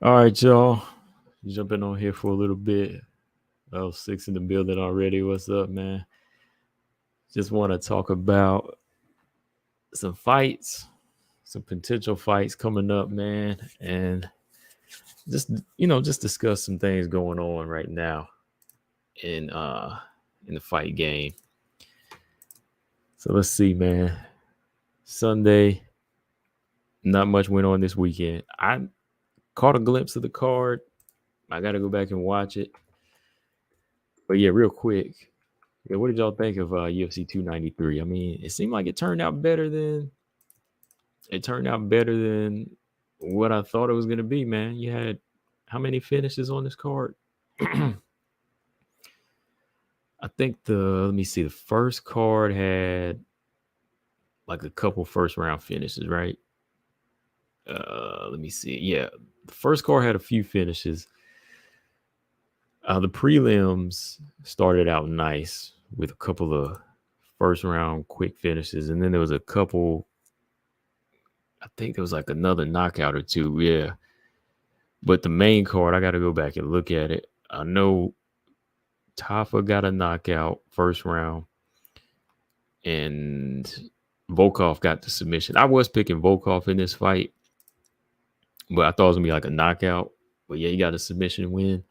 All right, y'all. Jumping on here for a little bit. Oh, 6 in the building already. What's up, man? Just want to talk about some fights, some potential fights coming up, man, and just discuss some things going on right now in the fight game. So let's see, man. Sunday, not much went on this weekend. I caught a glimpse of the card. I got to go back and watch it. But yeah, real quick. Yeah, what did y'all think of UFC 293? I mean, it seemed like it turned out better than what I thought it was going to be, man. You had how many finishes on this card? I think let me see, the first card had like a couple first round finishes, right? Let me see. Yeah, the first card had a few finishes. The prelims started out nice with a couple of first round quick finishes, and then there was a couple. I think there was like another knockout or two, yeah. But the main card, I got to go back and look at it. I know Tafa got a knockout first round, and Volkov got the submission. I was picking Volkov in this fight, but I thought it was gonna be like a knockout. But yeah, he got a submission win.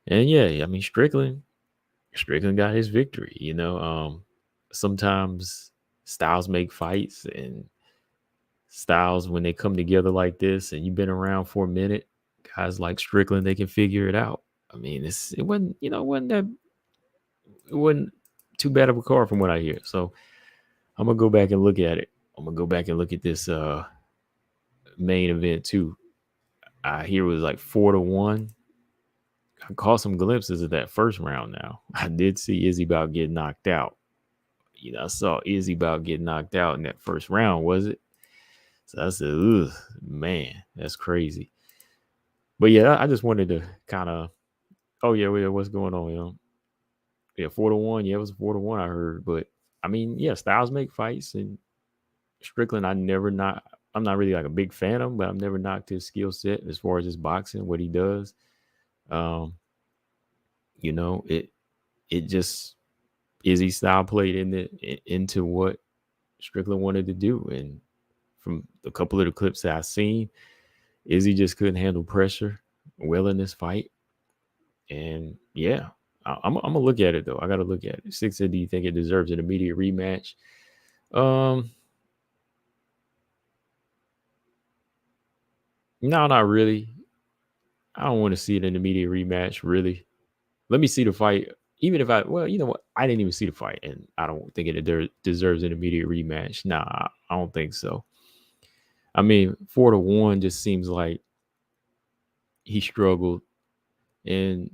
And yeah, I mean Strickland got his victory. You know, sometimes styles make fights, and styles when they come together like this, and you've been around for a minute, guys like Strickland, they can figure it out. I mean, it wasn't too bad of a card from what I hear. So I'm gonna go back and look at it. I'm gonna go back and look at this main event too. I hear it was like 4-1. I caught some glimpses of that first round now. I did see Izzy about getting knocked out. You know, I saw Izzy about getting knocked out in that first round, was it? So I said, ugh, man, that's crazy. But yeah, I just wanted to kind of, oh yeah, what's going on, you know? Yeah, 4-1. Yeah, it was 4-1, I heard. But I mean, yeah, styles make fights, and Strickland, I never not I'm not really like a big fan of him, but I've never knocked his skill set as far as his boxing, what he does. Um, you know, it just Izzy style played into what Strickland wanted to do. And from a couple of the clips that I've seen, Izzy just couldn't handle pressure well in this fight. And yeah, I'm gonna look at it though. I gotta look at it. Six said, do you think it deserves an immediate rematch? No, not really. I don't want to see it in an immediate rematch, really. Let me see the fight. Even if well, you know what? I didn't even see the fight, and I don't think it deserves an immediate rematch. Nah, I don't think so. I mean, 4-1 just seems like he struggled. And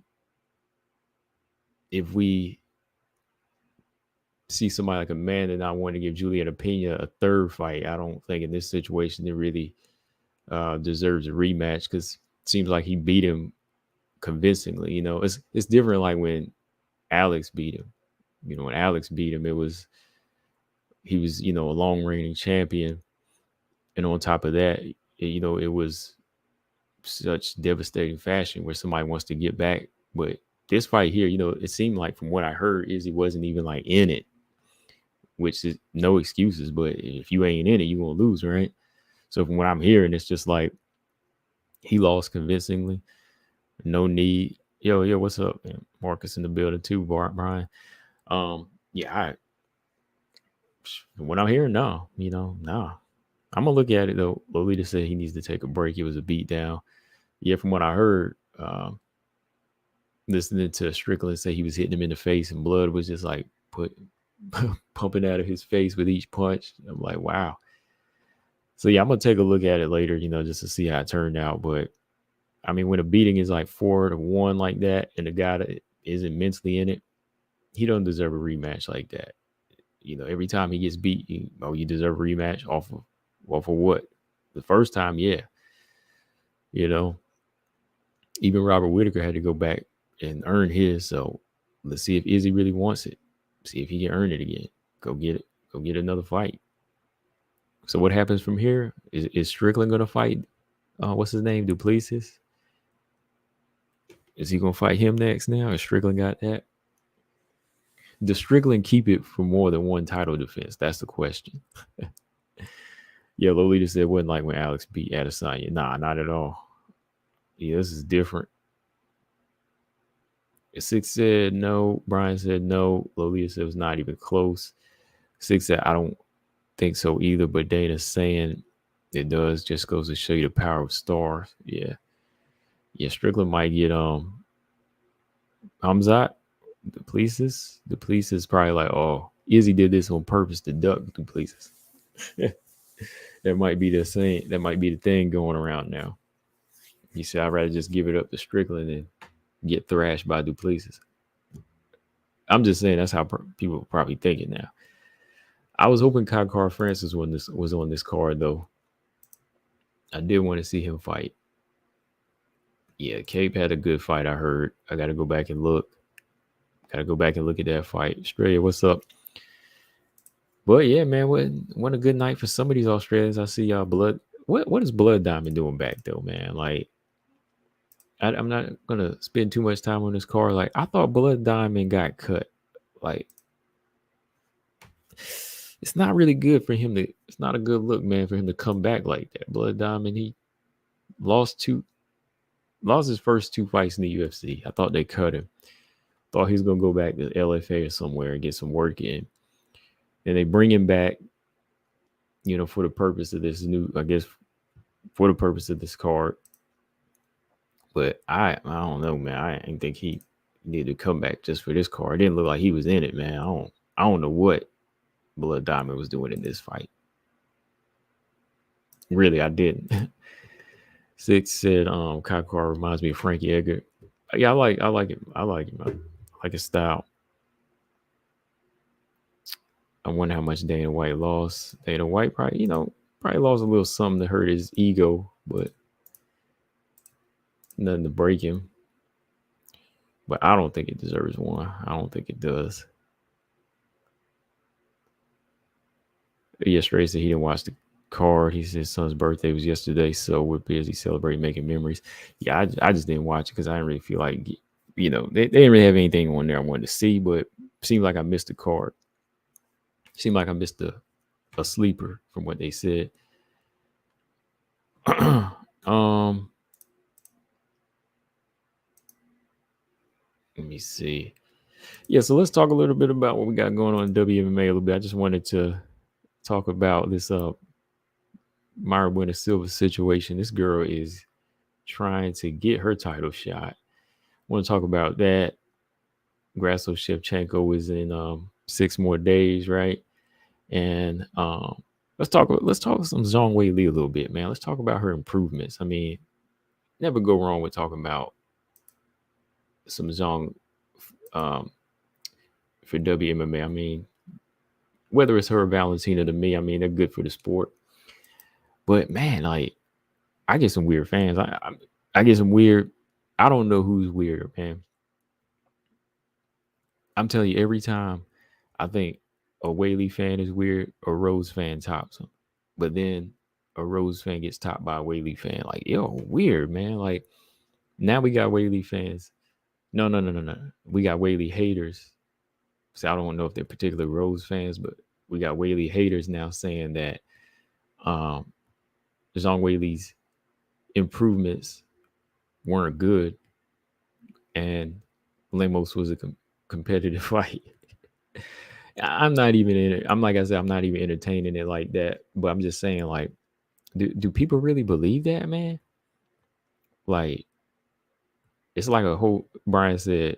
if we see somebody like Amanda not wanting to give Juliana Pena a third fight, I don't think in this situation it really deserves a rematch, because it seems like he beat him convincingly. You know, it's different like when Alex beat him. You know, when Alex beat him, he was, you know, a long reigning champion. And on top of that, you know, it was such devastating fashion where somebody wants to get back. But this fight here, you know, it seemed like from what I heard is he wasn't even like in it, which is no excuses. But if you ain't in it, you won't lose, right? So from what I'm hearing, it's just like he lost convincingly. No need. Yo, what's up, man? Marcus in the building too, Brian. Yeah, what I'm hearing, no, you know, nah. I'm gonna look at it though. Lolita said he needs to take a break. It was a beat down. Yeah, from what I heard, listening to Strickland say he was hitting him in the face and blood was just like pumping out of his face with each punch. I'm like, wow. So yeah, I'm gonna take a look at it later, you know, just to see how it turned out. But I mean, when a beating is like 4-1 like that, and the guy that isn't mentally in it, he don't deserve a rematch like that. You know, every time he gets beat, you deserve a rematch off of what? The first time, yeah. You know, even Robert Whitaker had to go back and earn his. So let's see if Izzy really wants it. See if he can earn it again. Go get it. Go get another fight. So what happens from here? Is Strickland going to fight? What's his name? Duplessis? Is he going to fight him next now? Is Strickland got that? Does Strickland keep it for more than one title defense? That's the question. Yeah, Lolita said it wasn't like when Alex beat Adesanya. Nah, not at all. Yeah, this is different. Six said no. Brian said no. Lolita said it was not even close. Six said I don't think so either, but Dana's saying it does. Just goes to show you the power of stars. Yeah. Yeah, Strickland might get Hamzat, Duplessis probably like, oh, Izzy did this on purpose to duck Duplessis. That might be the same. That might be the thing going around now. He said, I'd rather just give it up to Strickland and get thrashed by Duplessis. I'm just saying that's how people are probably thinking now. I was hoping Kai Francis was on this card, though. I did want to see him fight. Yeah, Cape had a good fight, I heard. I got to go back and look. Got to go back and look at that fight. Australia, what's up? But yeah, man, what a good night for some of these Australians. I see y'all blood. What is Blood Diamond doing back though, man? Like, I'm not gonna spend too much time on this card. Like, I thought Blood Diamond got cut. Like, it's not really good for him to. It's not a good look, man, for him to come back like that. Blood Diamond, he lost his first 2 fights in the UFC. I thought they cut him. Thought he was gonna go back to LFA or somewhere and get some work in. And they bring him back, you know, for the purpose of this for the purpose of this card. But I don't know, man. I didn't think he needed to come back just for this card. It didn't look like he was in it, man. I don't know what Blood Diamond was doing in this fight. Really, I didn't. Six said, Kakar reminds me of Frankie Edgar. Yeah, I like him. I like his style. I wonder how much Dana White lost. Dana White probably lost a little something to hurt his ego, but nothing to break him. But I don't think it deserves one. I don't think it does. Yes, Ray said he didn't watch the card. He said his son's birthday was yesterday, so we're busy celebrating, making memories. Yeah, I just didn't watch it because I didn't really feel like, they didn't really have anything on there I wanted to see, but it seemed like I missed the card. Seemed like I missed a sleeper from what they said. Let me see. Yeah, so let's talk a little bit about what we got going on in WMA a little bit. I just wanted to talk about this Bueno Silva situation. This girl is trying to get her title shot. I want to talk about that. Grasso Shevchenko is in 6 more days, right? And let's talk some Zhang Weili a little bit, man. Let's talk about her improvements. I mean, never go wrong with talking about some Zhang for WMMA. I mean, whether it's her or Valentina, to me, I mean, they're good for the sport. But man, like, I get some weird fans. I get some weird. I don't know who's weirder, man. I'm telling you, every time I think a Weili fan is weird, a Rose fan tops him. But then a Rose fan gets topped by a Weili fan. Like, yo, weird, man. Like, now we got Weili fans. No. We got Weili haters. So I don't know if they're particular Rose fans, but we got Weili haters now saying that Zhang Weili's improvements weren't good and Lemos was a competitive fight. I'm not even in it. I'm like I said, I'm not even entertaining it like that. But I'm just saying, like, do people really believe that, man? Like, it's like a whole. Brian said,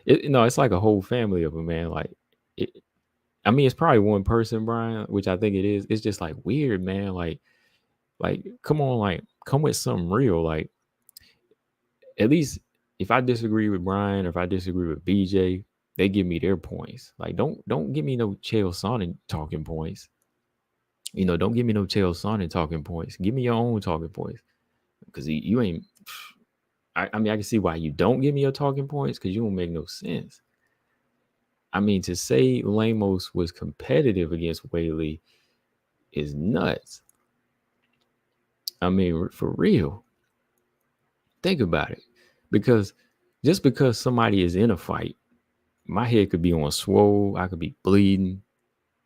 it's like a whole family of them, man. Like, I mean, it's probably one person, Brian, which I think it is. It's just like weird, man. Like, come on, like, come with something real. Like, at least if I disagree with Brian or if I disagree with BJ, they give me their points. Like, don't give me no Chael Sonnen talking points. Don't give me no Chael Sonnen talking points. Give me your own talking points. Because you ain't. I mean, I can see why you don't give me your talking points because you don't make no sense. I mean, to say Lemos was competitive against Weili is nuts. I mean, for real. Think about it. Because just because somebody is in a fight, my head could be on swole, I could be bleeding,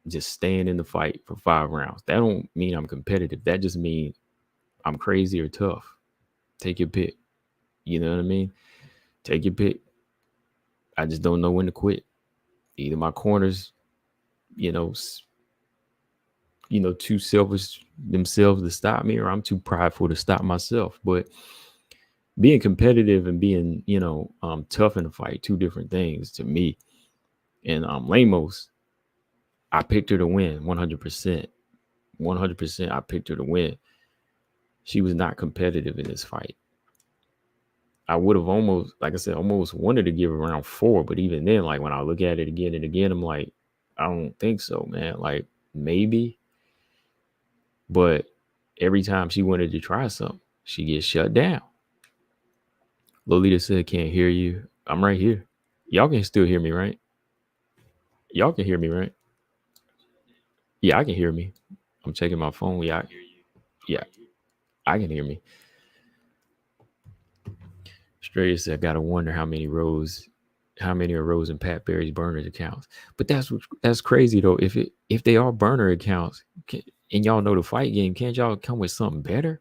just staying in the fight for 5 rounds. That don't mean I'm competitive. That just means I'm crazy or tough. Take your pick. You know what I mean? Take your pick. I just don't know when to quit. Either my corners, too selfish themselves to stop me, or I'm too prideful to stop myself. But being competitive and being, tough in a fight, 2 different things to me. And Lemos, I picked her to win 100%. 100%, I picked her to win. She was not competitive in this fight. I would have almost wanted to give her around 4, but even then, like, when I look at it again and again, I'm like, I don't think so, man. Like, maybe. But every time she wanted to try something, she gets shut down. Lolita said, can't hear you. I'm right here. Y'all can still hear me, right? Y'all can hear me, right? Yeah, I can hear me. I'm checking my phone. Yeah, I can hear me. Straight said, I gotta wonder how many are Rose and Pat Barry's burner accounts. But that's crazy though. If they are burner accounts, and y'all know the fight game, can't y'all come with something better?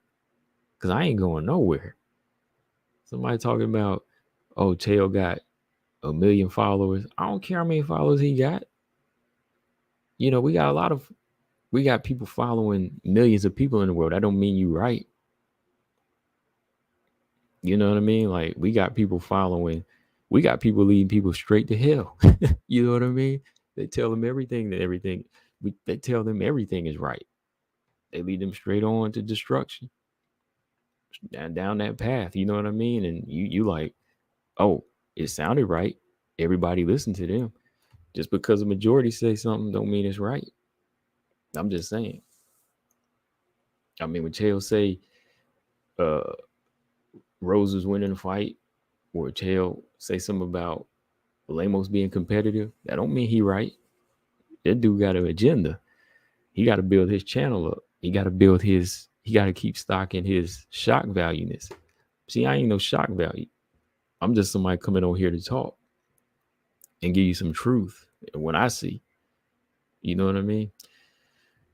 Because I ain't going nowhere. Somebody talking about, oh, Chael got 1 million followers. I don't care how many followers he got. We got people following millions of people in the world. That don't mean you right. You know what I mean? Like, we got people leading people straight to hell. You know what I mean? They tell them everything they tell them everything is right. They lead them straight on to destruction. Down that path, you know what I mean? And you like, oh, it sounded right. Everybody listen to them. Just because a majority say something don't mean it's right. I'm just saying. I mean, when Chael say Rose was winning a fight, or Chael say something about Lemos being competitive, that don't mean he right. That dude got an agenda. He got to build his channel up. He got to build his. He got to keep stocking his shock valueness. See, I ain't no shock value. I'm just somebody coming on here to talk and give you some truth. And what I see, you know what I mean?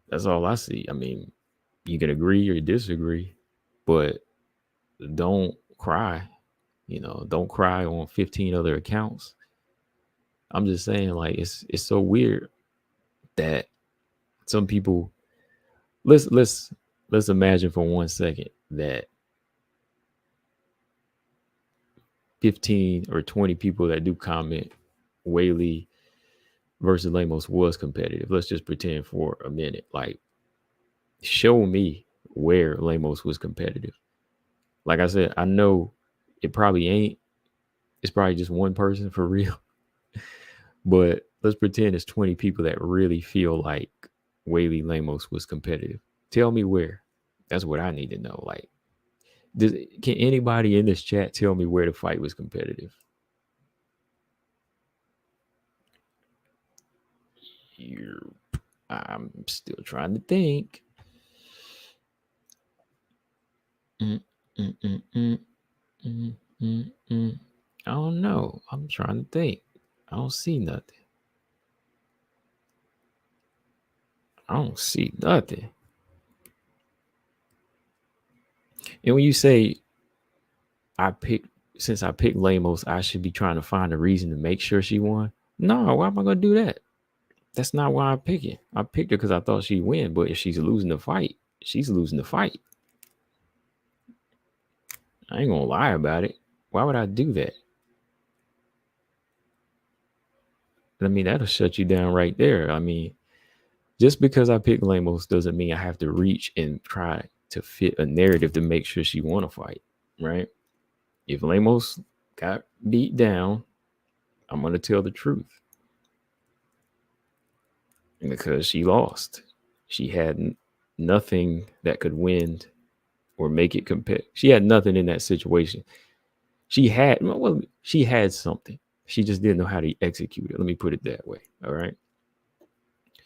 That's all I see. I mean, you can agree or disagree, but don't cry. Don't cry on 15 other accounts. I'm just saying, like, it's so weird that some people let's imagine for 1 second that 15 or 20 people that do comment Weili versus Lemos was competitive. Let's just pretend for a minute. Like, show me where Lemos was competitive. Like I said, I know it probably ain't. It's probably just one person for real. But let's pretend it's 20 people that really feel like Weili Lemos was competitive. Tell me where. That's what I need to know. Like, can anybody in this chat tell me where the fight was competitive? I'm still trying to think. I don't know. I'm trying to think. I don't see nothing. And when you say since I picked Lemos, I should be trying to find a reason to make sure she won. No, why am I gonna do that? That's not why I picked it. I picked her because I thought she'd win. But if she's losing the fight, she's losing the fight. I ain't gonna lie about it. Why would I do that? I mean, that'll shut you down right there. I mean, just because I picked Lemos doesn't mean I have to reach and try to fit a narrative to make sure she won a fight, right? If Lemos got beat down, I'm going to tell the truth. Because she lost. She had nothing that could win or make it competitive. She had nothing in that situation. She had something. She just didn't know how to execute it. Let me put it that way. All right.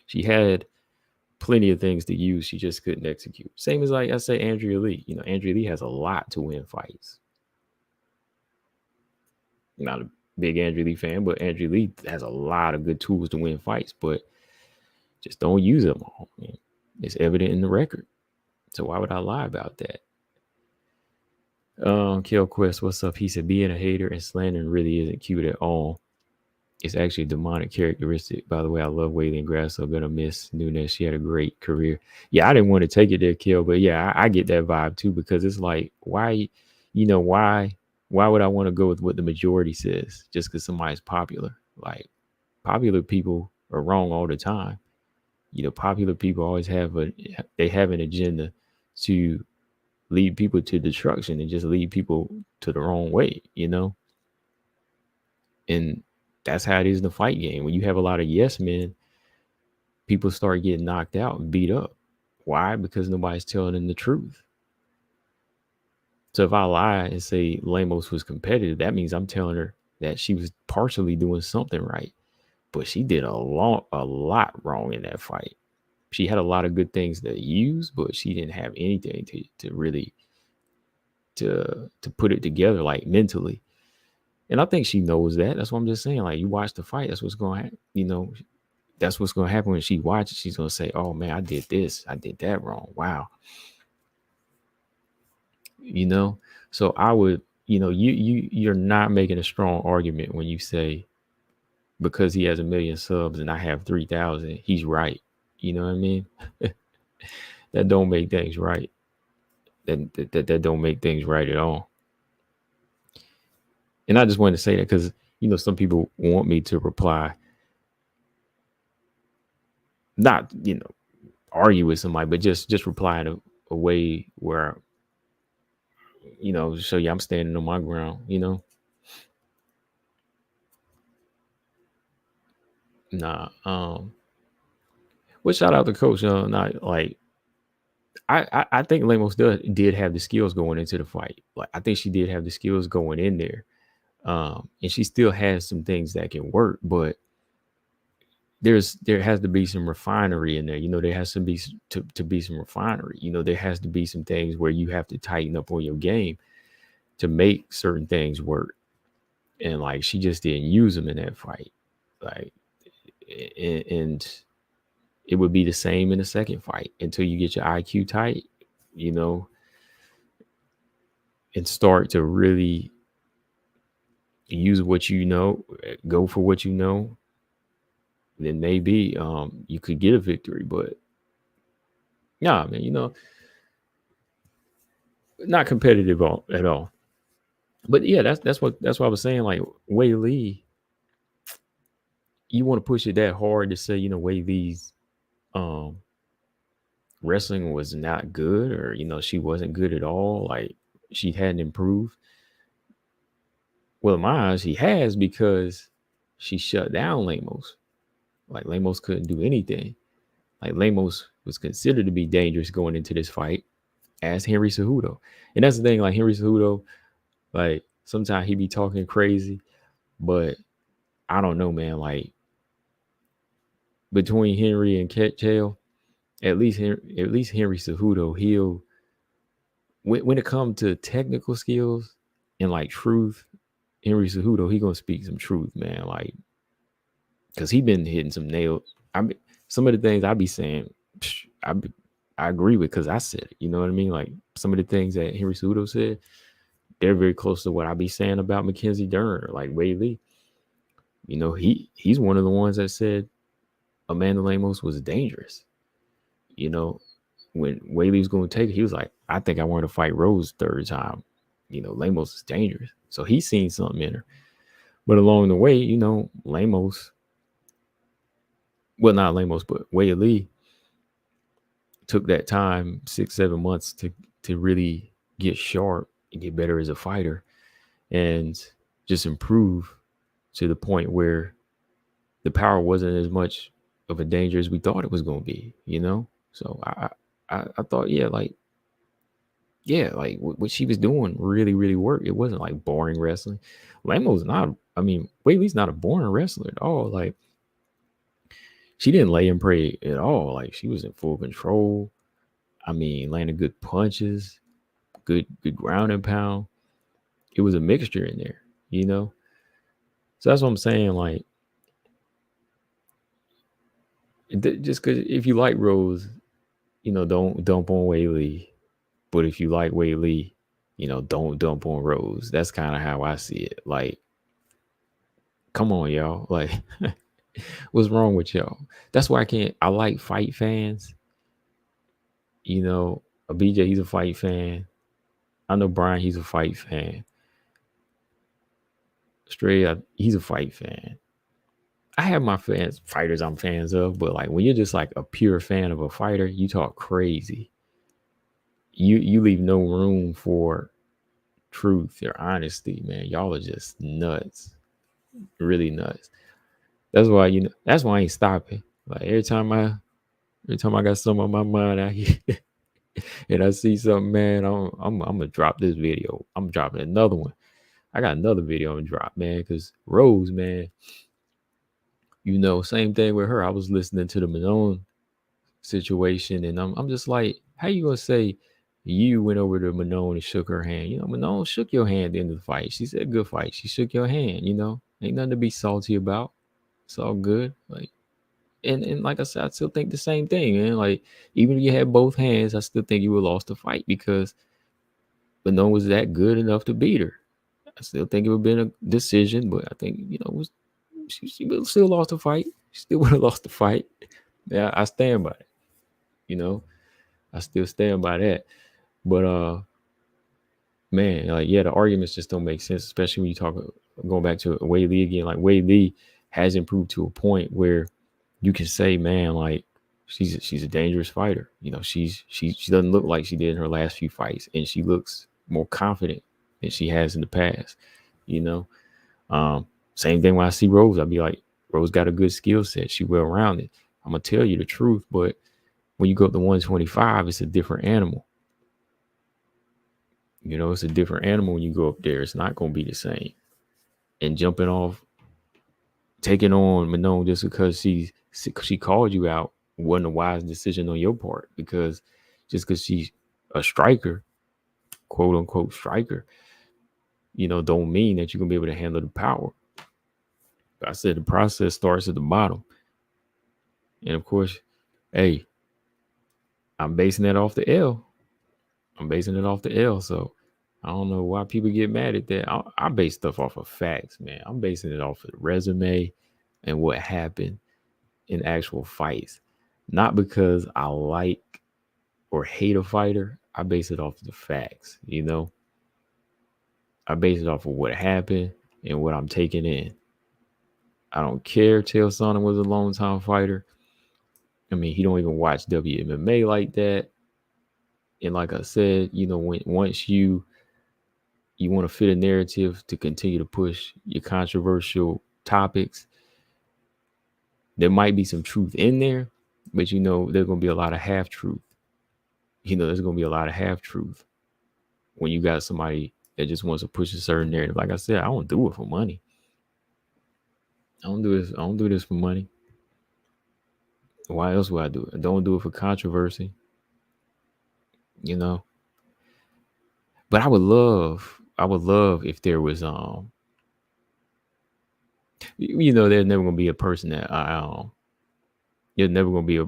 She had plenty of things to use. She just couldn't execute. Same as, like I say, Andrea Lee. Andrea Lee has a lot to win fights. Not a big Andrea Lee fan, but Andrea Lee has a lot of good tools to win fights, but just don't use them all. I mean, it's evident in the record. So why would I lie about that? Kill Quest, what's up? He said, being a hater and slandering really isn't cute at all. It's actually a demonic characteristic. By the way, I love Weili and Grasso. Gonna miss Nunes. She had a great career. Yeah, I didn't want to take it there, Kill, but yeah, I get that vibe too, because it's like, why would I want to go with what the majority says just because somebody's popular? Like, popular people are wrong all the time. Popular people always have an agenda to lead people to destruction and just lead people to the wrong way, And that's how it is in the fight game. When you have a lot of yes men, people start getting knocked out and beat up. Why? Because nobody's telling them the truth. So if I lie and say Lemos was competitive, that means I'm telling her that she was partially doing something right, but she did a lot wrong in that fight. She had a lot of good things to use, but she didn't have anything to really to put it together, like, mentally. And I think she knows that. That's what I'm just saying. Like, you watch the fight, that's what's going to happen. That's what's going to happen when she watches. She's going to say, oh man, I did this, I did that wrong. Wow. So I would, you're not making a strong argument when you say, because he has 1 million subs and I have 3,000, he's right. You know what I mean? That don't make things right. That don't make things right at all. And I just wanted to say that because, some people want me to reply, not, argue with somebody, but just reply in a way where, show you I'm standing on my ground, Nah. Well, shout out to Coach. Not like, I think Lemos did have the skills going into the fight. Like, I think she did have the skills going in there. And she still has some things that can work, but there has to be some refinery in there. There has to be to be some refinery. There has to be some things where you have to tighten up on your game to make certain things work. And like she just didn't use them in that fight. Like, and it would be the same in the second fight until you get your IQ tight, you know, and start to really use what you know, go for what you know. Then maybe you could get a victory. But nah, man, not competitive at all. But yeah, that's what I was saying. Like Weili, you want to push it that hard to say, Weili's um wrestling was not good, or she wasn't good at all, like she hadn't improved. Well, in my eyes, she has, because she shut down Lemos. Like Lemos couldn't do anything. Like Lemos was considered to be dangerous going into this fight as Henry Cejudo. And that's the thing, like Henry Cejudo, like sometimes he be talking crazy, but I don't know, man. Like between Henry and Ketchel, at least Henry Cejudo, he'll when it comes to technical skills and like truth, Henry Cejudo, he gonna speak some truth, man. Like, cause he been hitting some nails. Some of the things I be saying, I agree with, because I said it. You know what I mean? Like some of the things that Henry Cejudo said, they're very close to what I be saying about Mackenzie Dern, or like Weili. He's one of the ones that said Amanda Lemos was dangerous. When Weili was going to take it, he was like, I think I want to fight Rose third time. Lemos is dangerous. So he's seen something in her. But along the way, Lemos, well, not Lemos, but Weili took that time, 6-7 months to really get sharp and get better as a fighter and just improve to the point where the power wasn't as much of a danger as we thought it was going to be, So I thought, like what she was doing really, really worked. It wasn't like boring wrestling. Weili's not a boring wrestler at all. Like, she didn't lay and pray at all. Like, she was in full control. Landing good punches, good ground and pound. It was a mixture in there, So that's what I'm saying. Like, just because if you like Rose, don't dump on Weili. But if you like Weili, don't dump on Rose. That's kind of how I see it. Like, come on, y'all. Like, what's wrong with y'all? That's why I like fight fans. BJ, he's a fight fan. I know Brian, he's a fight fan. Stray, he's a fight fan. I have my fighters I'm fans of, but like when you're just like a pure fan of a fighter, you talk crazy. You leave no room for truth or honesty, man. Y'all are just nuts. Really nuts. That's why I ain't stopping. Like every time I got something on my mind out here and I see something, man, I'm gonna drop this video. I'm dropping another one. I got another video to drop, man, because Rose, man, same thing with her. I was listening to the Manon situation, and I'm just like, how you gonna say you went over to Manon and shook her hand? Manon shook your hand at the end of the fight. She said, good fight. She shook your hand, ain't nothing to be salty about. It's all good. Like, and like I said, I still think the same thing, man. Like, even if you had both hands, I still think you would have lost the fight because Manon was that good enough to beat her. I still think it would have been a decision, but I think, she would have still lost the fight. She still would have lost the fight. Yeah, I stand by it. I still stand by that. But man, like, yeah, the arguments just don't make sense, especially when you talk going back to Weili again. Like, Weili has improved to a point where you can say, man, like, she's a dangerous fighter. She doesn't look like she did in her last few fights, and she looks more confident than she has in the past. Same thing when I see Rose, I'll be like, Rose got a good skill set. She well rounded. I'm gonna tell you the truth, but when you go up to 125, it's a different animal. It's a different animal when you go up there. It's not gonna be the same. And jumping off, taking on Manon just because she's she called you out wasn't a wise decision on your part, because just because she's a striker, quote unquote striker, don't mean that you're gonna be able to handle the power. I said the process starts at the bottom. And of course, hey, I'm basing that off the L. I'm basing it off the L. So I don't know why people get mad at that. I base stuff off of facts, man. I'm basing it off of the resume and what happened in actual fights. Not because I like or hate a fighter. I base it off of the facts, I base it off of what happened and what I'm taking in. I don't care if Chael Sonnen was a long time fighter. I mean, he don't even watch WMMA like that. And like I said, once you want to fit a narrative to continue to push your controversial topics, there might be some truth in there, but there's going to be a lot of half truth. There's going to be a lot of half truth when you got somebody that just wants to push a certain narrative. Like I said, I don't do it for money. I don't do this for money. Why else would I do it? I don't do it for controversy. But I would love if there was there's never gonna be a person that there's never gonna be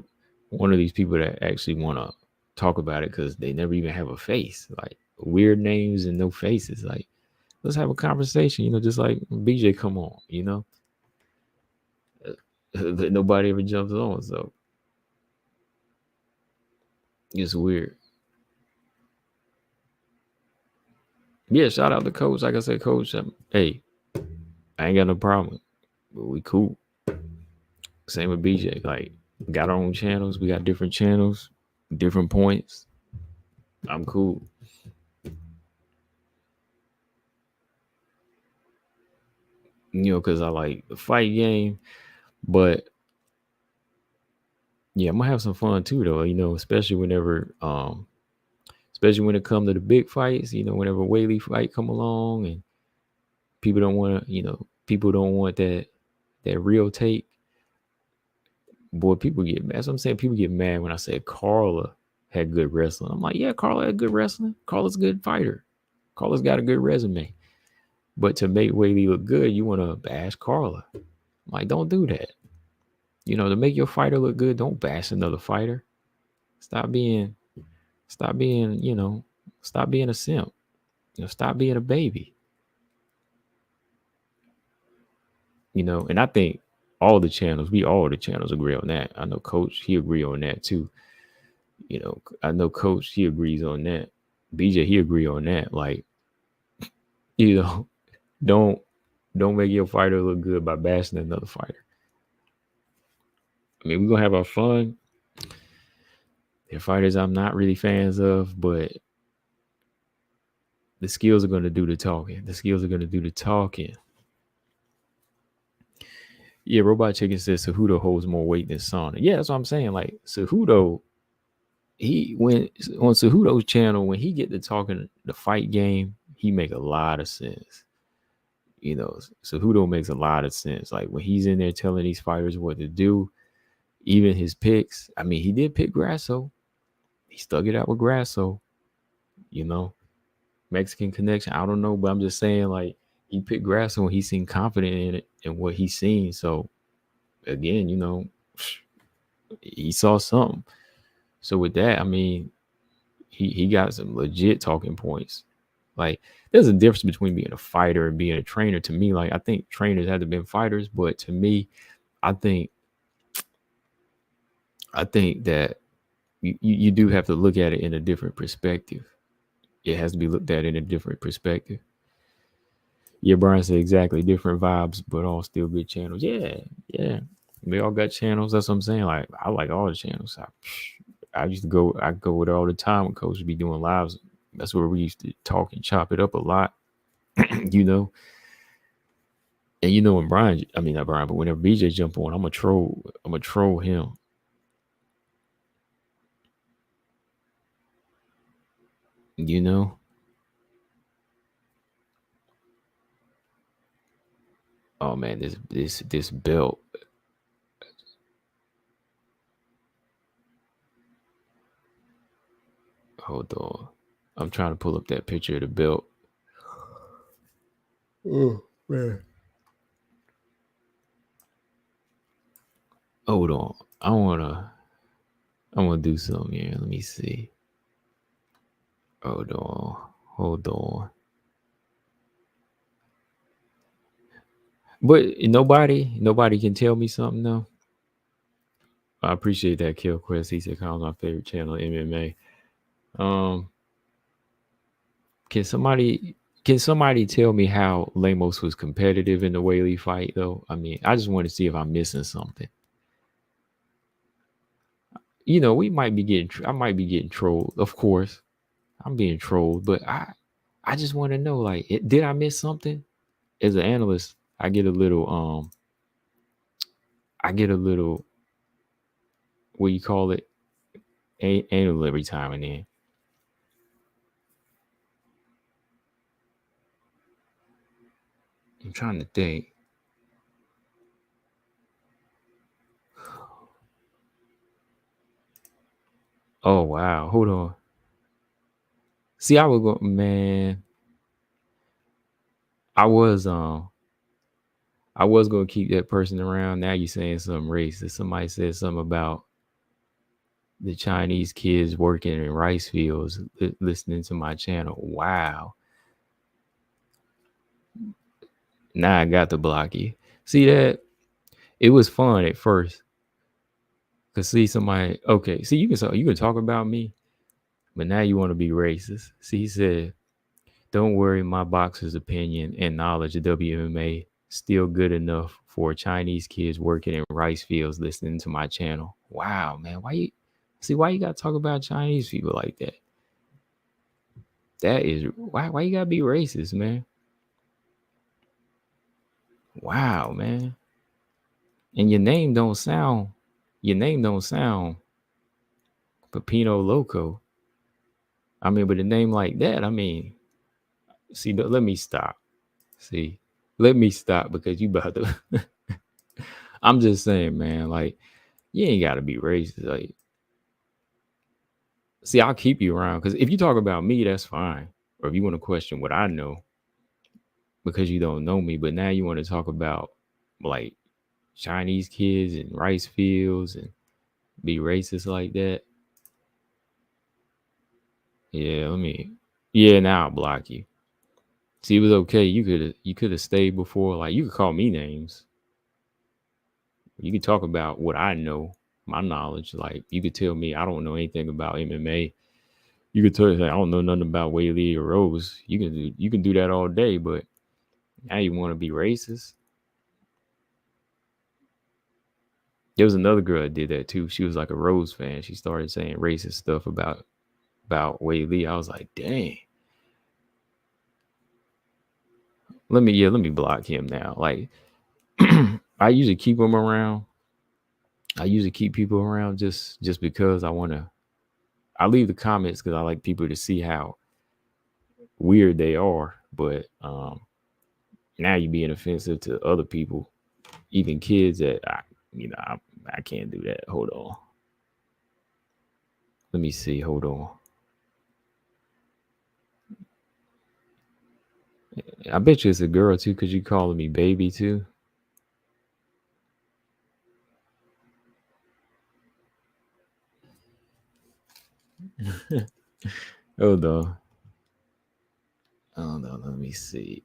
one of these people that actually want to talk about it, because they never even have a face. Like, weird names and no faces. Like, let's have a conversation, just like BJ come on, but nobody ever jumps on, so it's weird. Yeah, shout out to Coach. Like I said, Coach, hey, I ain't got no problem. But we cool. Same with BJ. Like, we got our own channels. We got different channels, different points. I'm cool. Because I like the fight game. But yeah, I'm gonna have some fun too, though. Especially whenever, especially when it comes to the big fights. Whenever Weili fight come along, and people don't want to, people don't want that real take. Boy, people get mad. That's what I'm saying. People get mad when I say Carla had good wrestling. I'm like, yeah, Carla had good wrestling. Carla's a good fighter. Carla's got a good resume. But to make Weili look good, you want to bash Carla. I'm like, don't do that. To make your fighter look good, don't bash another fighter. Stop being stop being a simp. Stop being a baby. And I think all the channels agree on that. I know Coach, he agree on that too. I know Coach, he agrees on that. BJ, he agree on that. Like, don't make your fighter look good by bashing another fighter. I mean, we're gonna have our fun. They're fighters I'm not really fans of, but the skills are gonna do the talking. Yeah, Robot Chicken says Cejudo holds more weight than Sonnen. Yeah, that's what I'm saying. Like, Cejudo, he went on Cejudo's channel, when he get to talking the fight game, he make a lot of sense. Cejudo makes a lot of sense. Like, when he's in there telling these fighters what to do, even his picks. I mean, he did pick Grasso. He stuck it out with Grasso. Mexican connection. I don't know, but I'm just saying, like, he picked Grasso and he seemed confident in it and what he's seen. So again, he saw something. So with that, I mean, he got some legit talking points. Like, there's a difference between being a fighter and being a trainer. To me, like, I think trainers had to be fighters, but to me, I think that you do have to look at it in a different perspective. It has to be looked at in a different perspective. Yeah, Brian said exactly, different vibes, but all still good channels. Yeah. They all got channels. That's what I'm saying. Like, I like all the channels. I go with it all the time when Coach would be doing lives. That's where we used to talk and chop it up a lot. And when not Brian, but whenever BJ jump on, I'm a troll him. Oh man, this belt. Hold on. I'm trying to pull up that picture of the belt. Oh, man. Hold on. I wanna do something here. Let me see. Hold on. But nobody can tell me something though. I appreciate that, Kill Quest. He said, "Kyle's my favorite channel, MMA." Can somebody tell me how Lemos was competitive in the Weili fight though? I mean, I just want to see if I'm missing something. You know, I might be getting trolled. Of course, I'm being trolled, but I just want to know, like, did I miss something? As an analyst, I get a little what you call it, anal every time and then. I'm trying to think. Oh wow, hold on. See, I was going, man. I was gonna keep that person around. Now you saying something racist. Somebody said something about the Chinese kids working in rice fields listening to my channel. Wow. Now I got to block you. See that? It was fun at first. Cause see somebody, okay, see you can talk about me, but now you want to be racist. See, he said, "Don't worry, my boxer's opinion and knowledge of WMA still good enough for Chinese kids working in rice fields listening to my channel." Wow, man, why you gotta talk about Chinese people like that? That is why you gotta be racist, man. Wow, man. And your name don't sound Pepino Loco. I mean, but a name like that, I mean, see, let me stop. See, let me stop because you about to. I'm just saying, man, like, you ain't got to be racist. Like, see, I'll keep you around because if you talk about me, that's fine. Or if you want to question what I know because you don't know me, but now you want to talk about like Chinese kids and rice fields and be racist like that. Yeah, now I'll block you. See, it was okay. You could have stayed before. Like, you could call me names. You could talk about what I know, my knowledge. Like, you could tell me I don't know anything about MMA. You could tell me I don't know nothing about Weili or Rose. You can do that all day, but now you want to be racist. There was another girl that did that too. She was like a Rose fan. She started saying racist stuff about Weili. I was like, dang. Let me block him now. Like, I usually keep him around. I usually keep people around just because I leave the comments because I like people to see how weird they are. But now you're being offensive to other people, even kids that I can't do that. Hold on. Let me see. Hold on. I bet you it's a girl too, because you calling me baby too. Hold on. Hold on. Let me see.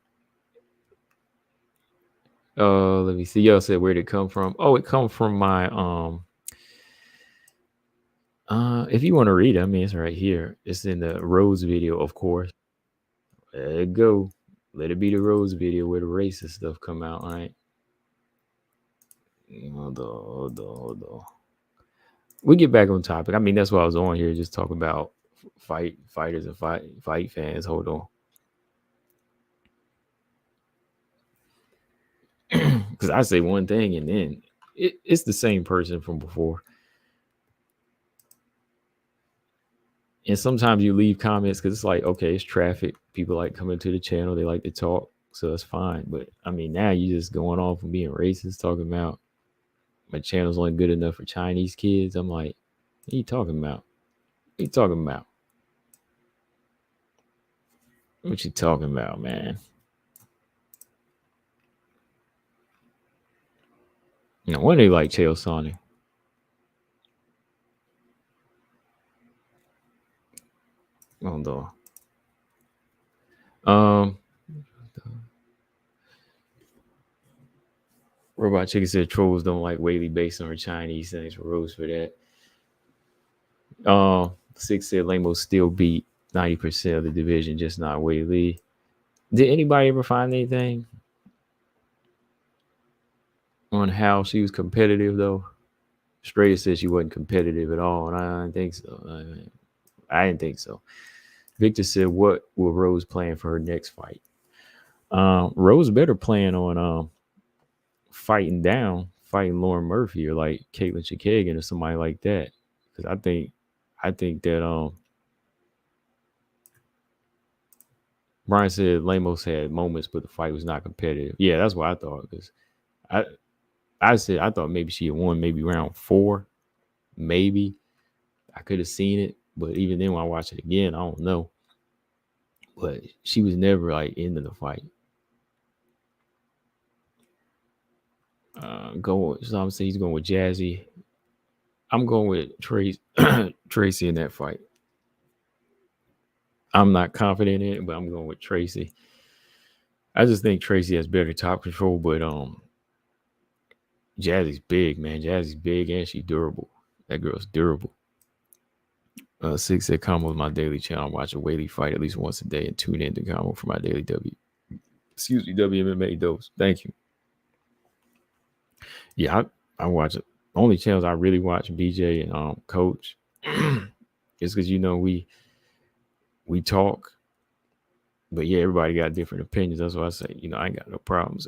Oh, let me see. Y'all said where'd it come from? Oh, it come from my if you want to read it, I mean it's right here. It's in the Rose video, of course. There it go. Let it be the Rose video where the racist stuff come out, right? Hold on. We get back on topic. I mean, that's why I was on here, just talking about fighters and fight fans. Hold on. Because I say one thing and then it's the same person from before. And sometimes you leave comments because it's like, okay, it's traffic. People like coming to the channel. They like to talk. So it's fine. But I mean, now you just going off and being racist, talking about my channel's only good enough for Chinese kids. I'm like, what are you talking about? What are you talking about? What you talking about, man? No wonder they like Chael Sonnen. Hold on. Robot Chicken said trolls don't like Weili based on her Chinese. Thanks for Rose for that. Six said Lamo still beat 90% of the division, just not Weili. Did anybody ever find anything on how she was competitive though? Straight said she wasn't competitive at all, and I didn't think so. I didn't think so. Victor said, "What will Rose plan for her next fight?" Rose better plan on fighting Lauren Murphy or like Caitlin Chikagan or somebody like that. Because I think that Brian said Lamos had moments, but the fight was not competitive. Yeah, that's what I thought. Because I thought maybe she had won maybe round 4, maybe. I could have seen it, but even then when I watch it again, I don't know. But she was never like into the fight. So I'm saying he's going with Jazzy. I'm going with Tracy in that fight. I'm not confident in it, but I'm going with Tracy. I just think Tracy has better top control, but Jazzy's big, man. Jazzy's big and she's durable. That girl's durable. Six said Combo is my daily channel. I watch a Weili fight at least once a day and tune in to Combo for my daily WMMA dose. Thank you. Yeah, I watch it. Only channels I really watch BJ and Coach. It's because we talk, but yeah, everybody got different opinions. That's why I say, I ain't got no problems.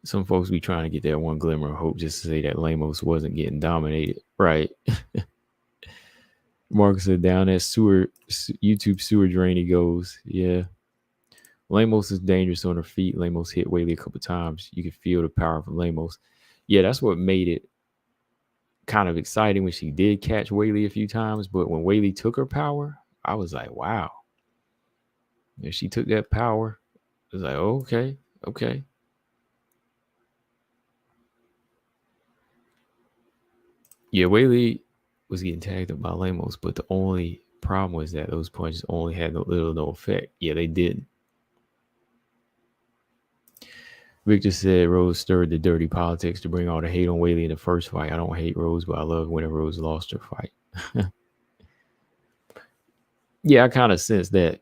Some folks be trying to get that one glimmer of hope just to say that Lamos wasn't getting dominated, right? Marcus said down that YouTube sewer drain he goes. Yeah. Lamos is dangerous on her feet. Lamos hit Weili a couple times. You could feel the power from Lamos. Yeah, that's what made it kind of exciting when she did catch Weili a few times. But when Weili took her power, I was like, wow. If she took that power, I was like, okay. Yeah, Weili was getting tagged up by Lamos, but the only problem was that those punches only had no effect. Yeah, they didn't. Victor said Rose stirred the dirty politics to bring all the hate on Weili in the first fight. I don't hate Rose, but I love when Rose lost her fight. Yeah, I kind of sense that,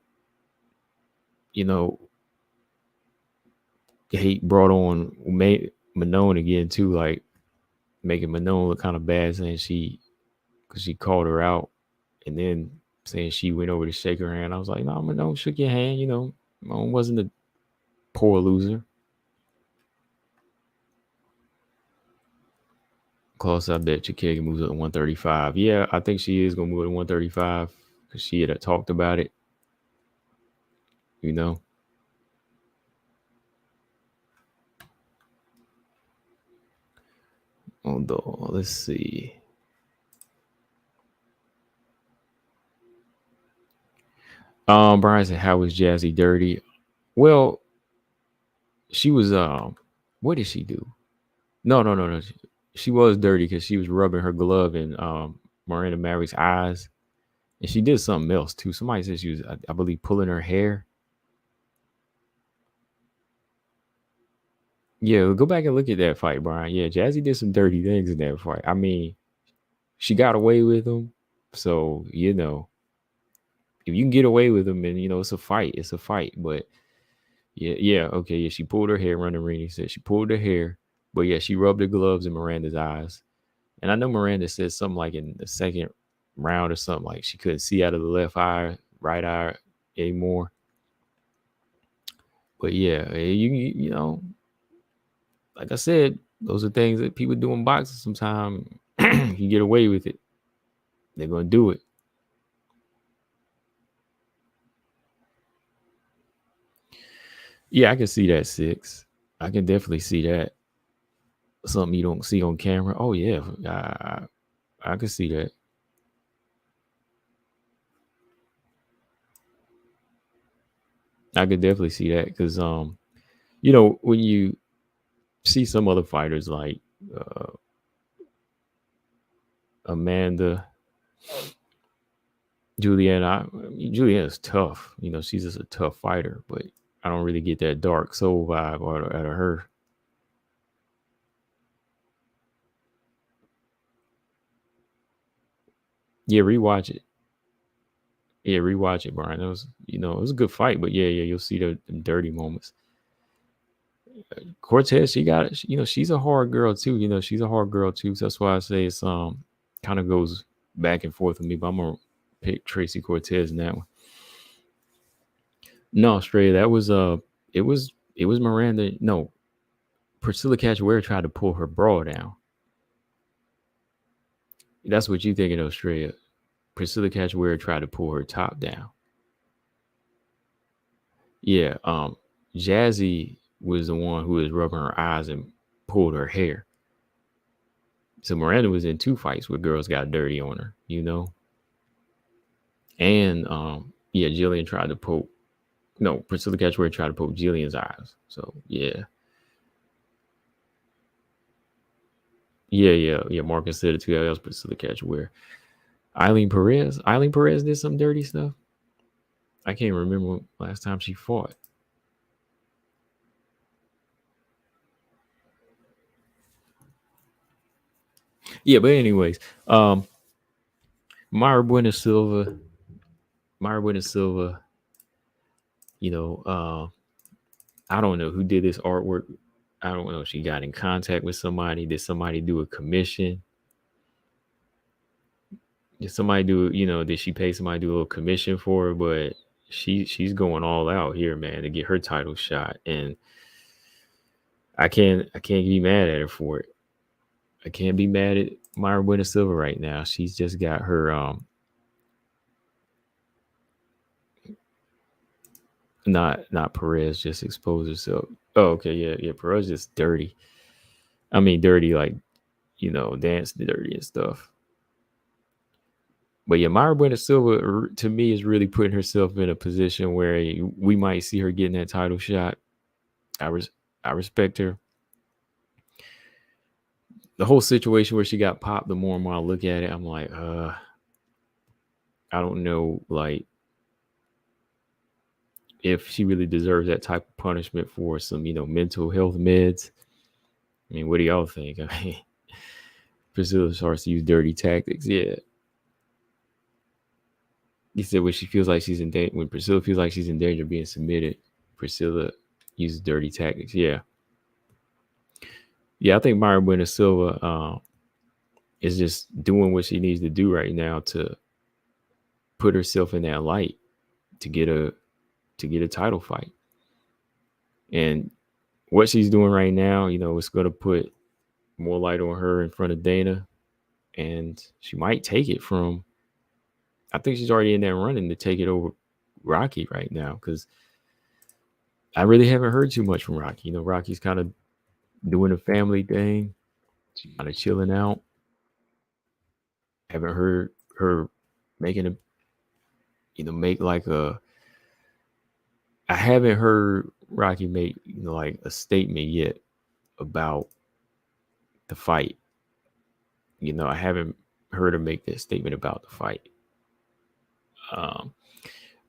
hate brought on Manon again too, like making Manon look kind of bad, saying because she called her out and then saying she went over to shake her hand. I was like, no, Manon shook your hand. Manon wasn't a poor loser. Close, I bet Chikagan moves up to 135. Yeah, I think she is going to move to 135 because she had talked about it. Although, let's see. Brian said, how was Jazzy dirty? Well, she was, what did she do? No. She was dirty because she was rubbing her glove in Miranda Maverick's eyes. And she did something else too. Somebody said she was, I believe, pulling her hair. Yeah, go back and look at that fight, Brian. Yeah, Jazzy did some dirty things in that fight. I mean, she got away with them. So, if you can get away with them and, it's a fight. It's a fight. But, yeah, okay. Yeah, she pulled her hair, Running Rini said she pulled her hair. But, yeah, she rubbed her gloves in Miranda's eyes. And I know Miranda said something like in the second round or something, like she couldn't see out of the left eye, right eye anymore. But, yeah, like I said, those are things that people do in boxing sometimes. You get away with it, they're going to do it. Yeah, I can see that, 6. I can definitely see that. Something you don't see on camera. Oh, yeah, I can see that. I could definitely see that because you know, when you see some other fighters like uh, Amanda, Julianne, I mean, Julianne is tough. You know, she's just a tough fighter, but I don't really get that dark soul vibe out of her. Yeah, rewatch it. Yeah, rewatch it, Brian. It was, you know, it was a good fight, but yeah, you'll see the dirty moments. Cortez, she got it. You know, she's a hard girl too. You know, she's a hard girl too. So that's why I say it's kind of goes back and forth with me. But I'm gonna pick Tracy Cortez in that one. No, Australia. That was it was Miranda. No, Priscilla Cachoeira tried to pull her bra down. That's what you think in Australia. Priscilla Cachoeira tried to pull her top down. Yeah, Jazzy was the one who was rubbing her eyes and pulled her hair. So Miranda was in two fights where girls got dirty on her, you know. And yeah, Jillian tried to poke. No, Priscilla Cachoeira tried to poke Jillian's eyes. So yeah, yeah. Marcus said it too. That was Priscilla Cachoeira. Eileen Perez. Eileen Perez did some dirty stuff. I can't remember last time she fought. Yeah, but anyways, Myra Buena Silva. Myra Buena Silva. You know, I don't know who did this artwork. I don't know if she got in contact with somebody. Did somebody do a commission? Did somebody do, you know, did she pay somebody to do a little commission for her? But she's going all out here, man, to get her title shot. And I can't be mad at her for it. I can't be mad at Myra Buena Silva right now. She's just got her not Perez just exposed herself. Oh, okay, yeah. Perez just dirty. I mean dirty like, you know, dance dirty and stuff. But yeah, Myra Buena Silva to me is really putting herself in a position where we might see her getting that title shot. I res- I respect her. The whole situation where she got popped, the more and more I look at it, I'm like, I don't know, like if she really deserves that type of punishment for some, you know, mental health meds. I mean, what do y'all think? I mean, Priscilla starts to use dirty tactics. Yeah, he said when she feels like she's in danger, when Priscilla feels like she's in danger of being submitted, Priscilla uses dirty tactics. Yeah, yeah. I think Myra Buena Silva is just doing what she needs to do right now to put herself in that light to get a title fight. And what she's doing right now, you know, it's going to put more light on her in front of Dana, and she might take it from. I think she's already in that running to take it over Rocky right now because I really haven't heard too much from Rocky. You know, Rocky's kind of doing a family thing, kind of chilling out. Haven't heard her making a, you know, make like a. I haven't heard Rocky make, you know, like a statement yet about the fight. You know, I haven't heard her make that statement about the fight. Um,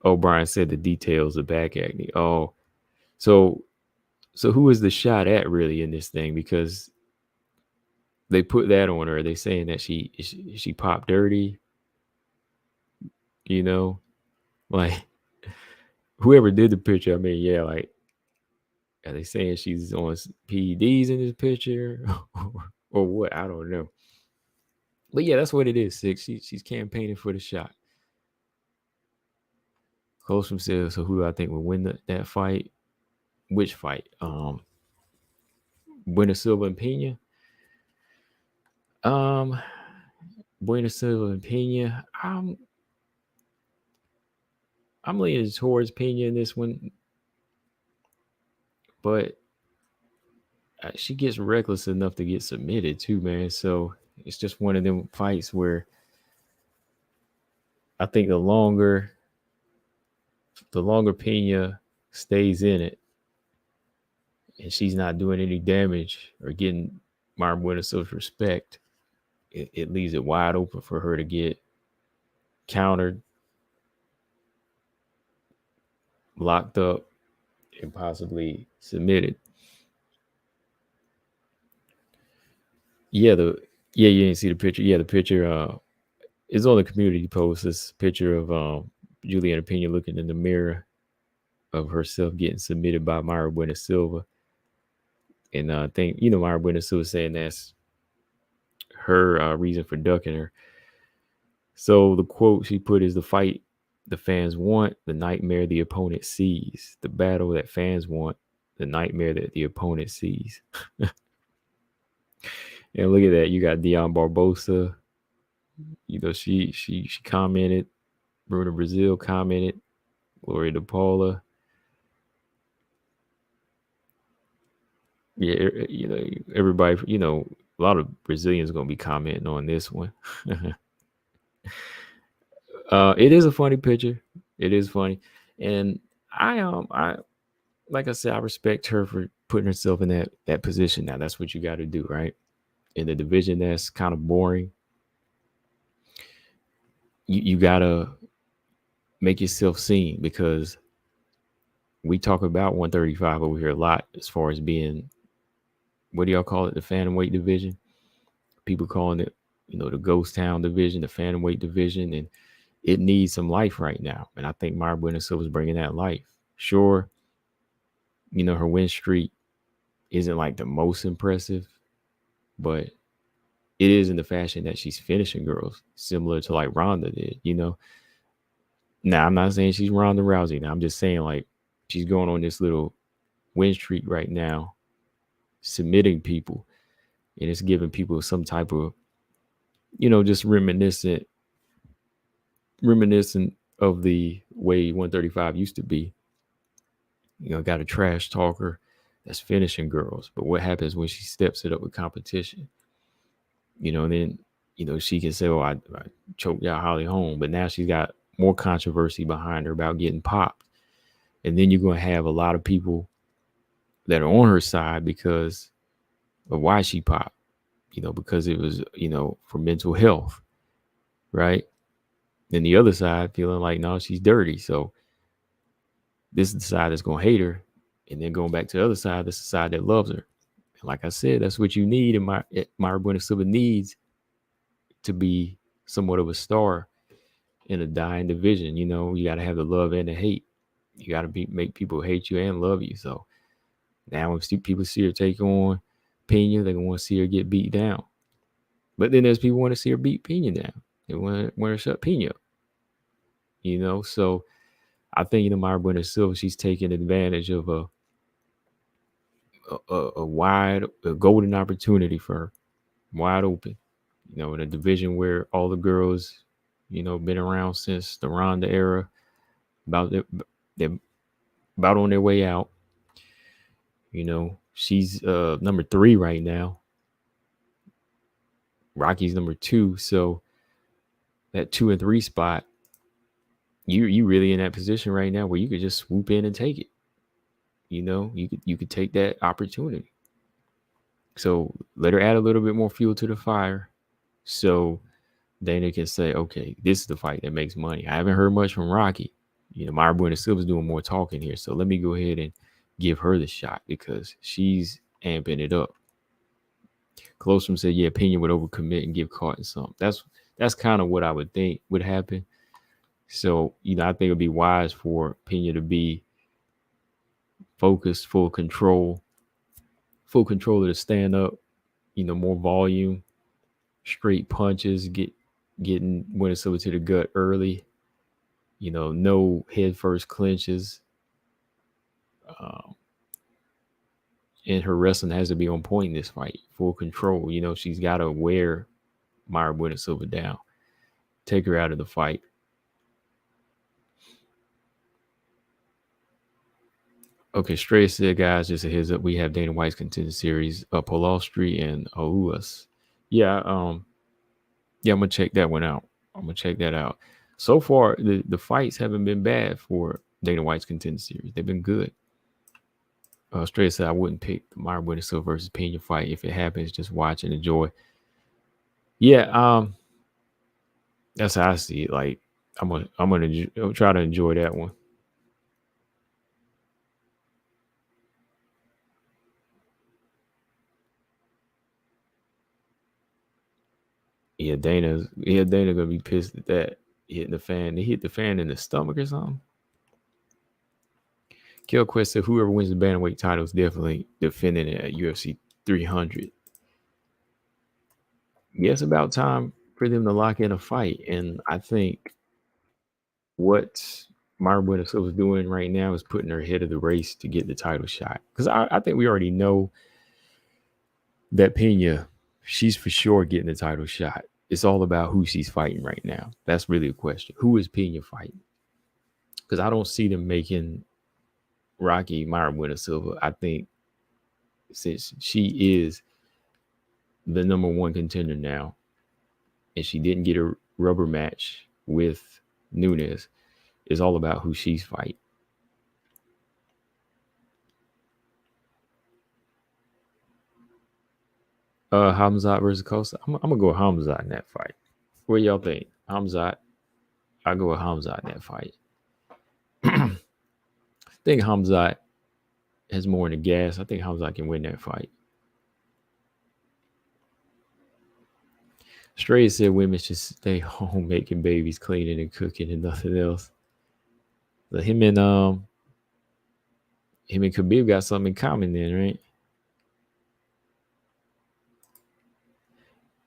O'Brien said the details of back acne. Oh, so who is the shot at really in this thing? Because they put that on her. They saying that she popped dirty. You know, like whoever did the picture. I mean, yeah, like are they saying she's on PEDs in this picture or what? I don't know. But yeah, that's what it is. Six. She's campaigning for the shot. Close from says, so who do I think will win that fight? Which fight? Bueno Silva and Pena. Um, Bueno Silva and Pena. I'm leaning towards Pena in this one, but she gets reckless enough to get submitted too, man. So it's just one of them fights where I think the longer Pena stays in it, and she's not doing any damage or getting Bueno Silva's respect, it leaves it wide open for her to get countered, locked up, and possibly submitted. Yeah, you didn't see the picture. Yeah, the picture is on the community post. This picture of Juliana Pena looking in the mirror of herself getting submitted by Bueno Silva. And I think, Bueno Silva saying that's her reason for ducking her. So the quote she put is, the fight the fans want, the nightmare the opponent sees. The battle that fans want, the nightmare that the opponent sees. And look at that. You got Dion Barbosa. She commented. Bruna Brazil commented. Gloria DePaula. Yeah, everybody, a lot of Brazilians are going to be commenting on this one. It is a funny picture. It is funny. And I like I said, I respect her for putting herself in that position. Now, that's what you got to do, right? In the division that's kind of boring, you got to make yourself seen, because we talk about 135 over here a lot as far as being, what do y'all call it? The Phantomweight division. People calling it, the Ghost Town division, the Phantomweight division, and it needs some life right now. And I think Bueno Silva is bringing that life. Sure, her win streak isn't like the most impressive, but it is in the fashion that she's finishing girls, similar to like Ronda did, Now, I'm not saying she's Ronda Rousey. Now, I'm just saying, like, she's going on this little win streak right now, submitting people, and it's giving people some type of, just reminiscent of the way 135 used to be. Got a trash talker that's finishing girls. But what happens when she steps it up with competition? And then, she can say, I choked out Holly Holm, but now she's got more controversy behind her about getting popped. And then you're going to have a lot of people that are on her side because of why she popped, because it was, for mental health, right? Then the other side feeling like, no, she's dirty. So this is the side that's going to hate her. And then going back to the other side, that's the side that loves her. And like I said, that's what you need. And Bueno Silva needs to be somewhat of a star in a dying division. You got to have the love and the hate. You got to make people hate you and love you. So now when people see her take on Pena, they want to see her get beat down. But then there's people who want to see her beat Pena down. They want to shut Pena up. So I think, Bueno Silva, she's taking advantage of a golden opportunity for her, wide open. In a division where all the girls, been around since the Ronda era, they're about on their way out. She's number 3 right now. Rocky's number 2. So that 2 and 3 spot, you really in that position right now where you could just swoop in and take it. You could take that opportunity. So let her add a little bit more fuel to the fire, so Dana can say, okay, this is the fight that makes money. I haven't heard much from Rocky. Bueno Silva's doing more talking here, so let me go ahead and give her the shot because she's amping it up. Clostrom said, yeah, Pena would overcommit and give Cotton something. That's kind of what I would think would happen. So, I think it would be wise for Pena to be focused, full control of the stand up, more volume, straight punches, getting Bueno Silva to the gut early, no head first clinches. And her wrestling has to be on point in this fight, full control. She's got to wear Bueno Silva down, take her out of the fight. Okay, Stray said, guys, just a heads up, we have Dana White's Contender Series, Polostri and Auas. Yeah, I'm gonna check that one out. I'm gonna check that out. So far, the fights haven't been bad for Dana White's Contender Series. They've been good. Straight said I wouldn't pick the Bueno Silva versus Pena fight. If it happens, just watch and enjoy. Yeah, that's how I see it. Like I'm gonna try to enjoy that one. Dana gonna be pissed at that hitting the fan. They hit the fan in the stomach or something. Kill Quest said whoever wins the bantamweight title is definitely defending it at UFC 300. Yeah, it's about time for them to lock in a fight, and I think what Bueno Silva is doing right now is putting her ahead of the race to get the title shot. Because I think we already know that Pena, she's for sure getting the title shot. It's all about who she's fighting right now. That's really a question. Who is Pena fighting? Because I don't see them making Rocky Bueno Silva. I think since she is the number one contender now, and she didn't get a rubber match with Nunes, it's all about who she's fighting. Hamzat versus Costa. I'm gonna go with Hamzat in that fight. What do y'all think? Hamzat. I go with Hamzat in that fight. I think Hamzat has more in the gas. I think Hamzat can win that fight. Stray said women should stay home making babies, cleaning and cooking and nothing else. But him and Khabib got something in common then, right?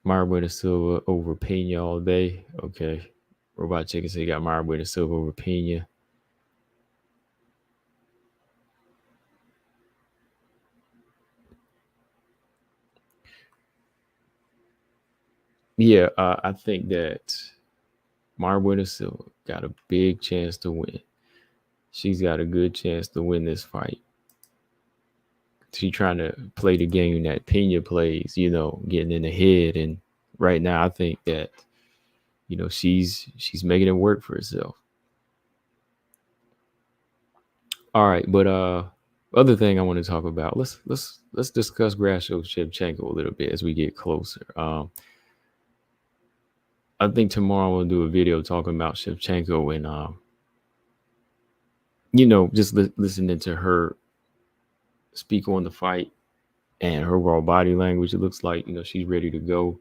Bueno Silva over Pena all day. Okay. Robot Chicken said he got Bueno Silva over Pena. Yeah, I think that Bueno Silva got a big chance to win. She's got a good chance to win this fight. She's trying to play the game that Pena plays, getting in the head. And right now, I think that, she's making it work for herself. All right, but other thing I want to talk about, let's discuss Grasso Shevchenko a little bit as we get closer. I think tomorrow we'll do a video talking about Shevchenko and just listening to her speak on the fight and her raw body language. It looks like she's ready to go,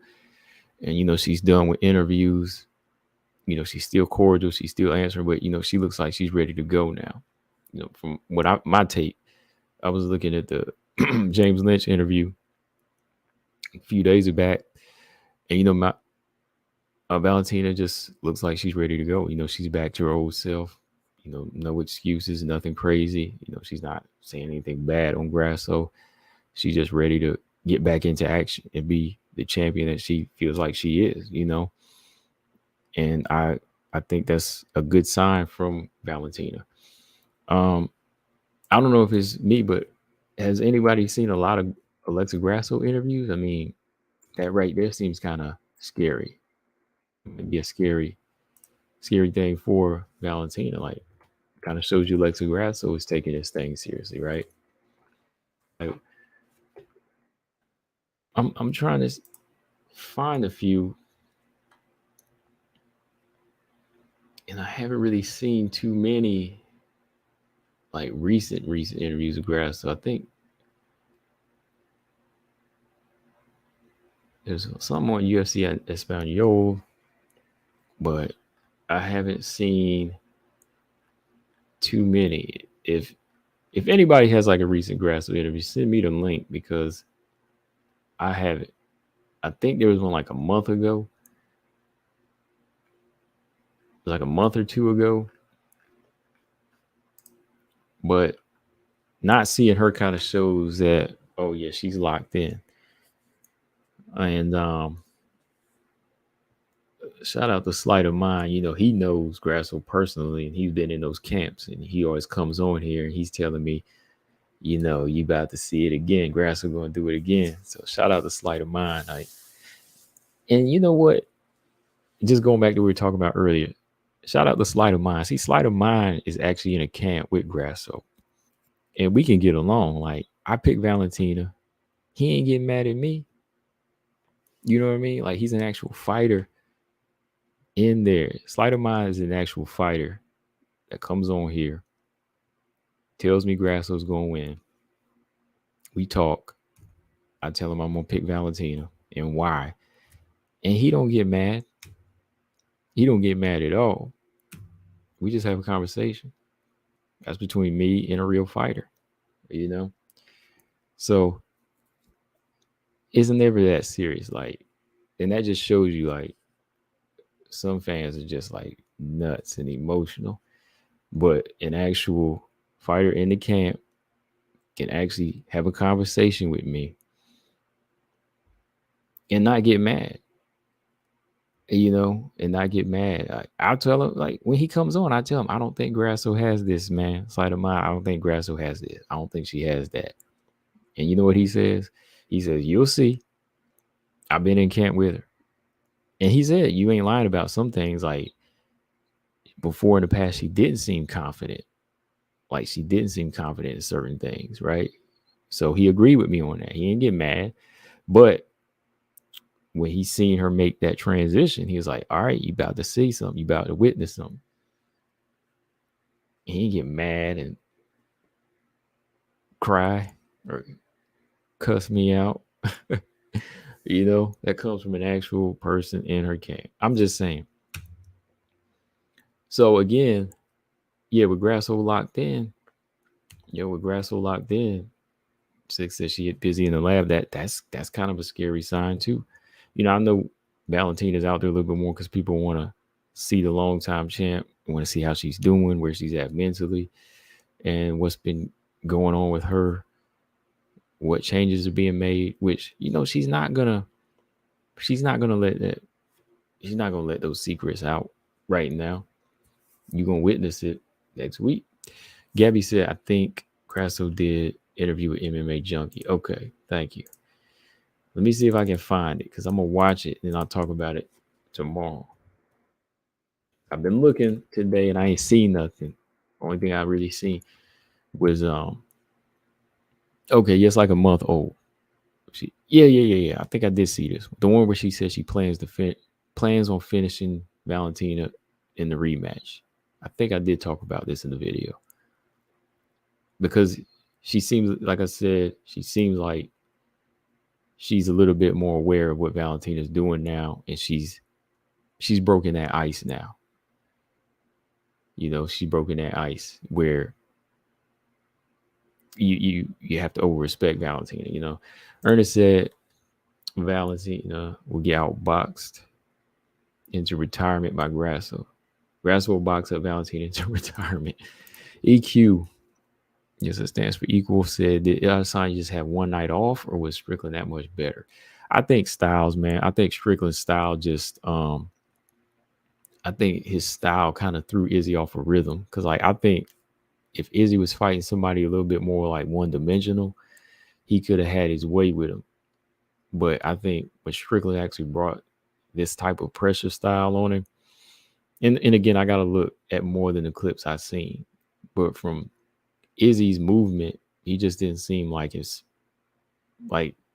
and she's done with interviews. She's still cordial, she's still answering, but she looks like she's ready to go now. From what my take, I was looking at the James Lynch interview a few days back, and my Valentina just looks like she's ready to go. She's back to her old self. No excuses, nothing crazy. She's not saying anything bad on Grasso. She's just ready to get back into action and be the champion that she feels like she is, And I think that's a good sign from Valentina. I don't know if it's me, but has anybody seen a lot of Alexa Grasso interviews? I mean, that right there seems kind of scary. It'd be a scary thing for Valentina. Like, kind of shows you Alexa Grasso is taking this thing seriously, right? Like, I'm trying to find a few, and I haven't really seen too many like recent interviews of Grasso. I think there's some on UFC at Espanol, but I haven't seen too many. If anybody has like a recent Grasso interview, send me the link because I haven't. I think there was one like a month ago. It was like a month or two ago. But not seeing her kind of shows that, oh yeah, she's locked in. And shout out to Sleight of Mind. He knows Grasso personally, and he's been in those camps, and he always comes on here and he's telling me, you about to see it again. Grasso going to do it again. So shout out to Sleight of Mind. And you know what? Just going back to what we were talking about earlier, Shout out to Sleight of Mind. See, Sleight of Mind is actually in a camp with Grasso, and we can get along. Like, I picked Valentina. He ain't getting mad at me. You know what I mean? Like, he's an actual fighter in there. Sleight of Mind is an actual fighter that comes on here, tells me Grasso's gonna win. We talk. I tell him I'm gonna pick Valentina and why. And he don't get mad. He don't get mad at all. We just have a conversation. That's between me and a real fighter, you know? So isn't ever that serious. Like, and that just shows you like some fans are just like nuts and emotional. But an actual fighter in the camp can actually have a conversation with me and not get mad, you know, and not get mad. I'll tell him, like, when he comes on, I tell him, I don't think Grasso has this, man. Sleight of Mind. I don't think Grasso has this. I don't think she has that. And you know what he says? He says, you'll see. I've been in camp with her. And he said, you ain't lying about some things. Like, before in the past, she didn't seem confident. Like, she didn't seem confident in certain things, right? So he agreed with me on that. He didn't get mad. But when he seen her make that transition, he was like, all right, you about to see something. You about to witness something. He didn't get mad and cry or cuss me out. You know, that comes from an actual person in her camp. I'm just saying. So again, yeah, with Grasso locked in, Six says she busy in the lab. That's kind of a scary sign too. You know, I know Valentina's out there a little bit more because people want to see the long time champ, want to see how she's doing, where she's at mentally, and what's been going on with her, what changes are being made. Which, you know, she's not gonna let those secrets out right now. You're gonna witness it next week. Gabby said, I think Grasso did interview with MMA Junkie. Okay, thank you. Let me see if I can find it because I'm gonna watch it and I'll talk about it tomorrow. I've been looking today and I ain't seen nothing. Only thing I really seen was okay, yes, like a month old. Yeah. I think I did see this. The one where she said she plans on finishing Valentina in the rematch. I think I did talk about this in the video because she seems, like I said, she seems like she's a little bit more aware of what Valentina's doing now, and she's broken that ice now. You know, she's broken that ice where you have to over respect Valentina. You know, Ernest said Valentina will get outboxed into retirement by Grasso. Grasso will box up Valentina into retirement. EQ, yes, it stands for equal, said, did Adesanya just have one night off, or was Strickland that much better? I think Styles, man. I think Strickland's style just I think his style kind of threw Izzy off a rhythm. Cause like I think if Izzy was fighting somebody a little bit more like one-dimensional, he could have had his way with him. But I think when Strickland actually brought this type of pressure style on him, and again, I gotta look at more than the clips I've seen. But from Izzy's movement, he just didn't seem like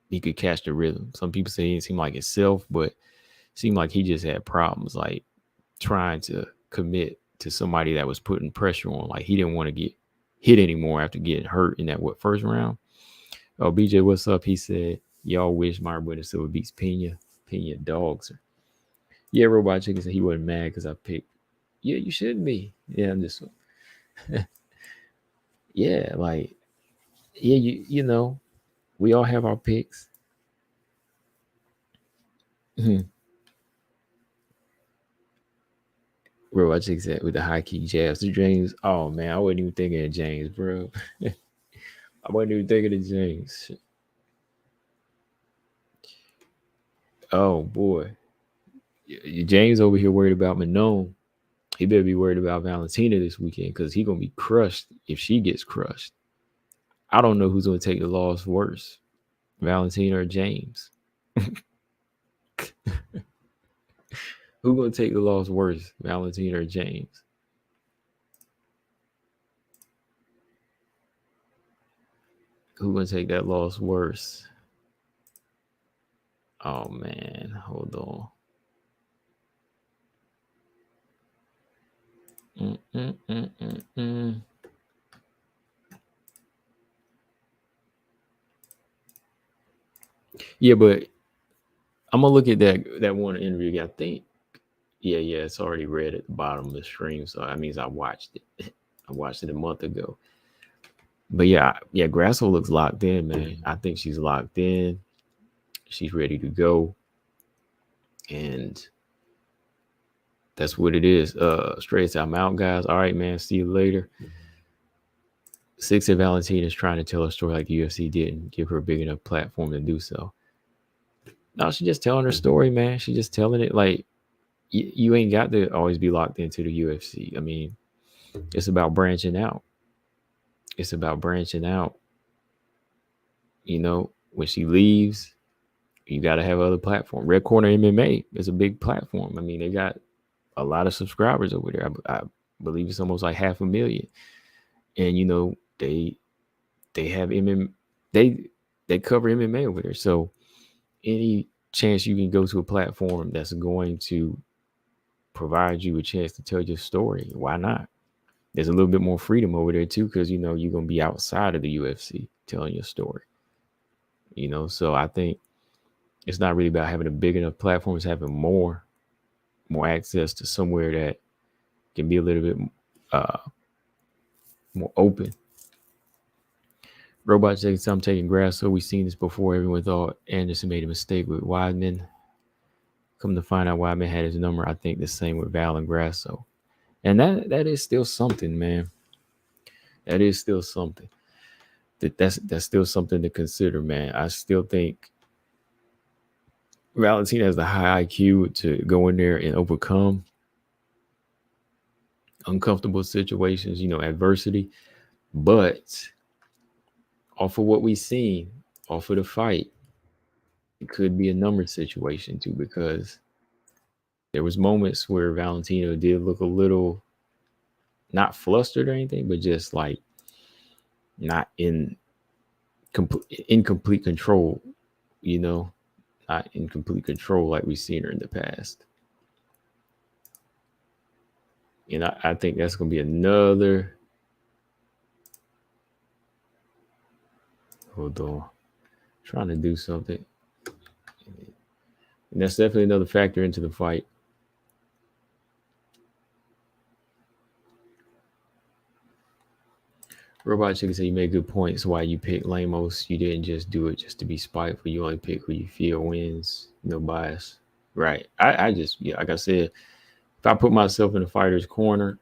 he could catch the rhythm. Some people say he didn't seem like himself, but it seemed like he just had problems like trying to commit to somebody that was putting pressure on. Like he didn't want to get hit anymore after getting hurt in that first round. Oh, BJ, what's up? He said, y'all wish Myron Bueno Silva beats Pena. Pena dogs. Yeah, Robot Chicken said he wasn't mad because I picked. Yeah, you shouldn't be. Yeah, I'm just yeah, like, yeah, you know, we all have our picks. Bro, I just said with the high key jabs, the James. Oh man, I wasn't even thinking of James, bro. I wasn't even thinking of James. Oh boy, James over here worried about Manon. He better be worried about Valentina this weekend because he gonna be crushed if she gets crushed. I don't know who's gonna take the loss worse, Valentina or James. Who gonna take the loss worse, Valentina or James? Who gonna take that loss worse? Oh man, hold on. Mm-mm-mm-mm-mm. Yeah, but I'm gonna look at that one interview. I think, yeah, it's already red at the bottom of the stream, so that means I watched it. I watched it a month ago. But yeah, Grasso looks locked in, man. I think she's locked in. She's ready to go, and that's what it is. Straight I'm out, guys. All right, man. See you later. Six and Valentina is trying to tell a story like the UFC didn't give her a big enough platform to do so. No, she's just telling her story, man. She's just telling it like you ain't got to always be locked into the UFC. I mean, it's about branching out. It's about branching out. You know, when she leaves, you got to have other platform. Red Corner MMA is a big platform. I mean, they got a lot of subscribers over there. I believe it's almost like 500,000. And you know, they have MMA. They cover MMA over there. So any chance you can go to a platform that's going to provide you a chance to tell your story, why not? There's a little bit more freedom over there too, because you know you're gonna be outside of the UFC telling your story. You know, so I think it's not really about having a big enough platform; it's having more access to somewhere that can be a little bit more open. Robot says I'm taking Grasso. We've seen this before. Everyone thought Anderson made a mistake with Weidman. Come to find out, Weidman had his number. I think the same with Val and Grasso, and that is still something, man. That is still something. That's still something to consider, man. I still think Valentina has the high IQ to go in there and overcome uncomfortable situations, you know, adversity. But off of what we've seen, off of the fight, it could be a number situation too, because there was moments where Valentina did look a little not flustered or anything, but just like not in complete control, you know, not in complete control like we've seen her in the past. And I think that's going to be another. Hold on. Trying to do something. And that's definitely another factor into the fight. Robot Chicken said you made good points why you picked Lamos. You didn't just do it just to be spiteful. You only pick who you feel wins. No bias. Right. I just, yeah, like I said, if I put myself in the fighter's corner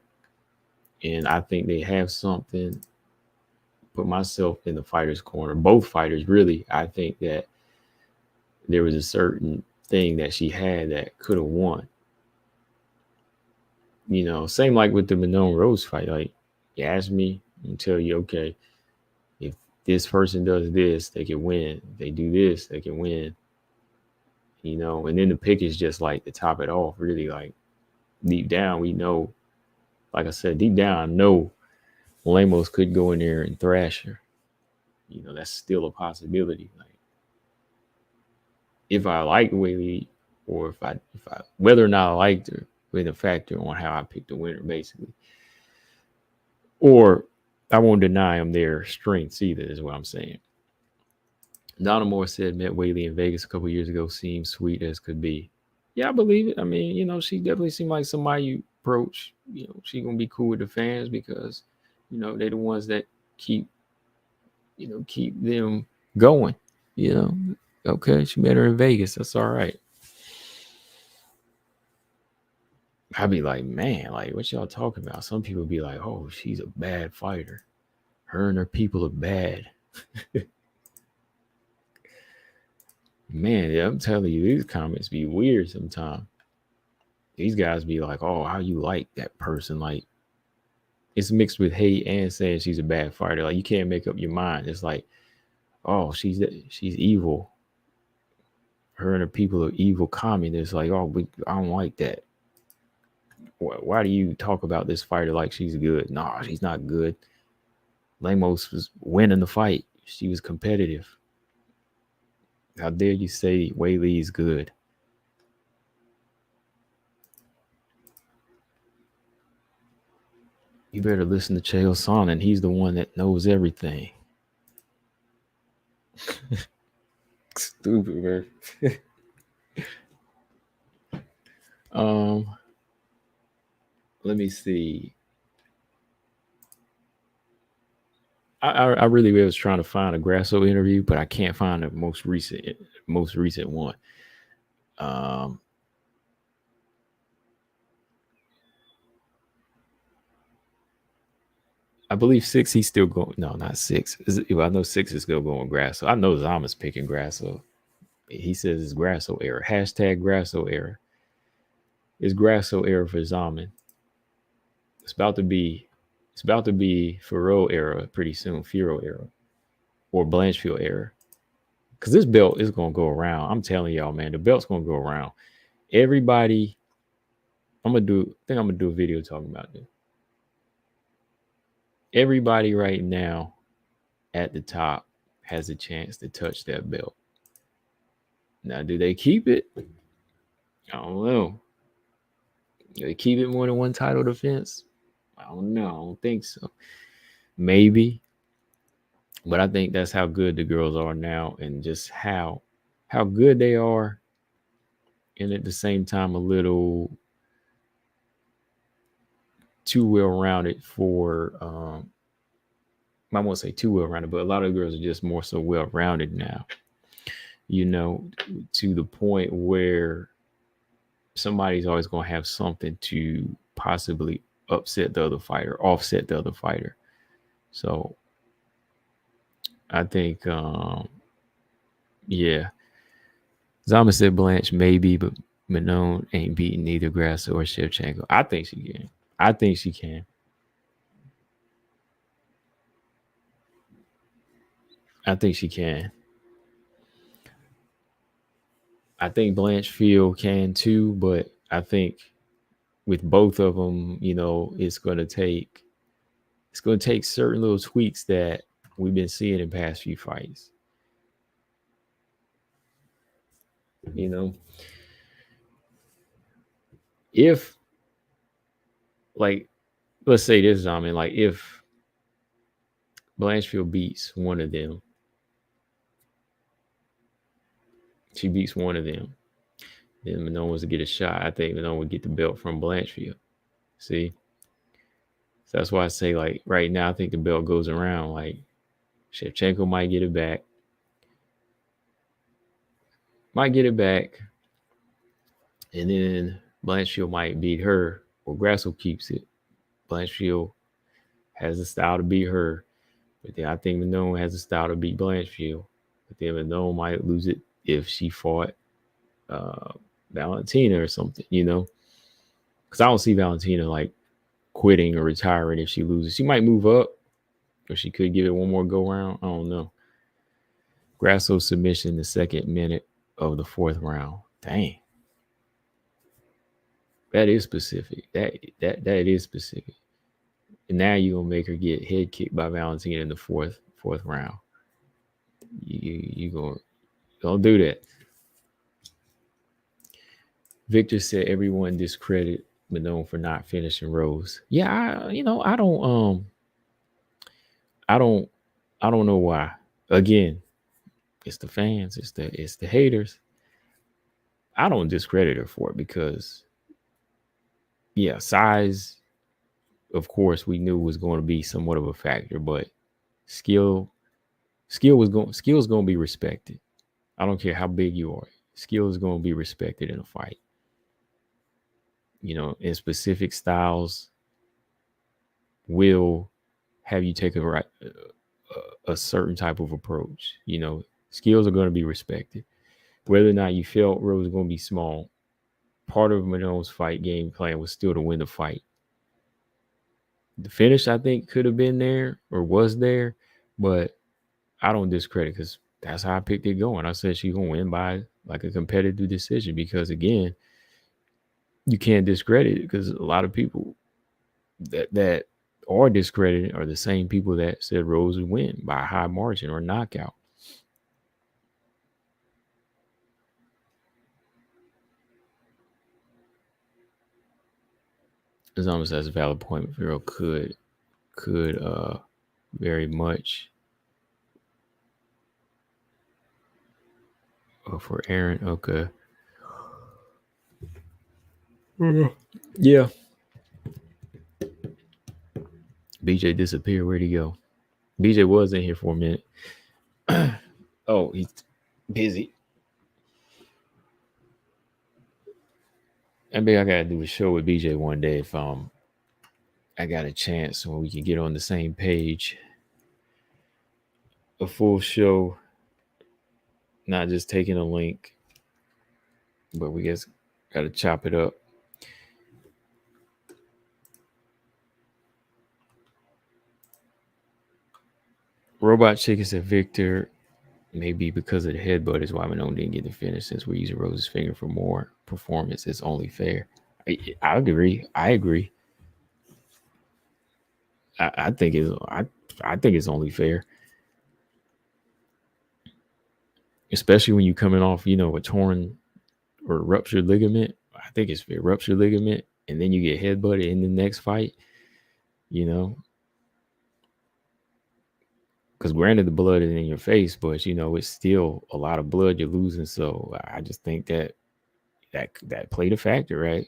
and I think they have something, put myself in the fighter's corner, both fighters really, I think that there was a certain thing that she had that could have won. You know, same like with the Manon Rose fight. Like, you ask me and tell you, okay, if this person does this, they can win. If they do this, they can win. You know, and then the pick is just like to top it off, really. Like, deep down, we know, like I said, deep down, I know Lemos could go in there and thrash her. You know, that's still a possibility. Like, if I like Weili, or if I whether or not I liked her, with a factor on how I picked the winner, basically. Or I won't deny them their strengths either, is what I'm saying. Donna Moore said met Weili in Vegas a couple years ago, seemed sweet as could be. Yeah, I believe it. I mean, you know, she definitely seemed like somebody you approach. You know, she gonna be cool with the fans because, you know, they're the ones that keep them going. You know, okay, she met her in Vegas. That's all right. I'd be like, man, like, what y'all talking about? Some people be like, oh, she's a bad fighter. Her and her people are bad. Man, yeah, I'm telling you, these comments be weird sometimes. These guys be like, oh, how you like that person? Like, it's mixed with hate and saying she's a bad fighter. Like, you can't make up your mind. It's like, oh, she's evil. Her and her people are evil communists. Like, oh, I don't like that. Why do you talk about this fighter like she's good? Nah, she's not good. Lemos was winning the fight. She was competitive. How dare you say Weili is good? You better listen to Chael Sonnen. He's the one that knows everything. Stupid, man. Let me see. I really was trying to find a Grasso interview, but I can't find the most recent one. I believe 6. He's still going. No, not 6. I know 6 is still going Grasso. I know Zama's picking Grasso. He says it's Grasso era. Hashtag Grasso era. It's Grasso era for Zaman. It's about to be Furo era pretty soon. Furo era or Blanchfield era. Because this belt is gonna go around. I'm telling y'all, man, the belt's gonna go around. Everybody. I think I'm gonna do a video talking about this. Everybody right now at the top has a chance to touch that belt. Now, do they keep it? I don't know. Do they keep it more than one title defense? I don't know. I don't think so. Maybe. But I think that's how good the girls are now and just how good they are. And at the same time, a little too well-rounded for I won't say too well-rounded, but a lot of girls are just more so well-rounded now, to the point where somebody's always going to have something to possibly upset the other fighter, offset the other fighter. So I think, yeah. Zama said Blanche maybe, but Manon ain't beating neither Grasso or Shevchenko. I think she can. I think she can. I think she can. I think Blanchfield can too, but I think with both of them, it's going to take certain little tweaks that we've been seeing in past few fights. If let's say this, if Blanchfield beats one of them, she beats one of them, then Manon was to get a shot. I think Manon would get the belt from Blanchfield. See? So that's why I say, right now, I think the belt goes around. Shevchenko might get it back. And then Blanchfield might beat her, or Grasso keeps it. Blanchfield has the style to beat her, but then I think Manon has the style to beat Blanchfield. But then Manon might lose it if she fought Valentina or something, because I don't see Valentina quitting or retiring if she loses. She might move up, or she could give it one more go round. I don't know. Grasso submission in the second minute of the fourth round. Dang. That is specific. That is specific. And now you're gonna make her get head kicked by Valentina in the fourth round. You don't do that. Victor said everyone discredit Manon for not finishing Rose. Yeah, I don't know why. Again, it's the fans, it's the haters. I don't discredit her for it because, yeah, size, of course, we knew was going to be somewhat of a factor, but skill is going to be respected. I don't care how big you are. Skill is going to be respected in a fight. In specific styles will have you take a certain type of approach. Skills are going to be respected. Whether or not you felt Rose was going to be small, part of Manon's fight game plan was still to win the fight. The finish, I think, could have been there or was there, but I don't discredit because that's how I picked it going. I said she's going to win by a competitive decision because, again, you can't discredit it because a lot of people that are discredited are the same people that said Rose would win by a high margin or knockout. As almost as a valid point, Vero could very much for Aaron. Okay. Yeah. BJ disappeared. Where'd he go? BJ was in here for a minute. Oh, he's busy. I think I gotta do a show with BJ one day if I got a chance when we can get on the same page. A full show, not just taking a link, but we just gotta chop it up. Robot Chicken said Victor, maybe because of the headbutt is why Manon didn't get the finish since we're using Rose's finger for more performance. It's only fair. I agree. I agree. I think it's only fair. Especially when you're coming off, a torn or ruptured ligament. I think it's fair. Ruptured ligament, and then you get headbutted in the next fight, because granted the blood is in your face, but it's still a lot of blood you're losing. So I just think that played a factor, right?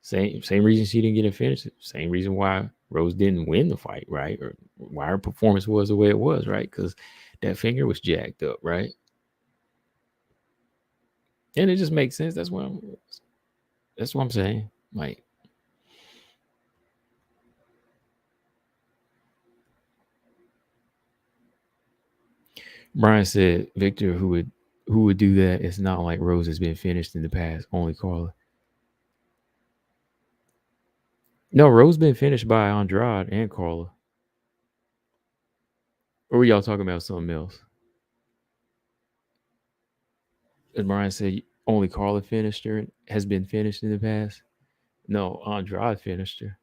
Same reason she didn't get a finish. Same reason why Rose didn't win the fight, right? Or why her performance was the way it was, right? Because that finger was jacked up, right? And it just makes sense. That's what I'm saying. Like, Brian said, Victor, who would do that? It's not like Rose has been finished in the past. Only Carla. No, Rose been finished by Andrade and Carla. Or were y'all talking about something else? As Brian said, only Carla finished her, has been finished in the past. No, Andrade finished her.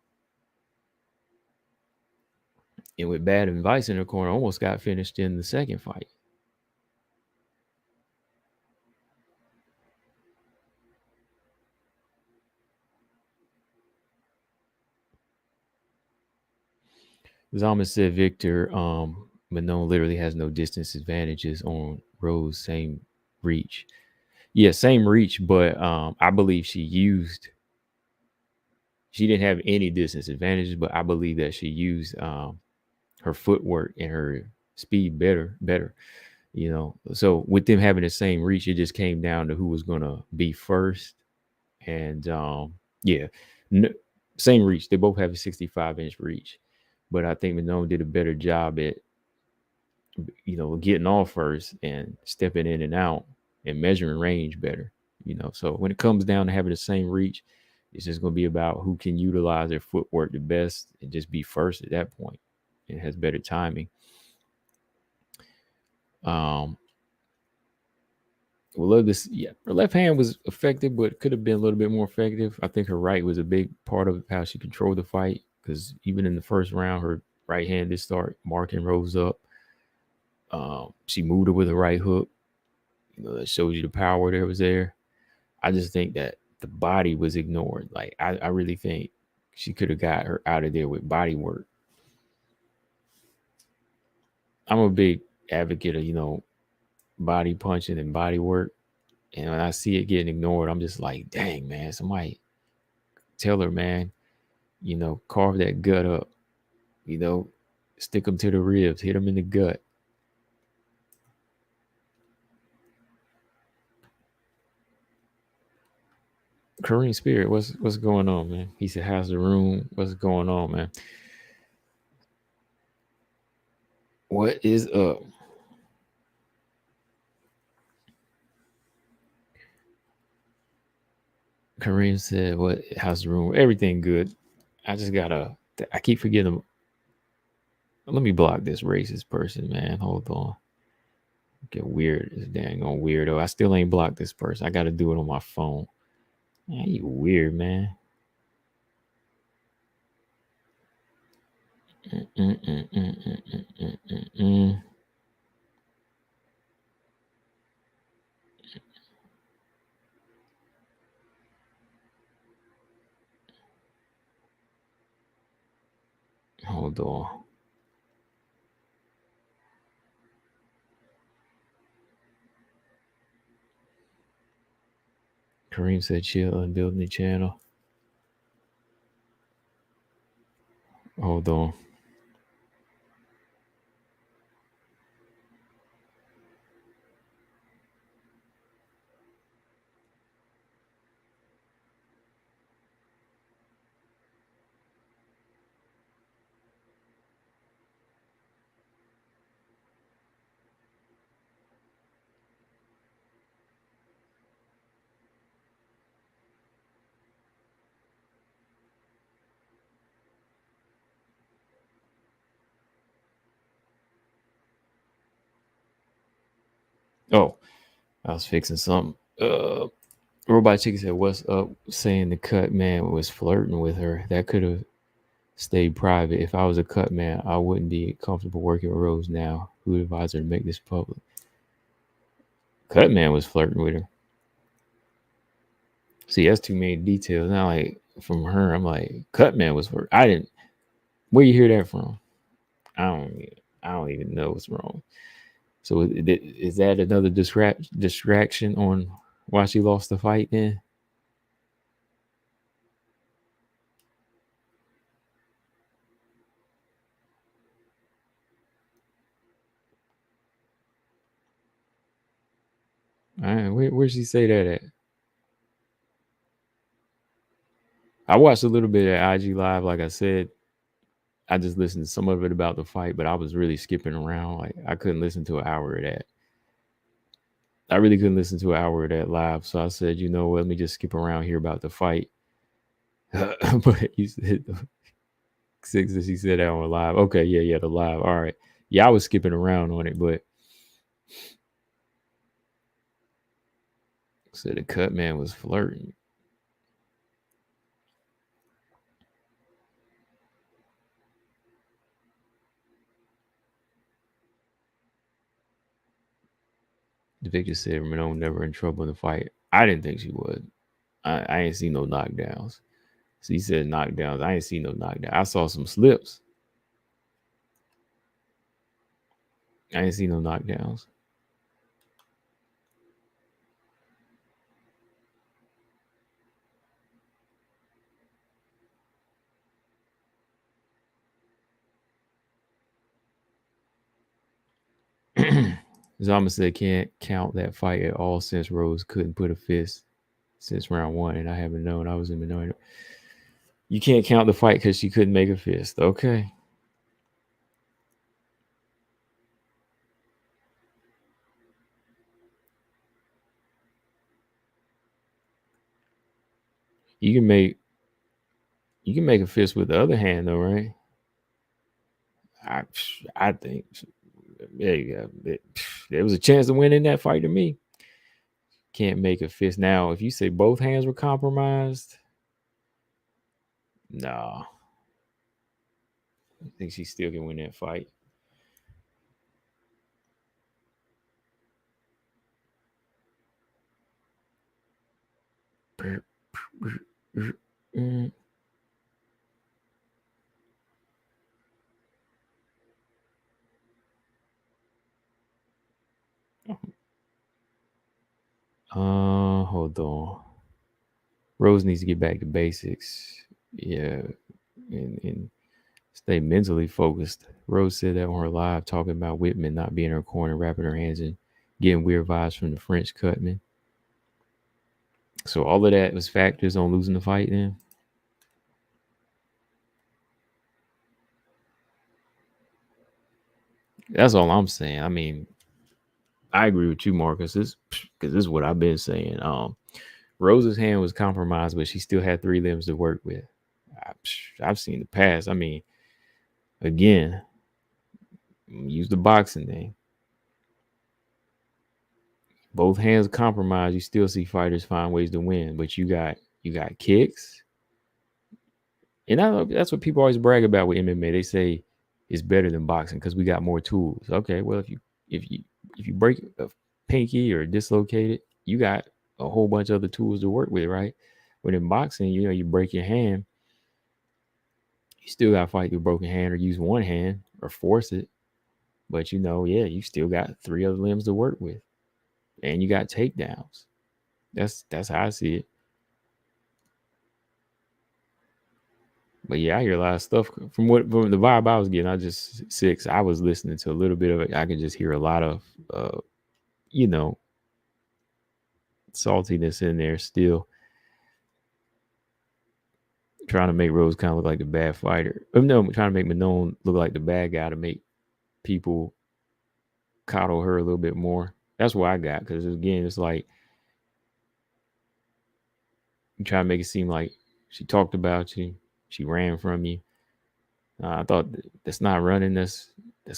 And with Bad Advice in her corner, almost got finished in the second fight. Zalman said Victor, Manon literally has no distance advantages on Rose, same reach. Yeah, same reach, but I believe she didn't have any distance advantages, but I believe that she used her footwork and her speed better. So with them having the same reach, it just came down to who was gonna be first. And same reach. They both have a 65-inch reach, but I think Manon did a better job at getting off first and stepping in and out and measuring range better. So when it comes down to having the same reach, it's just going to be about who can utilize their footwork the best and just be first at that point. It has better timing. Well, love this. Yeah, her left hand was effective, but could have been a little bit more effective. I think her right was a big part of how she controlled the fight, because even in the first round, her right hand did start marking Rose up. She moved her with a right hook. That shows you the power that was there. I just think that the body was ignored. Like, I really think she could have got her out of there with body work. I'm a big advocate of, body punching and body work. And when I see it getting ignored, I'm just like, dang, man, somebody tell her, man, carve that gut up, stick them to the ribs, hit them in the gut. Kareem Spirit, what's going on, man? He said, how's the room? What's going on, man? What is up? Kareem said, how's the room? Everything good. I just I keep forgetting. Let me block this racist person, man. Hold on. Get weird. This dang on weirdo. I still ain't blocked this person. I got to do it on my phone. Yeah, you weird, man. Hold on. Kareem said chill on building the channel. Hold on. Oh, I was fixing something. Robot Chicken said, "What's up?" Saying the cut man was flirting with her. That could have stayed private. If I was a cut man, I wouldn't be comfortable working with Rose now. Who advised her to make this public? Cut man was flirting with her. See, that's too many details. Now, like from her, I'm like, cut man was flirting. I didn't. Where you hear that from? I don't. I don't even know what's wrong. So is that another distraction on why she lost the fight? Then all right, where'd she say that at? I watched a little bit of IG Live. Like I said, I just listened to some of it about the fight, but I was really skipping around. Like I couldn't listen to an hour of that. I really couldn't listen to an hour of that live. So I said, you know what, let me just skip around here about the fight. But you said six that she said that on live. Okay, yeah, the live. All right. Yeah, I was skipping around on it, but said the cut man was flirting. Victor said Renault never in trouble in the fight. I didn't think she would. I ain't seen no knockdowns. So he said knockdowns. I ain't seen no knockdown. I saw some slips. I ain't seen no knockdowns. Zama said can't count that fight at all since Rose couldn't put a fist since round one, and I haven't known. I was in minority. You can't count the fight because she couldn't make a fist. Okay. You can make a fist with the other hand though, right? I think there you go. There was a chance to win in that fight to me. Can't make a fist. Now, if you say both hands were compromised, no. I think she still can win that fight. Hold on. Rose needs to get back to basics. Yeah, and stay mentally focused. Rose said that on her live, talking about Whitman not being in her corner, wrapping her hands and getting weird vibes from the French cutman. So all of that was factors on losing the fight. Then that's all I'm saying. I mean, I agree with you, Marcus. Because this is what I've been saying. Rose's hand was compromised, but she still had three limbs to work with. I've seen the past. I mean, again, use the boxing thing. Both hands compromised. You still see fighters find ways to win, but you got You got kicks. And that's what people always brag about with MMA. They say it's better than boxing because we got more tools. Okay, well if you if you break a pinky or dislocate it, you got a whole bunch of other tools to work with, right? But in boxing, you break your hand, you still got to fight your broken hand or use one hand or force it. But you still got three other limbs to work with, and you got takedowns. That's how I see it. But yeah, I hear a lot of stuff from the vibe I was getting. I just six. I was listening to a little bit of it. I could just hear a lot of you know saltiness in there still, trying to make Rose kind of look like the bad fighter. No, trying to make Manon look like the bad guy to make people coddle her a little bit more. That's what I got, because again, it's like you try to make it seem like she talked about you, she ran from you. I thought that's not running. That's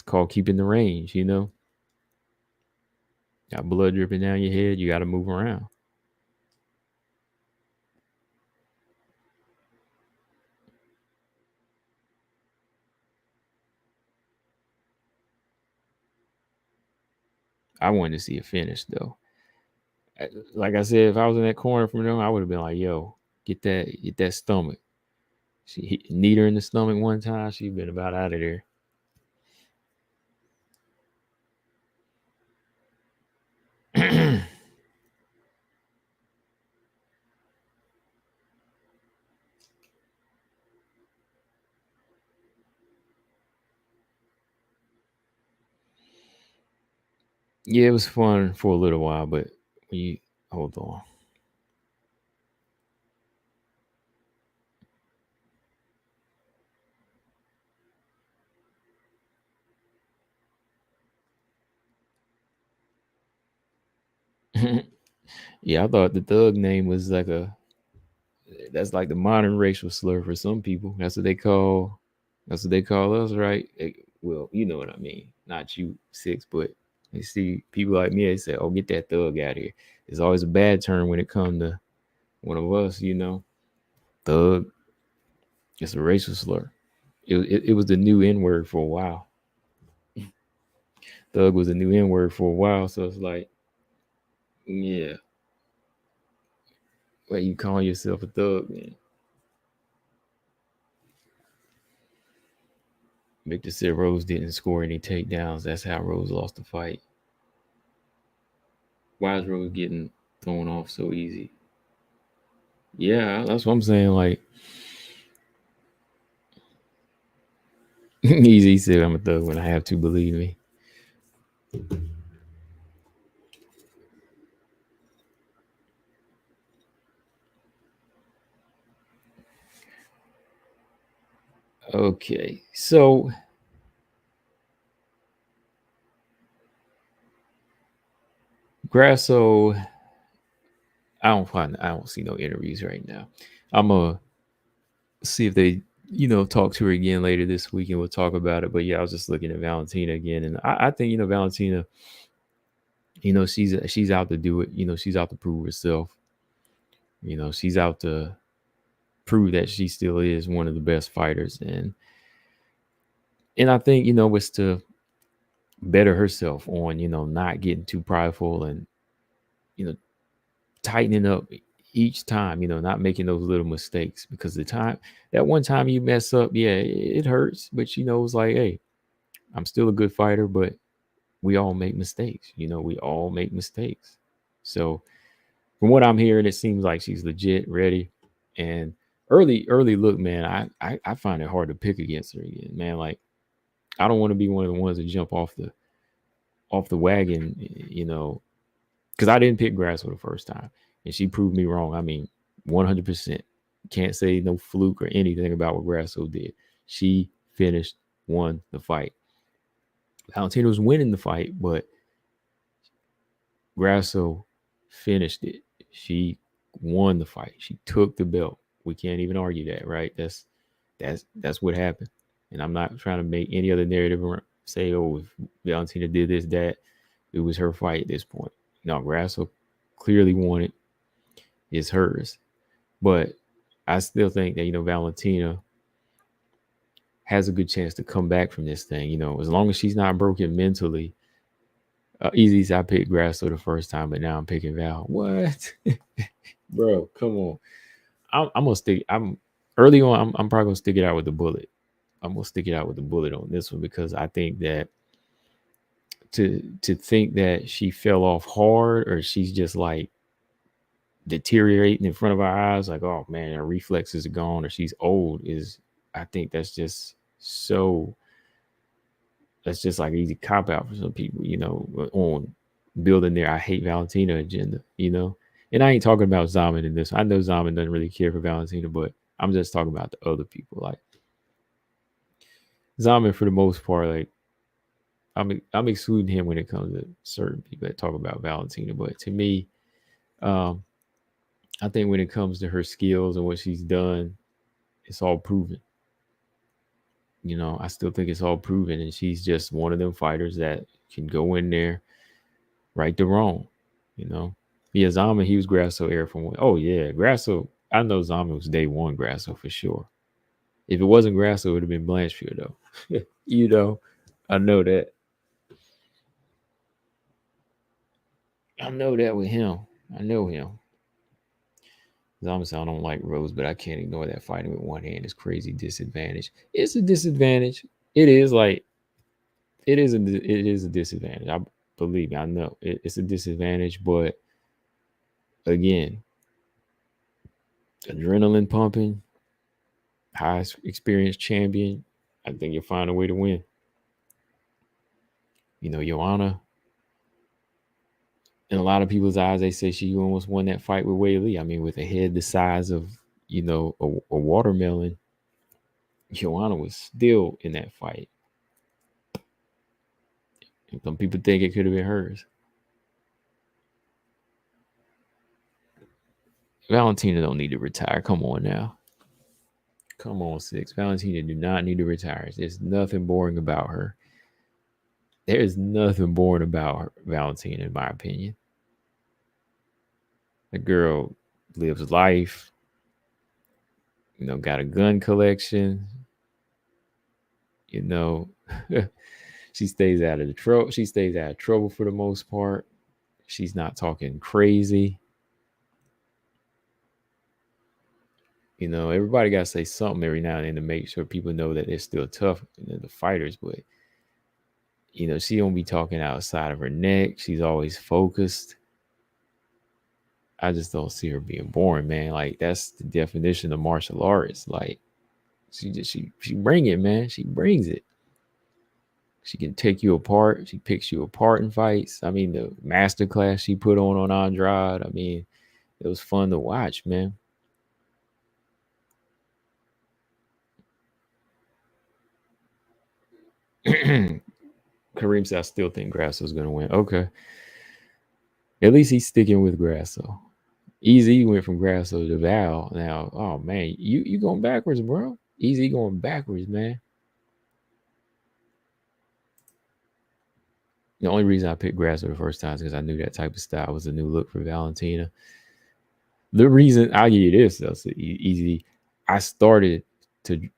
called keeping the range. Got blood dripping down your head. You got to move around. I wanted to see it finish though. Like I said, if I was in that corner from them, I would have been like, "Yo, get that stomach." She kneed her in the stomach one time. She'd been about out of there. Yeah, it was fun for a little while, but when you hold on. Yeah, I thought the thug name was that's like the modern racial slur for some people. That's what they call us, right? Well, you know what I mean. Not you six, but they see people like me, they say, "Oh, get that thug out of here." It's always a bad term when it comes to one of us. Thug. It's a racial slur. It was the new N word for a while. Thug was the new N word for a while, so it's like, yeah, why you calling yourself a thug, man? Victor said Rose didn't score any takedowns. That's how Rose lost the fight. Why is Rose getting thrown off so easy? Yeah, that's what I'm saying. Like, easy said I'm a thug when I have to, believe me. Okay, so Grasso, I don't see no interviews right now. I'm gonna see if they talk to her again later this week and we'll talk about it. But yeah, I was just looking at Valentina again, and I think Valentina, she's out to do it. She's out to prove herself. She's out to prove that she still is one of the best fighters, and I think it's to better herself on not getting too prideful, and you know tightening up each time, not making those little mistakes, because that one time you mess up, yeah, it hurts, but it's like, hey, I'm still a good fighter, but we all make mistakes. We all make mistakes. So from what I'm hearing, it seems like she's legit ready. And early look, man, I find it hard to pick against her again, man. Like, I don't want to be one of the ones that jump off the wagon, because I didn't pick Grasso the first time, and she proved me wrong. I mean, 100%. Can't say no fluke or anything about what Grasso did. She won the fight. Valentina was winning the fight, but Grasso finished it. She won the fight. She took the belt. We can't even argue that, right? That's what happened. And I'm not trying to make any other narrative or say, oh, if Valentina did this, that, it was her fight at this point. No, Grasso clearly won it. It's hers. But I still think that, Valentina has a good chance to come back from this thing. As long as she's not broken mentally. Easy, I picked Grasso the first time, but now I'm picking Val. What, bro? Come on. I'm gonna stick. I'm early on. I'm probably gonna stick it out with the bullet. I'm gonna stick it out with the bullet on this one because I think that to think that she fell off hard or she's just like deteriorating in front of our eyes, like, oh man, her reflexes are gone or she's old, is I think that's just so that's just like easy cop out for some people, on building their I hate Valentina agenda. And I ain't talking about Zaman in this. I know Zaman doesn't really care for Valentina, but I'm just talking about the other people. Like Zaman, for the most part, like I'm excluding him when it comes to certain people that talk about Valentina. But to me, um, I think when it comes to her skills and what she's done, it's all proven. I still think it's all proven, and she's just one of them fighters that can go in there, right the wrong. Yeah, Zaman, he was Grasso era from one. Oh yeah, Grasso. I know Zaman was day one Grasso for sure. If it wasn't Grasso, it would have been Blanchfield though. I know that. I know that with him. I know him. Zaman said I don't like Rose, but I can't ignore that fighting with one hand is crazy disadvantage. It's a disadvantage. It is like it is a disadvantage. I believe me, I know it's a disadvantage, but again, adrenaline pumping, high experienced champion. I think you'll find a way to win. Joanna, in a lot of people's eyes, they say she almost won that fight with Weili. I mean, with a head the size of, a watermelon, Joanna was still in that fight. And some people think it could have been hers. Valentina don't need to retire. Come on now. Come on, Six. Valentina do not need to retire. There's nothing boring about her. There is nothing boring about her, Valentina, in my opinion. The girl lives life. Got a gun collection. She stays out of the trouble. She stays out of trouble for the most part. She's not talking crazy. Everybody got to say something every now and then to make sure people know that they're still tough, the fighters. But she don't be talking outside of her neck. She's always focused. I just don't see her being boring, man. Like that's the definition of martial arts. Like she bring it, man. She brings it. She can take you apart. She picks you apart in fights. I mean, the masterclass she put on Andrade. I mean, it was fun to watch, man. Kareem said, I still think Grasso's going to win. Okay. At least he's sticking with Grasso. Easy went from Grasso to Val. Now, oh, man, you going backwards, bro. Easy going backwards, man. The only reason I picked Grasso the first time is because I knew that type of style was a new look for Valentina. The reason I'll give you this, though, so easy. I started to.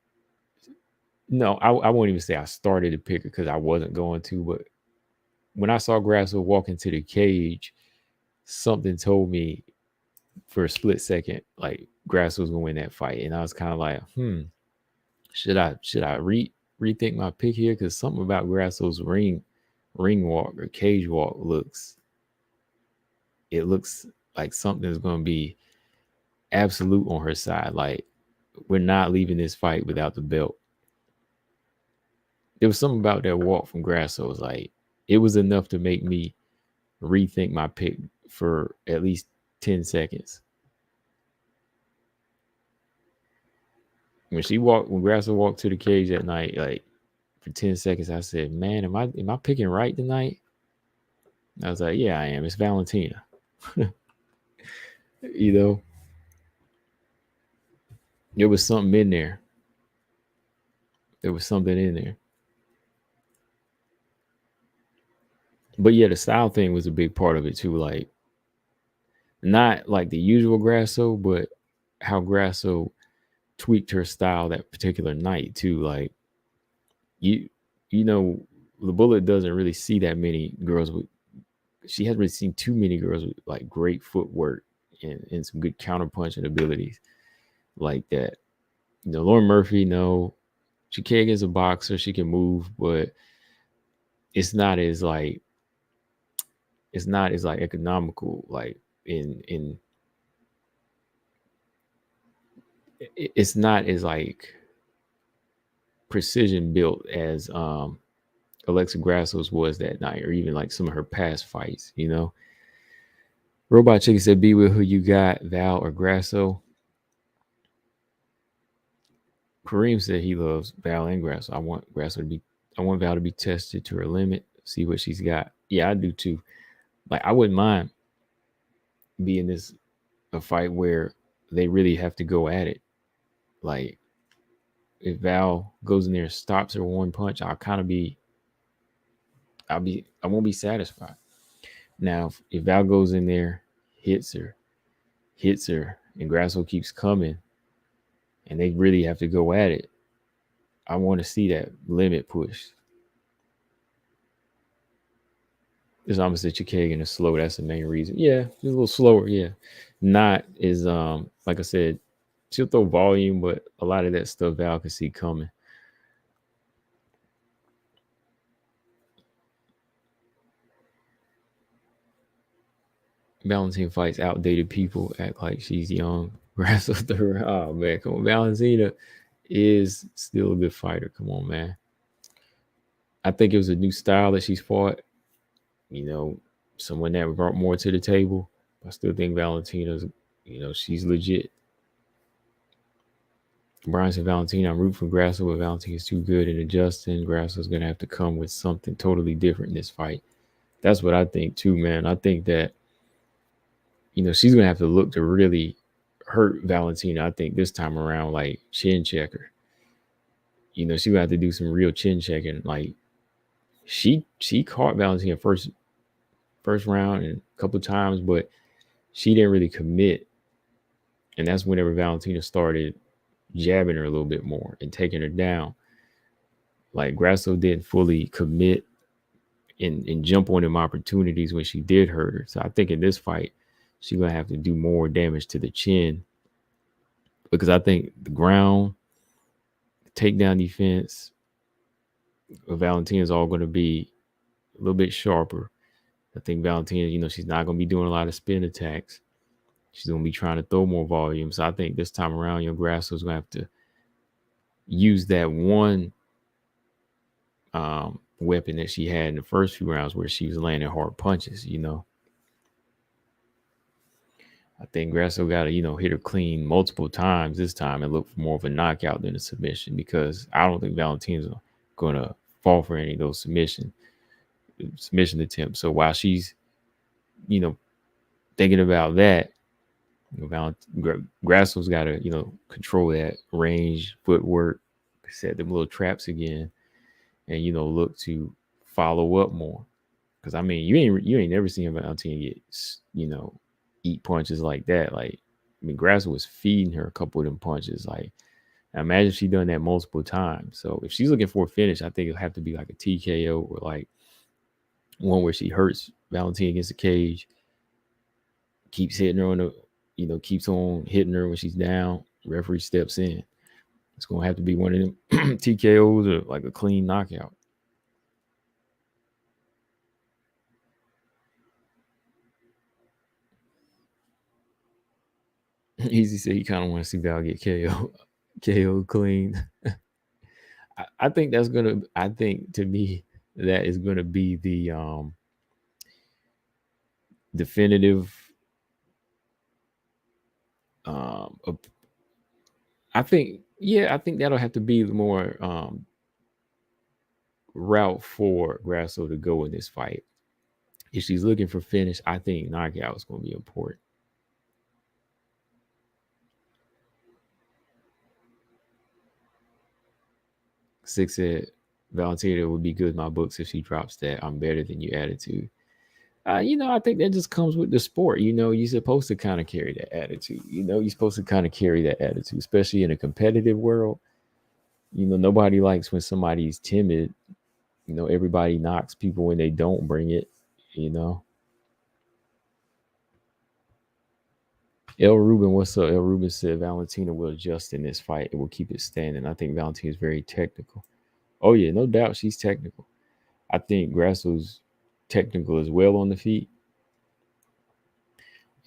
No, I won't even say I started to pick her because I wasn't going to. But when I saw Grasso walk into the cage, something told me for a split second, like Grasso was going to win that fight, and I was kind of like, should I rethink my pick here? Because something about Grasso's ring walk or cage walk looks like something is going to be absolute on her side. Like we're not leaving this fight without the belt. There was something about that walk from Grasso. Was like it was enough to make me rethink my pick for at least 10 seconds. When Grasso walked to the cage that night, like for 10 seconds, I said, man, am I picking right tonight? I was like, yeah, I am. It's Valentina. There was something in there. There was something in there. But yeah, the style thing was a big part of it too. Like, not like the usual Grasso, but how Grasso tweaked her style that particular night too. Like you you know, the Bullet doesn't really see that many girls with. She hasn't really seen too many girls with like great footwork and some good counterpunching abilities like that. Lauren Murphy, no, Chikagan's a boxer. She can move, but it's not as like economical. Like in it's not as like precision built as Alexa Grasso's was that night, or even like some of her past fights. Robot Chicken said, "Be with who you got, Val or Grasso." Kareem said he loves Val and Grasso. I want Val to be tested to her limit, see what she's got. Yeah, I do too. Like I wouldn't mind being a fight where they really have to go at it. Like if Val goes in there and stops her one punch, I won't be satisfied. Now if Val goes in there, hits her, and Grasso keeps coming, and they really have to go at it, I want to see that limit push. It's almost that Chikagan is slow. That's the main reason. Yeah, a little slower. Yeah, not as like I said, she'll throw volume, but a lot of that stuff Val can see coming. Valentina fights outdated people, act like she's young. Grasso third. Oh man, come on. Valentina is still a good fighter. Come on, man. I think it was a new style that she's fought. Someone that brought more to the table. I still think Valentina's, she's legit. Brian said Valentina, I'm rooting for Grasso, but Valentina's too good and adjusting. Grasso's gonna have to come with something totally different in this fight. That's what I think too, man. I think that she's gonna have to look to really hurt Valentina. I think this time around, like chin checker. She's gonna have to do some real chin checking. Like she caught Valentina first round and a couple of times, but she didn't really commit. And that's whenever Valentina started jabbing her a little bit more and taking her down. Like Grasso didn't fully commit and jump on them opportunities when she did hurt her. So I think in this fight, she's gonna have to do more damage to the chin, because I think the ground, takedown defense of Valentina is all going to be a little bit sharper. I think Valentina, she's not going to be doing a lot of spin attacks. She's going to be trying to throw more volume. So I think this time around, Grasso's going to have to use that one weapon that she had in the first few rounds where she was landing hard punches, I think Grasso got to, hit her clean multiple times this time and look for more of a knockout than a submission, because I don't think Valentina's going to fall for any of those submission attempts. So while she's, thinking about that, Grasso's got to, control that range, footwork, set them little traps again, and look to follow up more. Because I mean, you ain't never seen Valentina get eat punches like that. Like, I mean, Grasso was feeding her a couple of them punches. Like, imagine if she done that multiple times. So if she's looking for a finish, I think it'll have to be like a TKO or like one where she hurts Valentina against the cage, keeps hitting her on the, keeps on hitting her when she's down. Referee steps in. It's gonna have to be one of them TKOs or like a clean knockout. Easy said he kind of want to see Val get KO clean. I think that's gonna. I think to me that is gonna be the definitive. I think that'll have to be the more route for Grasso to go in this fight. If she's looking for finish, I think knockout is going to be important. Six said Valentina would be good in my books if she drops that "I'm better than you" attitude. I think that just comes with the sport. You're supposed to kind of carry that attitude. You're supposed to kind of carry that attitude, especially in a competitive world. Nobody likes when somebody's timid. Everybody knocks people when they don't bring it. You know. El Ruben, what's up? El Ruben said Valentina will adjust in this fight. It will keep it standing. I think Valentina is very technical. Oh yeah, no doubt she's technical. I think Grasso's technical as well on the feet.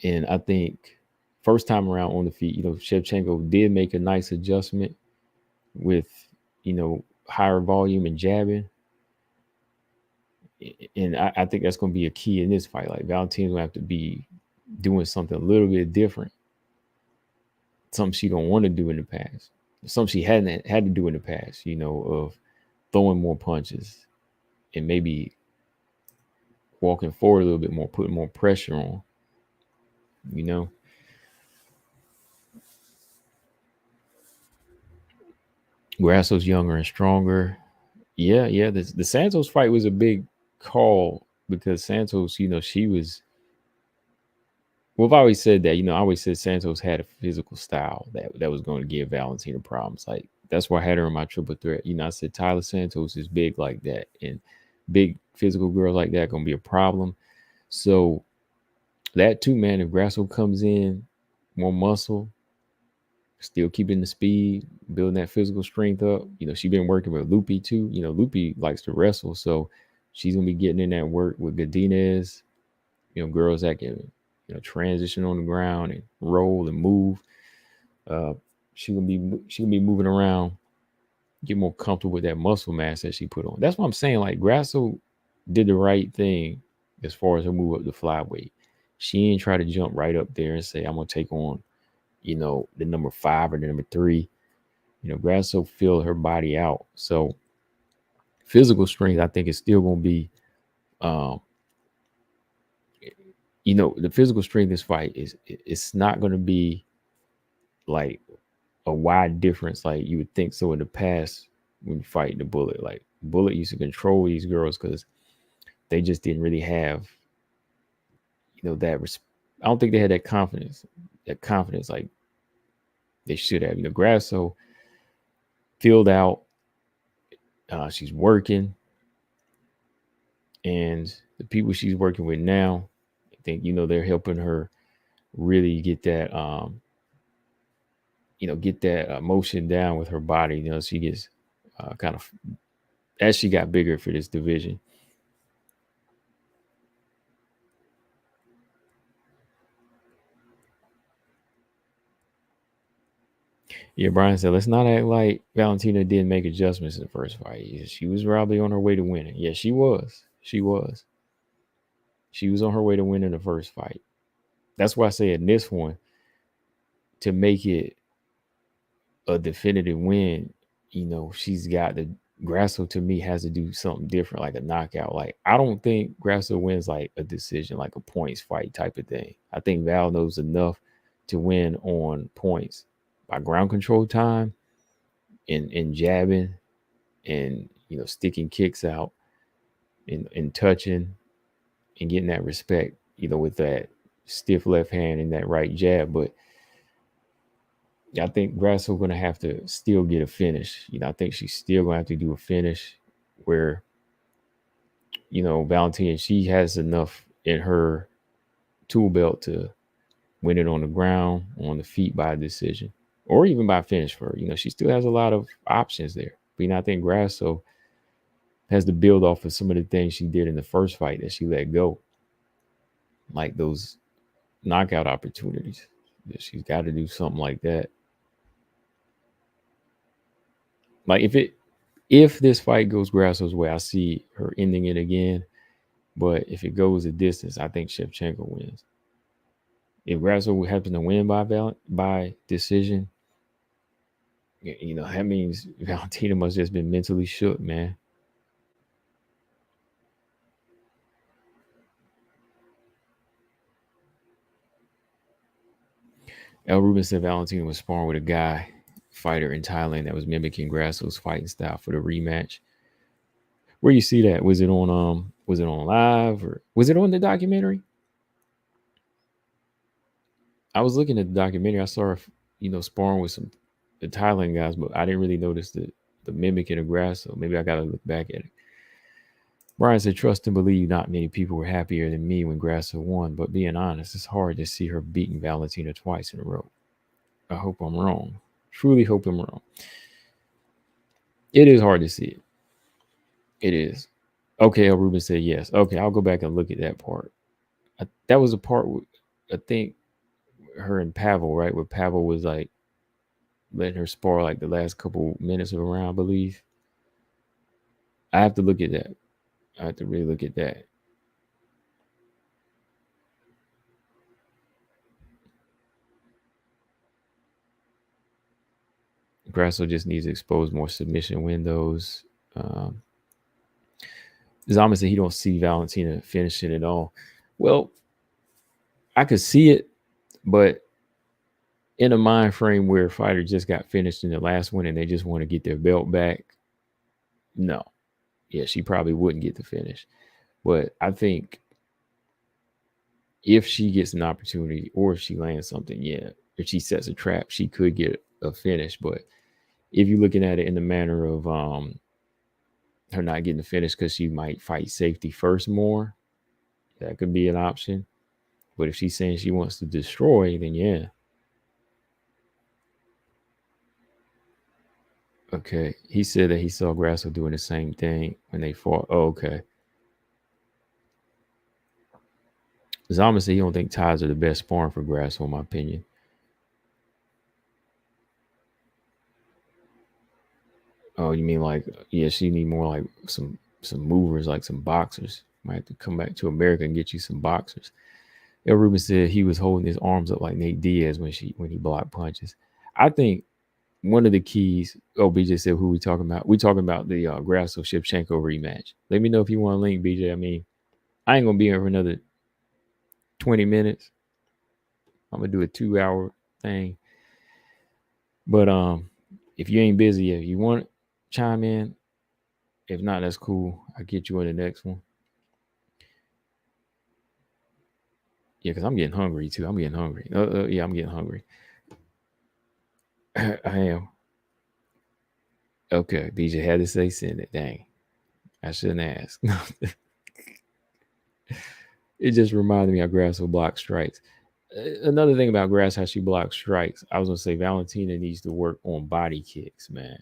And I think first time around on the feet, Shevchenko did make a nice adjustment with, higher volume and jabbing. And I think that's going to be a key in this fight. Like Valentina's going to have to be doing something a little bit different. Something she don't want to do in the past. Something she hadn't had to do in the past, of throwing more punches and maybe walking forward a little bit more, putting more pressure on, Grasso's younger and stronger. Yeah. The Santos fight was a big call because Santos, she was. Well, I've always said that. I always said Santos had a physical style that was going to give Valentina problems. Like that's why I had her in my triple threat. I said Tyler Santos is big like that, and big physical girls like that going to be a problem. So that too, man. If Grasso comes in, more muscle, still keeping the speed, building that physical strength up. She's been working with Lupi too. Lupi likes to wrestle, so she's gonna be getting in that work with Godinez. Girls that can transition on the ground and roll and move. She gonna be moving around, get more comfortable with that muscle mass that she put on. That's what I'm saying. Like Grasso did the right thing as far as her move up the flyweight. She ain't try to jump right up there and say, I'm gonna take on the number 5 or the number 3. Grasso filled her body out. So physical strength, I think, is still going to be, the physical strength in this fight it's not going to be like a wide difference like you would think so in the past when fighting the Bullet. Like Bullet used to control these girls because they just didn't really have, that. I don't think they had that confidence like they should have. Grasso filled out. She's working, and the people she's working with now, I think they're helping her really get that get that motion down with her body. She gets kind of as she got bigger for this division. Yeah, Brian said, let's not act like Valentina didn't make adjustments in the first fight. She was probably on her way to winning. Yeah, she was. She was on her way to winning the first fight. That's why I say in this one, to make it a definitive win, she's got the Grasso to me has to do something different, like a knockout. Like I don't think Grasso wins like a decision, like a points fight type of thing. I think Val knows enough to win on points by ground control time and jabbing and sticking kicks out and touching and getting that respect, with that stiff left hand and that right jab. But I think Grasso going to have to still get a finish. I think she's still going to have to do a finish where, Valentina, she has enough in her tool belt to win it on the ground, on the feet by decision, or even by finish for her. She still has a lot of options there. But, I think Grasso has to build off of some of the things she did in the first fight that she let go, like those knockout opportunities. She's got to do something like that. Like if this fight goes Grasso's way, I see her ending it again. But if it goes a distance, I think Shevchenko wins. If Grasso happens to win by decision, that means Valentina must have just been mentally shook, man. El Ruben said Valentina was sparring with a guy fighter in Thailand that was mimicking Grasso's fighting style for the rematch. Where you see that? Was it on Was it on live or was it on the documentary? I was looking at the documentary. I saw her, sparring with some the Thailand guys, but I didn't really notice the mimicking of Grasso. Maybe I gotta look back at it. Brian said, "Trust and believe not many people were happier than me when Grasso won, but being honest, it's hard to see her beating Valentina twice in a row. I hope I'm wrong. Truly hope I'm wrong. It is hard to see it. It is." Okay, El Ruben said yes. Okay, I'll go back and look at that part. That was a part, I think, her and Pavel, right? Where Pavel was like letting her spar like the last couple minutes of a round, I believe. I have to look at that. I have to really look at that. Grasso just needs to expose more submission windows. Zama said he don't see Valentina finishing at all. Well, I could see it, but in a mind frame where a fighter just got finished in the last one and they just want to get their belt back, no. Yeah, she probably wouldn't get the finish. But I think if she gets an opportunity or if she lands something, yeah, if she sets a trap, she could get a finish. But if you're looking at it in the manner of her not getting the finish because she might fight safety first more, that could be an option. But if she's saying she wants to destroy, then yeah. Okay. He said that he saw Grasso doing the same thing when they fought. Oh, okay. Zama said he don't think ties are the best sparring for Grasso, in my opinion. Oh, you mean like, yeah, she need more like some movers, like some boxers. Might have to come back to America and get you some boxers. El Ruben said he was holding his arms up like Nate Diaz when he blocked punches. I think one of the keys. Oh, BJ said who we talking about? We talking about the Grasso Shevchenko rematch. Let me know if you want to link, BJ. I mean, I ain't gonna be here for another 20 minutes. I'm gonna do a 2-hour thing. But if you ain't busy, if you want to chime in, if not, that's cool. I'll get you on the next one. Yeah, because I'm getting hungry too. I'm getting hungry. Yeah, I'm getting hungry. I am. Okay, BJ had to say send it. Dang. I shouldn't ask. It just reminded me how Grasso block strikes. Another thing about Grass, how she blocks strikes, I was gonna say Valentina needs to work on body kicks, man.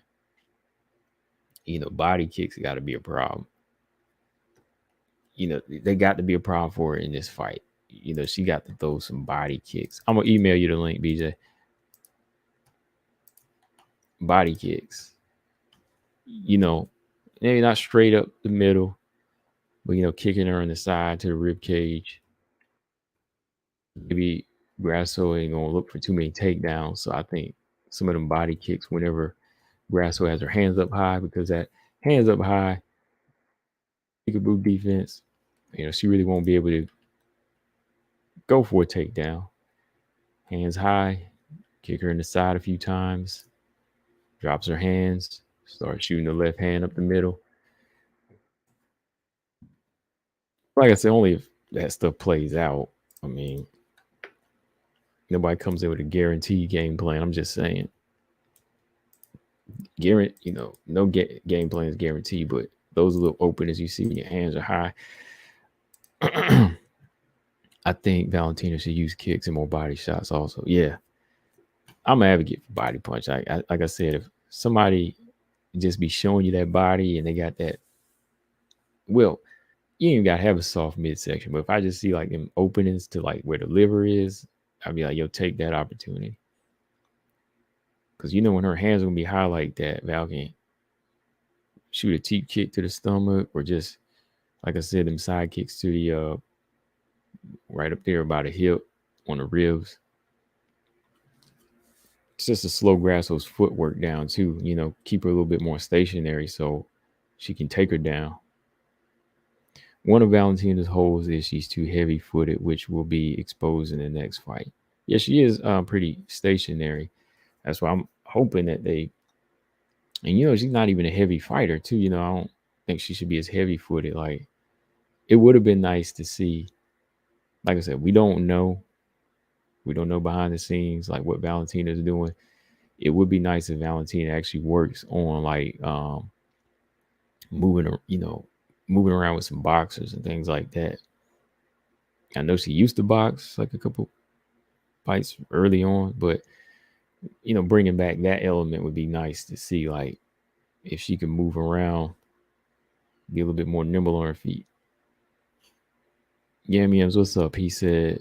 Body kicks got to be a problem. They got to be a problem for her in this fight. She got to throw some body kicks. I'm gonna email you the link, BJ. Body kicks. Maybe not straight up the middle, but kicking her in the side to the rib cage. Maybe Grasso ain't gonna look for too many takedowns. So I think some of them body kicks whenever Grasso has her hands up high, because that hands up high, peekaboo defense, she really won't be able to go for a takedown. Hands high, kick her in the side a few times, drops her hands, starts shooting the left hand up the middle. Like I said, only if that stuff plays out. I mean, nobody comes in with a guaranteed game plan. I'm just saying. No game plan is guaranteed, but those little openings you see when your hands are high, I think Valentina should use kicks and more body shots also. Yeah. I'm an advocate for body punch. Like I said, if somebody just be showing you that body and they got that, well, you ain't got to have a soft midsection, but if I just see like them openings to like where the liver is, I'd be like, yo, take that opportunity. Because when her hands are going to be high like that, Val can shoot a teep kick to the stomach, or just, like I said, them side kicks to the right up there by the hip on the ribs. It's just to slow Grasso's footwork down too, keep her a little bit more stationary so she can take her down. One of Valentina's holes is she's too heavy footed, which will be exposed in the next fight. Yeah, she is pretty stationary. That's why I'm hoping that they, and she's not even a heavy fighter too. I don't think she should be as heavy footed. Like, it would have been nice to see. Like I said, we don't know. We don't know behind the scenes like what Valentina's doing. It would be nice if Valentina actually works on like moving, moving around with some boxers and things like that. I know she used to box like a couple fights early on, but bringing back that element would be nice to see. Like if she could move around, be a little bit more nimble on her feet. Yamiams, what's up? He said,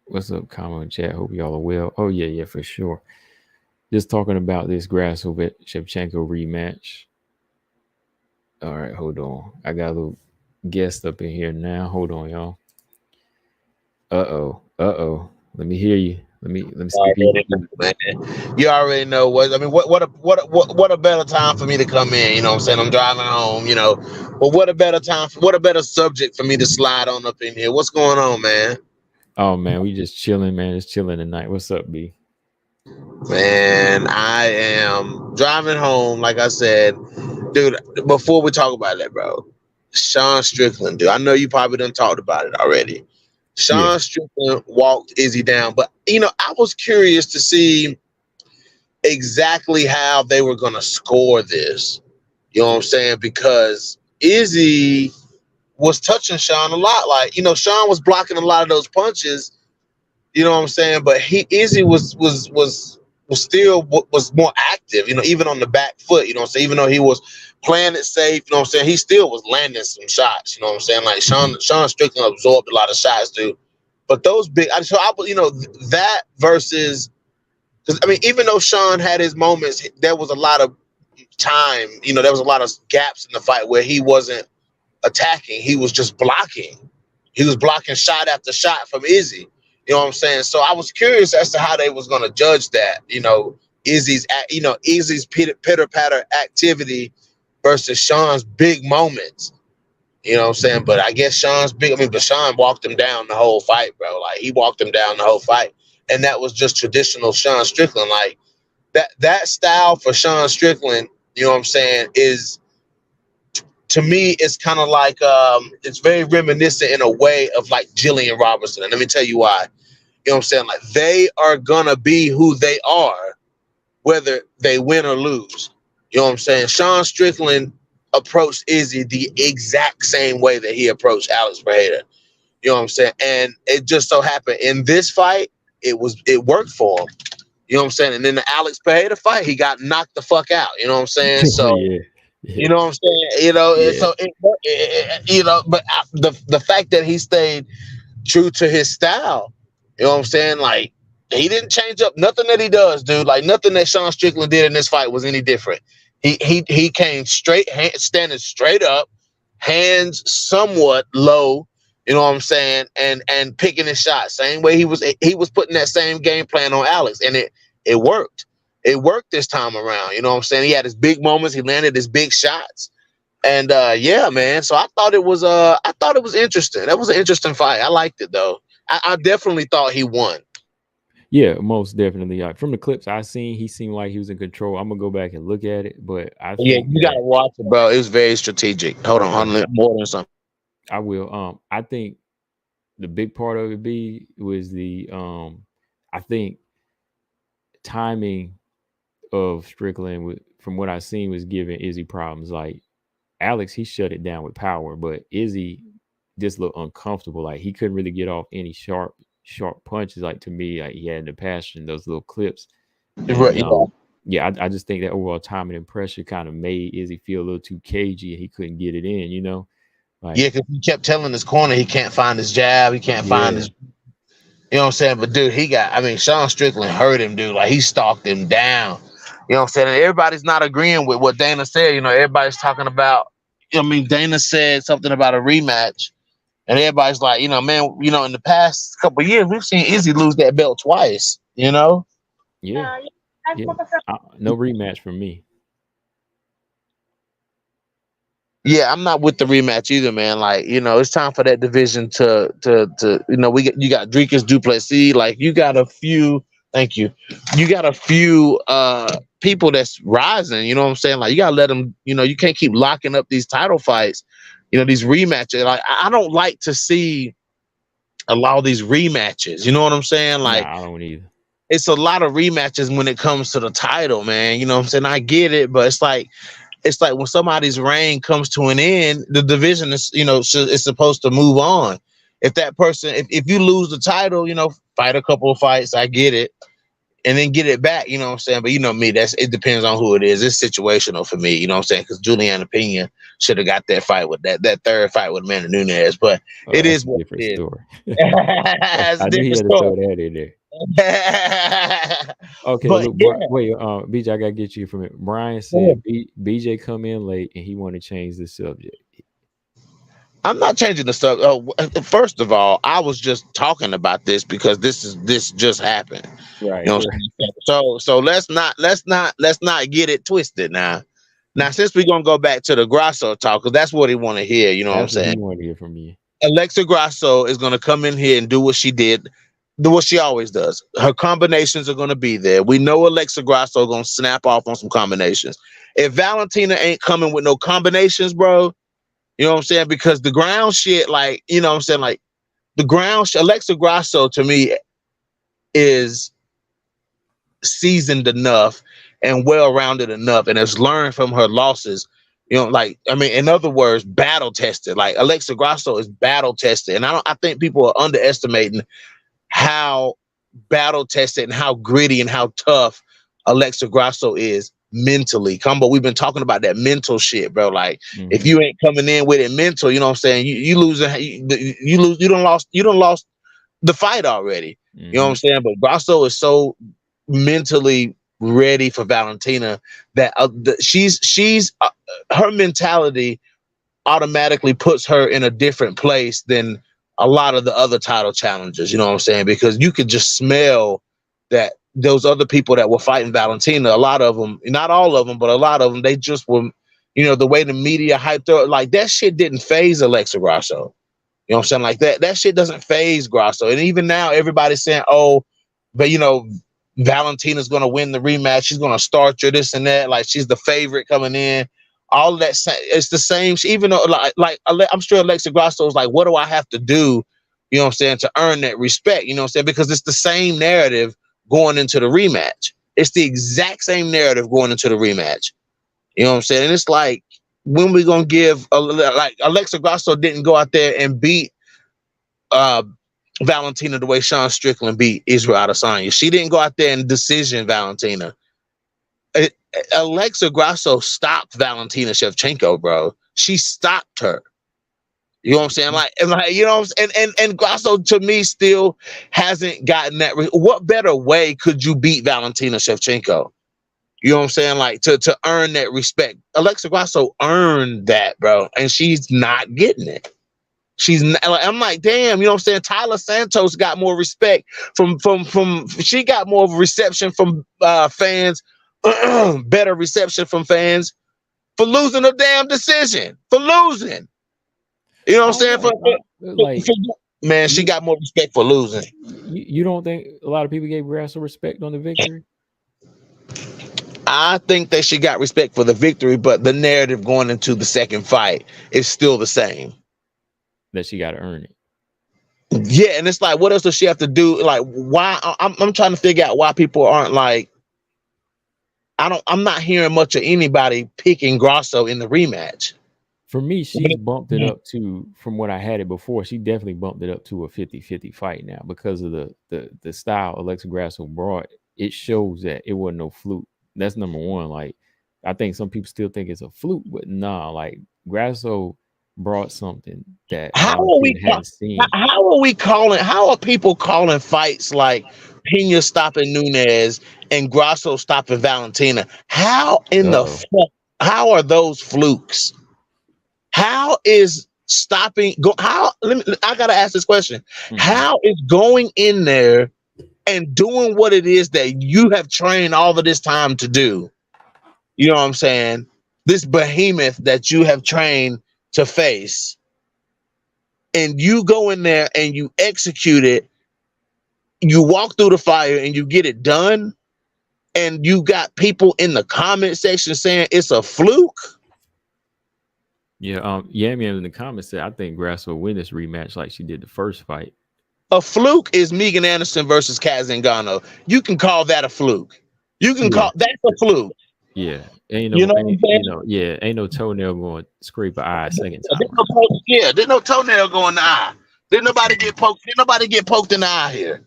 "What's up, comment chat? Hope y'all are well." Oh yeah, for sure. Just talking about this Grasso Shevchenko rematch. All right, hold on. I got a little guest up in here now. Hold on, y'all. Uh oh. Let me hear you. Let me speak. You already know what I mean. What a better time for me to come in. You know what I'm saying? I'm driving home. But what a better time? What a better subject for me to slide on up in here? What's going on, man? Oh man, we just chilling, man. Just chilling tonight. What's up, B? Man, I am driving home. Like I said, dude. Before we talk about that, bro, Sean Strickland, dude. I know you probably done talked about it already. Yeah. Sean Strickland walked Izzy down, but I was curious to see exactly how they were going to score this. You know what I'm saying? Because Izzy was touching Sean a lot. Like, Sean was blocking a lot of those punches. You know what I'm saying? But Izzy was more active. Even on the back foot. You know what I'm saying? Even though he was playing it safe. You know what I'm saying? He still was landing some shots. You know what I'm saying? Like Sean Strickland absorbed a lot of shots, dude. But those big, that versus. Because even though Sean had his moments, there was a lot of time. There was a lot of gaps in the fight where he wasn't attacking; he was just blocking. He was blocking shot after shot from Izzy. You know what I'm saying? So I was curious as to how they was going to judge that. Izzy's pitter patter activity versus Sean's big moments. You know what I'm saying? But I guess Sean's big. But Sean walked him down the whole fight, bro. Like he walked him down the whole fight, and that was just traditional Sean Strickland. Like that style for Sean Strickland, you know what I'm saying, is to me, it's kind of like it's very reminiscent in a way of like Jillian Robertson. And let me tell you why. You know what I'm saying? Like they are gonna be who they are, whether they win or lose. You know what I'm saying? Sean Strickland approached Izzy the exact same way that he approached Alex Pereira. You know what I'm saying? And it just so happened in this fight, it worked for him. You know what I'm saying? And then the Alex Pereira fight, he got knocked the fuck out. You know what I'm saying? So, Yeah. you know what I'm saying? Yeah. So but the fact that he stayed true to his style, you know what I'm saying? Like he didn't change up nothing that he does, dude. Like nothing that Sean Strickland did in this fight was any different. He came straight, standing straight up, hands somewhat low. You know what I'm saying? And picking his shot. Same way he was putting that same game plan on Alex, and it worked. It worked this time around. You know what I'm saying? He had his big moments. He landed his big shots. And yeah, man. So I thought it was interesting. That was an interesting fight. I liked it though. I definitely thought he won. Yeah, most definitely. From the clips I seen, he seemed like he was in control. I'm gonna go back and look at it, but I Yeah, think you gotta that watch it, bro. It was very strategic. Hold on, more than something. I will. I think the big part of it was the I think timing of Strickland, from what I seen, was giving Izzy problems. Like Alex, he shut it down with power, but Izzy just looked uncomfortable. Like he couldn't really get off any sharp punches. Like to me, like he had in the past in those little clips. And Yeah. yeah, I just think that overall timing and pressure kind of made Izzy feel a little too cagey, and he couldn't get it in. Like Yeah, because he kept telling his corner he can't find his jab, he can't find yeah, his. You know what I'm saying? But dude, Sean Strickland hurt him, dude. Like he stalked him down. You know what I'm saying? And everybody's not agreeing with what Dana said. Everybody's talking about. Dana said something about a rematch, and everybody's like, man, in the past couple of years, we've seen Izzy lose that belt twice. yeah, yeah. No rematch for me. Yeah, I'm not with the rematch either, man. Like, it's time for that division to you got Dricus Duplessis, like you got a few, thank you. You got a few people that's rising, you know what I'm saying? Like you gotta let them, you can't keep locking up these title fights these rematches. Like I don't like to see a lot of these rematches. You know what I'm saying? Like Nah, I don't either. it's a lot of rematches when it comes to the title, man. You know what I'm saying? I get it, but it's like when somebody's reign comes to an end, the division is supposed to move on. If that person, if you lose the title, fight a couple of fights, I get it, and then get it back. You know what I'm saying? But you know me, it depends on who it is. It's situational for me. You know what I'm saying? Because Juliana Pena should have got that fight with that third fight with Amanda Nunes, but it That's is a what different it is. story. It's a I knew he different had to throw story. that in there. Okay, But look, yeah, wait, BJ, I gotta get you from it. Brian yeah. said BJ come in late and he want to change the subject. I'm not changing the stuff. First of all, I was just talking about this because this just happened. You Right, know what right. I'm saying? So let's not get it twisted now. Now, since we're gonna go back to the Grasso talk, because that's what he want to hear. You know what I'm That's what he saying? wanted to hear from you. Alexa Grasso is gonna come in here and do what she did, do what she always does. Her combinations are gonna be there. We know Alexa Grasso gonna snap off on some combinations. If Valentina ain't coming with no combinations, bro, you know what I'm saying? Because the ground shit, like, you know what I'm saying? Like, Alexa Grasso to me is seasoned enough and well-rounded enough and has learned from her losses. Like, I mean, in other words, battle tested. Like, Alexa Grasso is battle tested. And I think people are underestimating how battle tested and how gritty and how tough Alexa Grasso is mentally. Combo, we've been talking about that mental shit, bro. Like, if Mm-hmm. you ain't coming in with it mental, you know what I'm saying? You losing, you lose, you don't lost the fight already. You know what Mm-hmm. I'm saying? But Grasso is so mentally ready for Valentina that she's her mentality automatically puts her in a different place than a lot of the other title challengers. You know what I'm saying? Because you could just smell that those other people that were fighting Valentina, a lot of them, not all of them, but a lot of them, they just were, the way the media hyped her, like that shit didn't phase Alexa Grasso. You know what I'm saying? Like that shit doesn't phase Grasso. And even now, everybody's saying, oh, but Valentina's gonna win the rematch. She's gonna start you this and that. Like she's the favorite coming in. All of that, it's the same. Even though, I'm sure Alexa Grasso is like, what do I have to do? You know what I'm saying, to earn that respect. You know what I'm saying, because it's the same narrative going into the rematch. It's the exact same narrative going into the rematch. You know what I'm saying? And it's like, when we gonna give like Alexa Grasso didn't go out there and beat uh Valentina the way Sean Strickland beat Israel Adesanya. She didn't go out there and decision Valentina. Alexa Grasso stopped Valentina Shevchenko, bro. She stopped her. You know what I'm saying? Like you know what I'm saying? And Grasso to me still hasn't gotten that. What better way could you beat Valentina Shevchenko? You know what I'm saying? Like to earn that respect. Alexa Grasso earned that, bro, and she's not getting it. She's not, I'm like, damn, you know what I'm saying? Tyler Santos got more respect from she got more of a reception from fans, better reception from fans for losing a damn decision. For losing. You know I what I'm don't saying? know. Like Man, she you, got more respect for losing. you don't think a lot of people gave Grasso respect on the victory? I think that she got respect for the victory, but the narrative going into the second fight is still the same. That she got to earn it. Yeah, and it's like, what else does she have to do? Like, why? I'm trying to figure out why people aren't like. I'm not hearing much of anybody picking Grasso in the rematch. For me, she's bumped it up to, from what I had it before, she definitely bumped it up to a 50-50 fight now because of the style Alexa Grasso brought. It shows that it wasn't no fluke. That's number one. Like, I think some people still think it's a fluke, but nah, like Grasso brought something that How are we? Valentina hadn't seen. How are we calling? How are people calling fights like Pena stopping Nunes and Grasso stopping Valentina? How in the Uh-oh. fuck? How are those flukes? How is stopping? How? I gotta ask this question. Mhm. How is going in there and doing what it is that you have trained all of this time to do? You know what I'm saying? This behemoth that you have trained to face, and you go in there and you execute it. You walk through the fire and you get it done. And you got people in the comment section saying it's a fluke. Yeah, Yam Yam in the comments said I think Grasso will win this rematch like she did the first fight. A fluke is Megan Anderson versus Kat Zingano. You can call that a fluke. You can Yeah, call that's a fluke. yeah. Ain't You no, know what I'm ain't saying? you know, yeah, ain't no toenail going to scrape an eye a second time around. Didn't no toenail go in the eye. Didn't nobody get poked? Didn't nobody get poked in the eye here?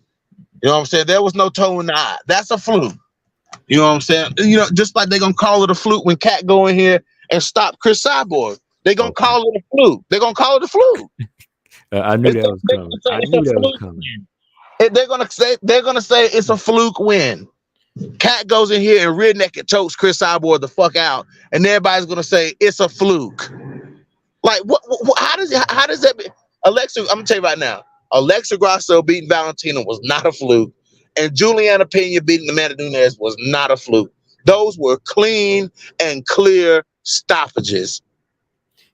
You know what I'm saying? There was no toe in the eye. That's a fluke. You know what I'm saying? You know, just like they're gonna call it a fluke when Cat go in here and stop Chris Cyborg. They're gonna Okay, call it a fluke. They're gonna call it a fluke. I knew It's, that was they're coming. gonna say I it's a knew that was fluke coming. win. They're gonna say it's a fluke win. Cat goes in here and rear naked chokes Chris Cyborg the fuck out, and everybody's gonna say it's a fluke. Like what how does that be? Alexa, I'm gonna tell you right now, Alexa Grasso beating Valentina was not a fluke, and Juliana Pena beating Amanda Nunes was not a fluke. Those were clean and clear stoppages.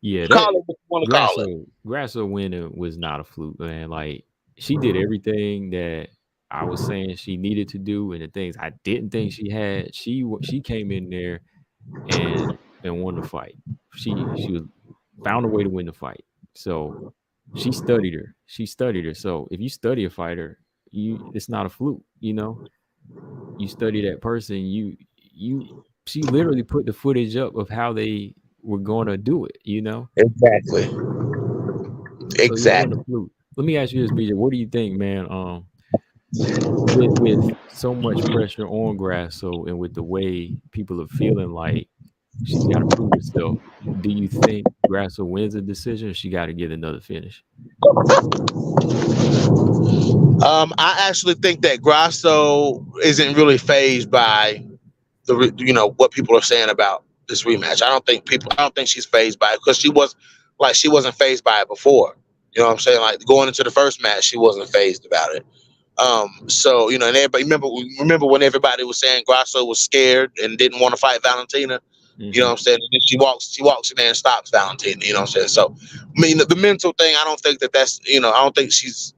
Yeah, Call that it what you want to call it. Grasso winning was not a fluke, man. Like she did everything that I was saying she needed to do, and the things I didn't think she had. She came in there and won the fight. She was found a way to win the fight. So she studied her. She studied her. So if you study a fighter, it's not a fluke. You know, you study that person. You she literally put the footage up of how they were going to do it. You know, Exactly. so yeah, it wasn't Exactly. a fluke. Let me ask you this, BJ. What do you think, man? With so much pressure on Grasso and with the way people are feeling like she's got to prove herself, do you think Grasso wins a decision or she got to get another finish? I actually think that Grasso isn't really phased by what people are saying about this rematch. I don't think she's phased by it because she wasn't phased by it before. You know what I'm saying? Like going into the first match, she wasn't phased about it. So and everybody remember when everybody was saying Grasso was scared and didn't want to fight Valentina. You know what I'm saying? And then she walks in there and stops Valentina. You know what I'm saying? So I mean the mental thing, I don't think I don't think she's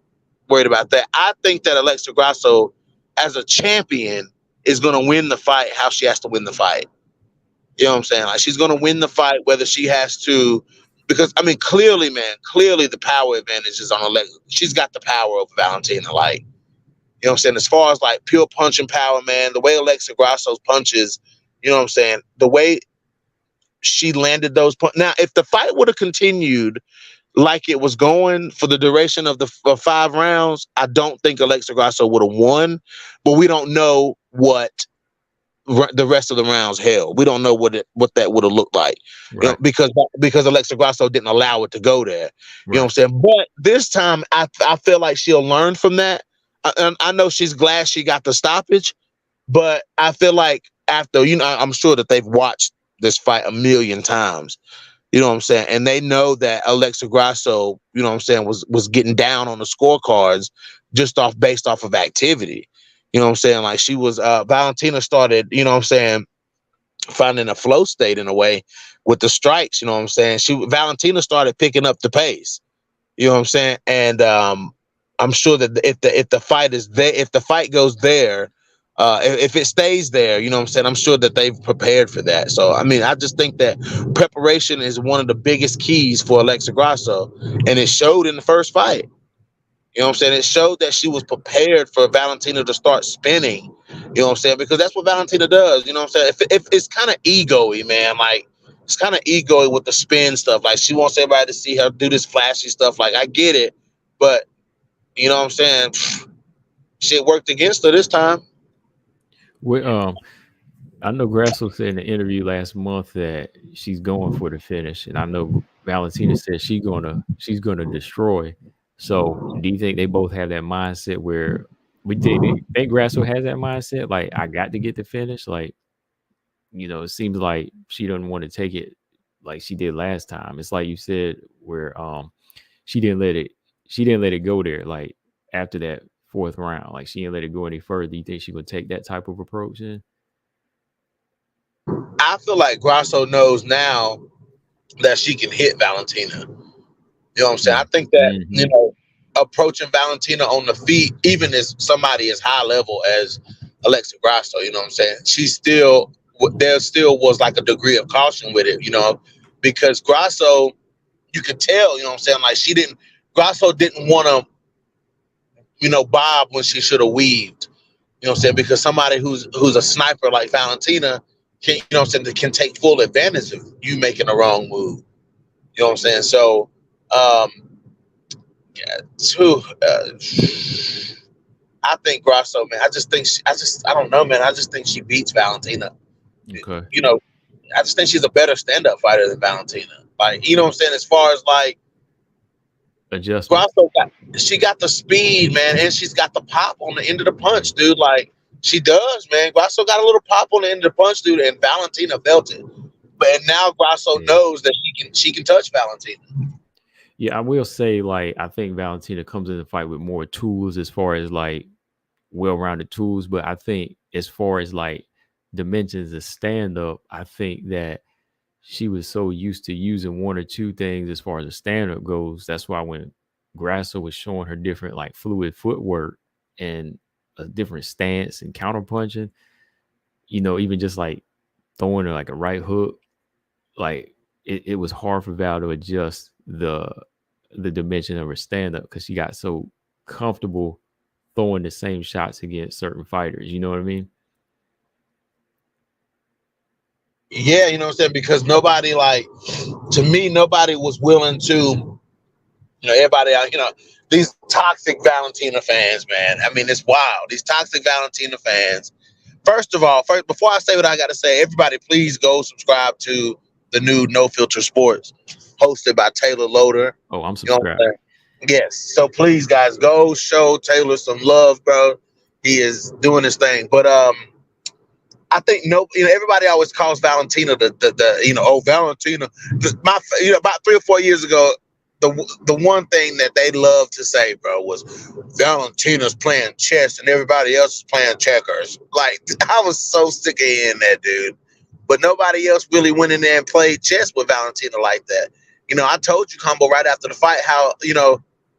worried about that. I think that Alexa Grasso, as a champion, is going to win the fight how she has to win the fight. You know what I'm saying? Like she's going to win the fight whether she has to, because I mean, clearly, man, clearly the power advantage is on Alexa. She's got the power over Valentina. Like, you know what I'm saying? As far as like pure punching power, man, the way Alexa Grasso's punches, you know what I'm saying? The way she landed those punches. Now, if the fight would have continued like it was going for the duration of the 5 rounds, I don't think Alexa Grasso would have won, but we don't know what the rest of the rounds held. We don't know what that would have looked like, Right. because Alexa Grasso didn't allow it to go there. You know what Right. I'm saying? But this time, I feel like she'll learn from that. I know she's glad she got the stoppage, but I feel like after I'm sure that they've watched this fight a million times. You know what I'm saying? And they know that Alexa Grasso, you know what I'm saying, was getting down on the scorecards just based off of activity. You know what I'm saying? Like she was Valentina started, you know what I'm saying, finding a flow state in a way with the strikes, you know what I'm saying? Valentina started picking up the pace. You know what I'm saying? And I'm sure that if the fight is there, if the fight goes there, if it stays there, you know what I'm saying? I'm sure that they've prepared for that. So, I mean, I just think that preparation is one of the biggest keys for Alexa Grasso. And it showed in the first fight. You know what I'm saying? It showed that she was prepared for Valentina to start spinning. You know what I'm saying? Because that's what Valentina does. You know what I'm saying? If it's kind of ego-y, man. Like, it's kind of ego-y with the spin stuff. Like, she wants everybody to see her do this flashy stuff. Like, I get it. But, you know what I'm saying? Shit worked against her this time. Well, I know Grasso said in the interview last month that she's going for the finish, and I know Valentina said she's gonna destroy. So, do you think they both have that mindset where we think Grasso has that mindset? Like, I got to get the finish. Like, it seems like she doesn't want to take it like she did last time. It's like you said, where she didn't let it go there. Like after that fourth round, like she didn't let it go any further. Do you think she would take that type of approach then? I feel like Grasso knows now that she can hit Valentina. You know what I'm saying? I think that, Mm-hmm. approaching Valentina on the feet, even as somebody as high level as Alexa Grasso, you know what I'm saying? There still was like a degree of caution with it, because Grasso, you could tell, you know what I'm saying? Like Grasso didn't want to, bob when she should have weaved. You know what I'm saying? Because somebody who's a sniper like Valentina can, can take full advantage of you making the wrong move. You know what I'm saying? So, yeah, I think Grasso, man. I don't know, man. I just think she beats Valentina. Okay. I just think she's a better stand-up fighter than Valentina. Like, you know what I'm saying? As far as like Adjustment. Grasso she got the speed, man, and she's got the pop on the end of the punch, dude. Like she does, man. Grasso got a little pop on the end of the punch, dude, and Valentina felt it. But now Grasso knows that she can touch Valentina. Yeah, I will say, like, I think Valentina comes in the fight with more tools as far as like well-rounded tools, but I think as far as like dimensions of stand-up, I think that she was so used to using one or two things as far as the stand-up goes. That's why when Grasso was showing her different like fluid footwork and a different stance and counterpunching, even just like throwing her like a right hook, like it was hard for Val to adjust the dimension of her stand-up because she got so comfortable throwing the same shots against certain fighters. You know what I mean? Yeah, you know what I'm saying? Because nobody was willing to, everybody out, these toxic Valentina fans, man. I mean, it's wild. These toxic Valentina fans. First, before I say what I got to say, everybody please go subscribe to the new No Filter Sports hosted by Taylor Loader. Oh, I'm subscribed. Yes. So please, guys, go show Taylor some love, bro. He is doing his thing. But I think everybody always calls Valentina Valentina. About 3 or 4 years ago, the one thing that they loved to say, bro, was Valentina's playing chess and everybody else is playing checkers. Like, I was so sick of hearing that, dude. But nobody else really went in there and played chess with Valentina like that. I told you, Combo, right after the fight, how,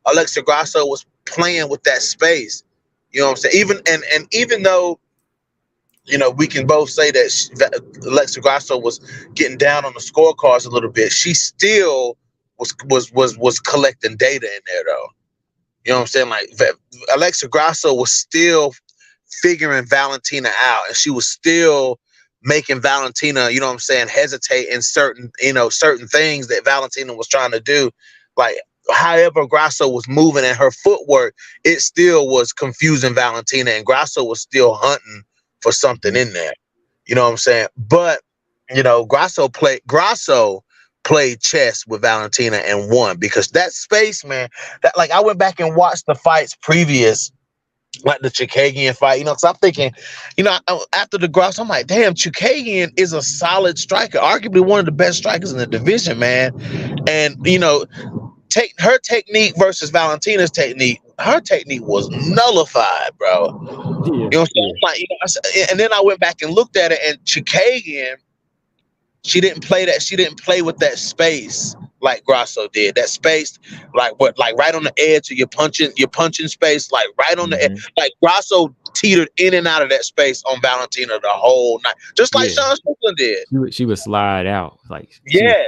Alexa Grasso was playing with that space. You know what I'm saying? Even though, we can both say that Alexa Grasso was getting down on the scorecards a little bit. She still was collecting data in there, though. You know what I'm saying? Like Alexa Grasso was still figuring Valentina out, and she was still making Valentina, you know what I'm saying, hesitate in certain things that Valentina was trying to do. Like, however Grasso was moving and her footwork, it still was confusing Valentina, and Grasso was still hunting for something in there. You know what I'm saying? But, Grasso played chess with Valentina and won, because that space, man, that, like, I went back and watched the fights previous, like the Chookagian fight, because I'm thinking, after the Grasso, I'm like, damn, Chookagian is a solid striker, arguably one of the best strikers in the division, man. And, take her technique versus Valentina's technique. Her technique was nullified, bro. Yeah, you know what I'm saying? Like, and then I went back and looked at it, and Chookagian, she didn't play with that space like Grasso did. That space, like right on the edge of your punching space, like right on the edge. Like Grasso teetered in and out of that space on Valentina the whole night, just like Sean Strickland did. She would slide out, like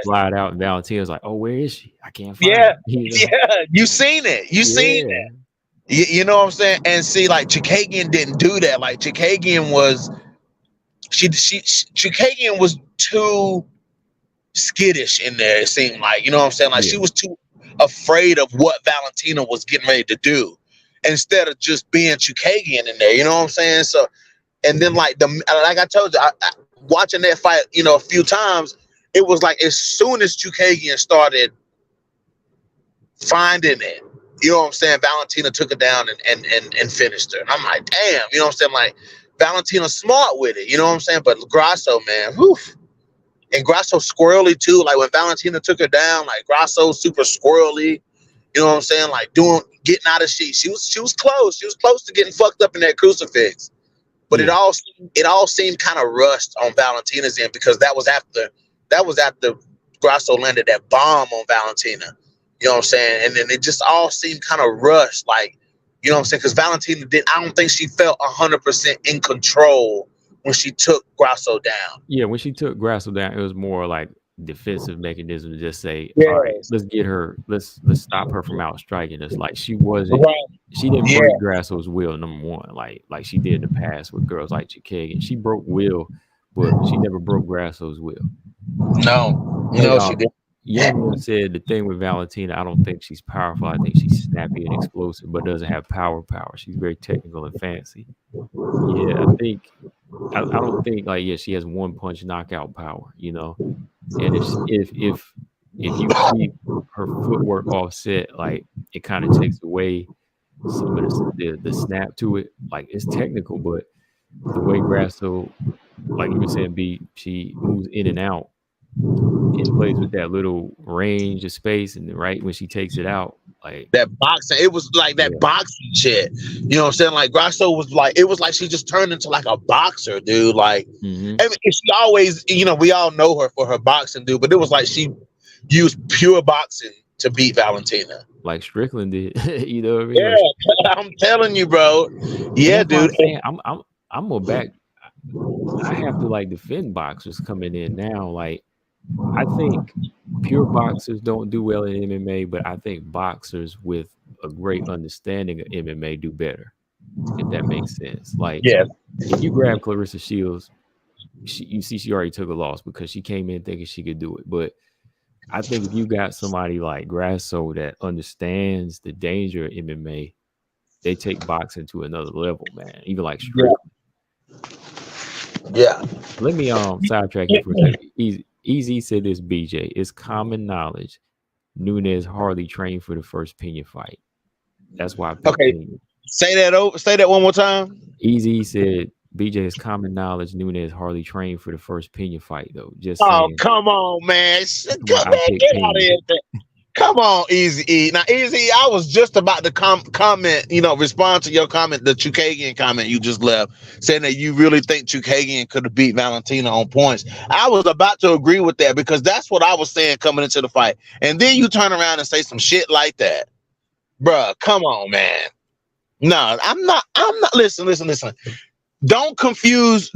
slide out, and Valentina's like, "Oh, where is she? I can't find her." Yeah, you seen it. You seen it. You know what I'm saying? And see, like Chookagian didn't do that. Like Chookagian was. Chookagian was too skittish in there, it seemed like. You know what I'm saying? Like, she was too afraid of what Valentina was getting ready to do, instead of just being Chookagian in there. You know what I'm saying? So, and then like I told you, I watching that fight, a few times, it was like as soon as Chookagian started finding it, you know what I'm saying, Valentina took it down and finished her. And I'm like, damn, you know what I'm saying? Like, Valentina's smart with it, you know what I'm saying? But Grasso, man, whew. And Grasso squirrely too. Like, when Valentina took her down, like, Grasso super squirrely, you know what I'm saying? Like, getting out of shit. She was close. She was close to getting fucked up in that crucifix. But it all seemed kind of rushed on Valentina's end, because that was after Grasso landed that bomb on Valentina. You know what I'm saying? And then it just all seemed kind of rushed, like, you know what I'm saying? Because Valentina I don't think she felt 100% in control when she took Grasso down. Yeah, when she took Grasso down, it was more like defensive mechanism to just say, all right, Yes. let's get her, let's stop her from out striking us. Like she wasn't, Right. she didn't Yeah. break Grasso's will, number one, like she did in the past with girls like Chikagan. She broke will, but she never broke Grasso's will. No. And No, she didn't. Yan said the thing with Valentina, I don't think she's powerful. I think she's snappy and explosive, but doesn't have power. She's very technical and fancy. Yeah, I don't think like she has one punch knockout power, you know. And if you keep her footwork offset, like it kind of takes away some of the snap to it. Like it's technical, but the way Grasso, like you were saying, she moves in and out and plays with that little range of space, and right when she takes it out, like that boxing, it was like that boxing shit. You know what I'm saying? Like Grasso was like, it was like she just turned into like a boxer, dude. Like, and she always, you know, we all know her for her boxing, dude. But it was like she used pure boxing to beat Valentina, like Strickland did. You know what I mean? Yeah, like, I'm telling you, bro. Yeah, dude. I'm more back. I have to like defend boxers coming in now. Like, I think pure boxers don't do well in MMA, but I think boxers with a great understanding of MMA do better, if that makes sense. Like, if you grab Clarissa Shields, you see she already took a loss because she came in thinking she could do it. But I think if you got somebody like Grasso that understands the danger of MMA, they take boxing to another level, man. Even like Strickland. Yeah. Let me sidetrack you for a second. Easy said this, BJ. It's common knowledge Nunes hardly trained for the first Pena fight. That's why I picked Pena. Say that one more time. Easy said BJ is common knowledge Nunes hardly trained for the first Pena fight, though. Just saying. Oh, come on, man. Get out of here. Come on, Easy E. Now, Easy, I was just about to comment, you know, respond to your comment, the Chookagian comment you just left, saying that you really think Chookagian could have beat Valentina on points. I was about to agree with that because that's what I was saying coming into the fight. And then you turn around and say some shit like that. Bruh, come on, man. No, I'm not. Listen. Don't confuse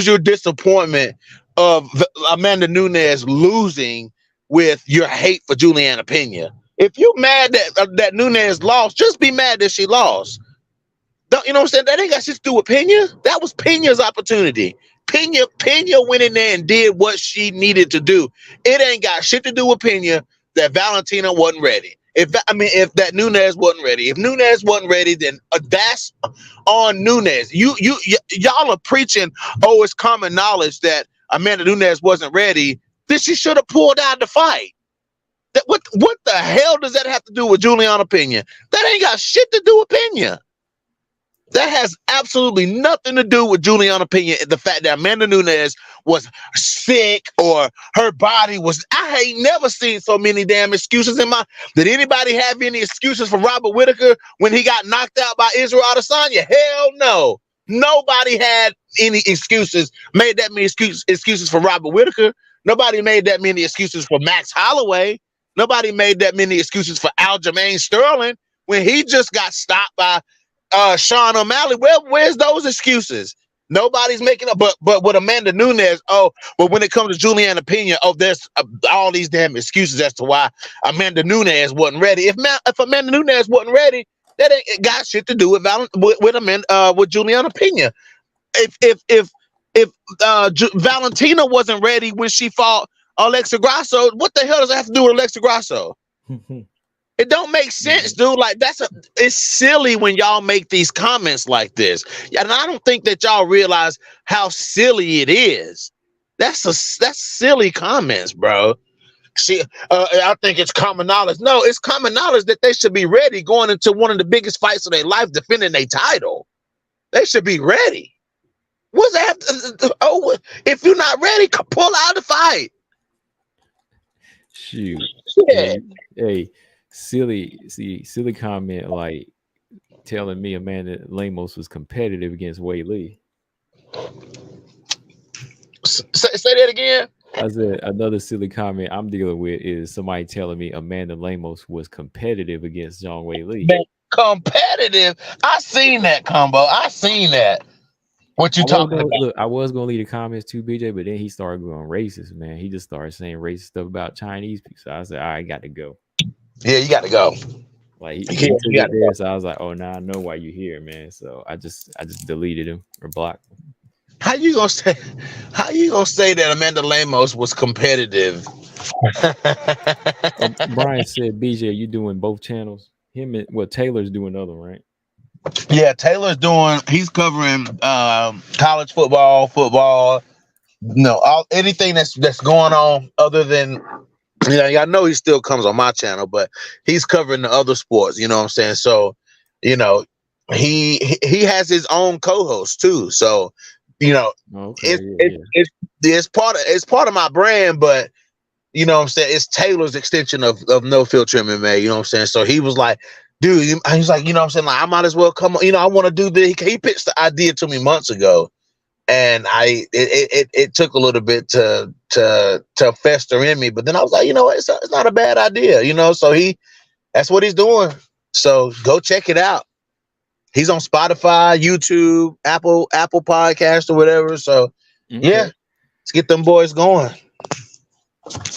your disappointment of Amanda Nunes losing with your hate for Juliana Pena. If you're mad that Nunes lost, just be mad that she lost. You know what I'm saying? That ain't got shit to do with Pena. That was Pena's opportunity. Pena went in there and did what she needed to do. It ain't got shit to do with Pena that Valentina wasn't ready. If that Nunes wasn't ready, if Nunes wasn't ready, then that's on Nunes. Y'all are preaching, oh, it's common knowledge that Amanda Nunes wasn't ready. Then she should have pulled out the fight. What the hell does that have to do with Juliana Pena? That ain't got shit to do with Pena. That has absolutely nothing to do with Juliana Pena. The fact that Amanda Nunes was sick or her body was. I ain't never seen so many damn excuses in my. Did anybody have any excuses for Robert Whittaker when he got knocked out by Israel Adesanya? Hell no. Nobody had any excuses. Made that many excuses for Robert Whittaker. Nobody made that many excuses for Max Holloway. Nobody made that many excuses for Aljamain Sterling when he just got stopped by Sean O'Malley. Where's those excuses? Nobody's making up. But with Amanda Nunes, but when it comes to Juliana Pena, there's all these damn excuses as to why Amanda Nunes wasn't ready. If Amanda Nunes wasn't ready, that ain't got shit to do with Juliana Pena. If Valentina wasn't ready when she fought Alexa Grasso, what the hell does that have to do with Alexa Grasso? It don't make sense, dude. Like it's silly when y'all make these comments like this. And I don't think that y'all realize how silly it is. That's silly comments, bro. I think it's common knowledge. No, it's common knowledge that they should be ready going into one of the biggest fights of their life, defending their title. They should be ready. What's that? If you're not ready, pull out the fight. Shoot. Hey, silly comment like telling me Amanda Lemos was competitive against Weili. Say that again. I said another silly comment I'm dealing with is somebody telling me Amanda Lemos was competitive against Zhang Weili. Competitive? I seen that combo. I seen that. What you talking about? Look, I was gonna leave the comments too, BJ, but then he started going racist, man. He just started saying racist stuff about Chinese people. So I said, I got to go. Yeah, you got to go. Like Yeah, he took you got it to there, go. so I was like, oh, now I know why you here, man. So I just deleted him or blocked him. How you gonna say? How you gonna say that Amanda Lemos was competitive? Oh, Brian said, BJ, you doing both channels? Him and Taylor's doing other, right? Yeah, Taylor's doing. He's covering college football. No, anything that's going on other than I know he still comes on my channel, but he's covering the other sports. You know what I'm saying? So, you know, he has his own co-host too. So, you know, Okay, yeah. it's part of my brand, but you know what I'm saying? It's Taylor's extension of No Filter MMA. You know what I'm saying? So he was like, dude, he's like, you know what I'm saying? Like, I might as well come on. You know, I want to do this. He pitched the idea to me months ago. And it took a little bit to fester in me, but then I was like, you know what, it's not a bad idea, you know. So that's what he's doing. So go check it out. He's on Spotify, YouTube, Apple Podcast or whatever. So yeah, let's get them boys going.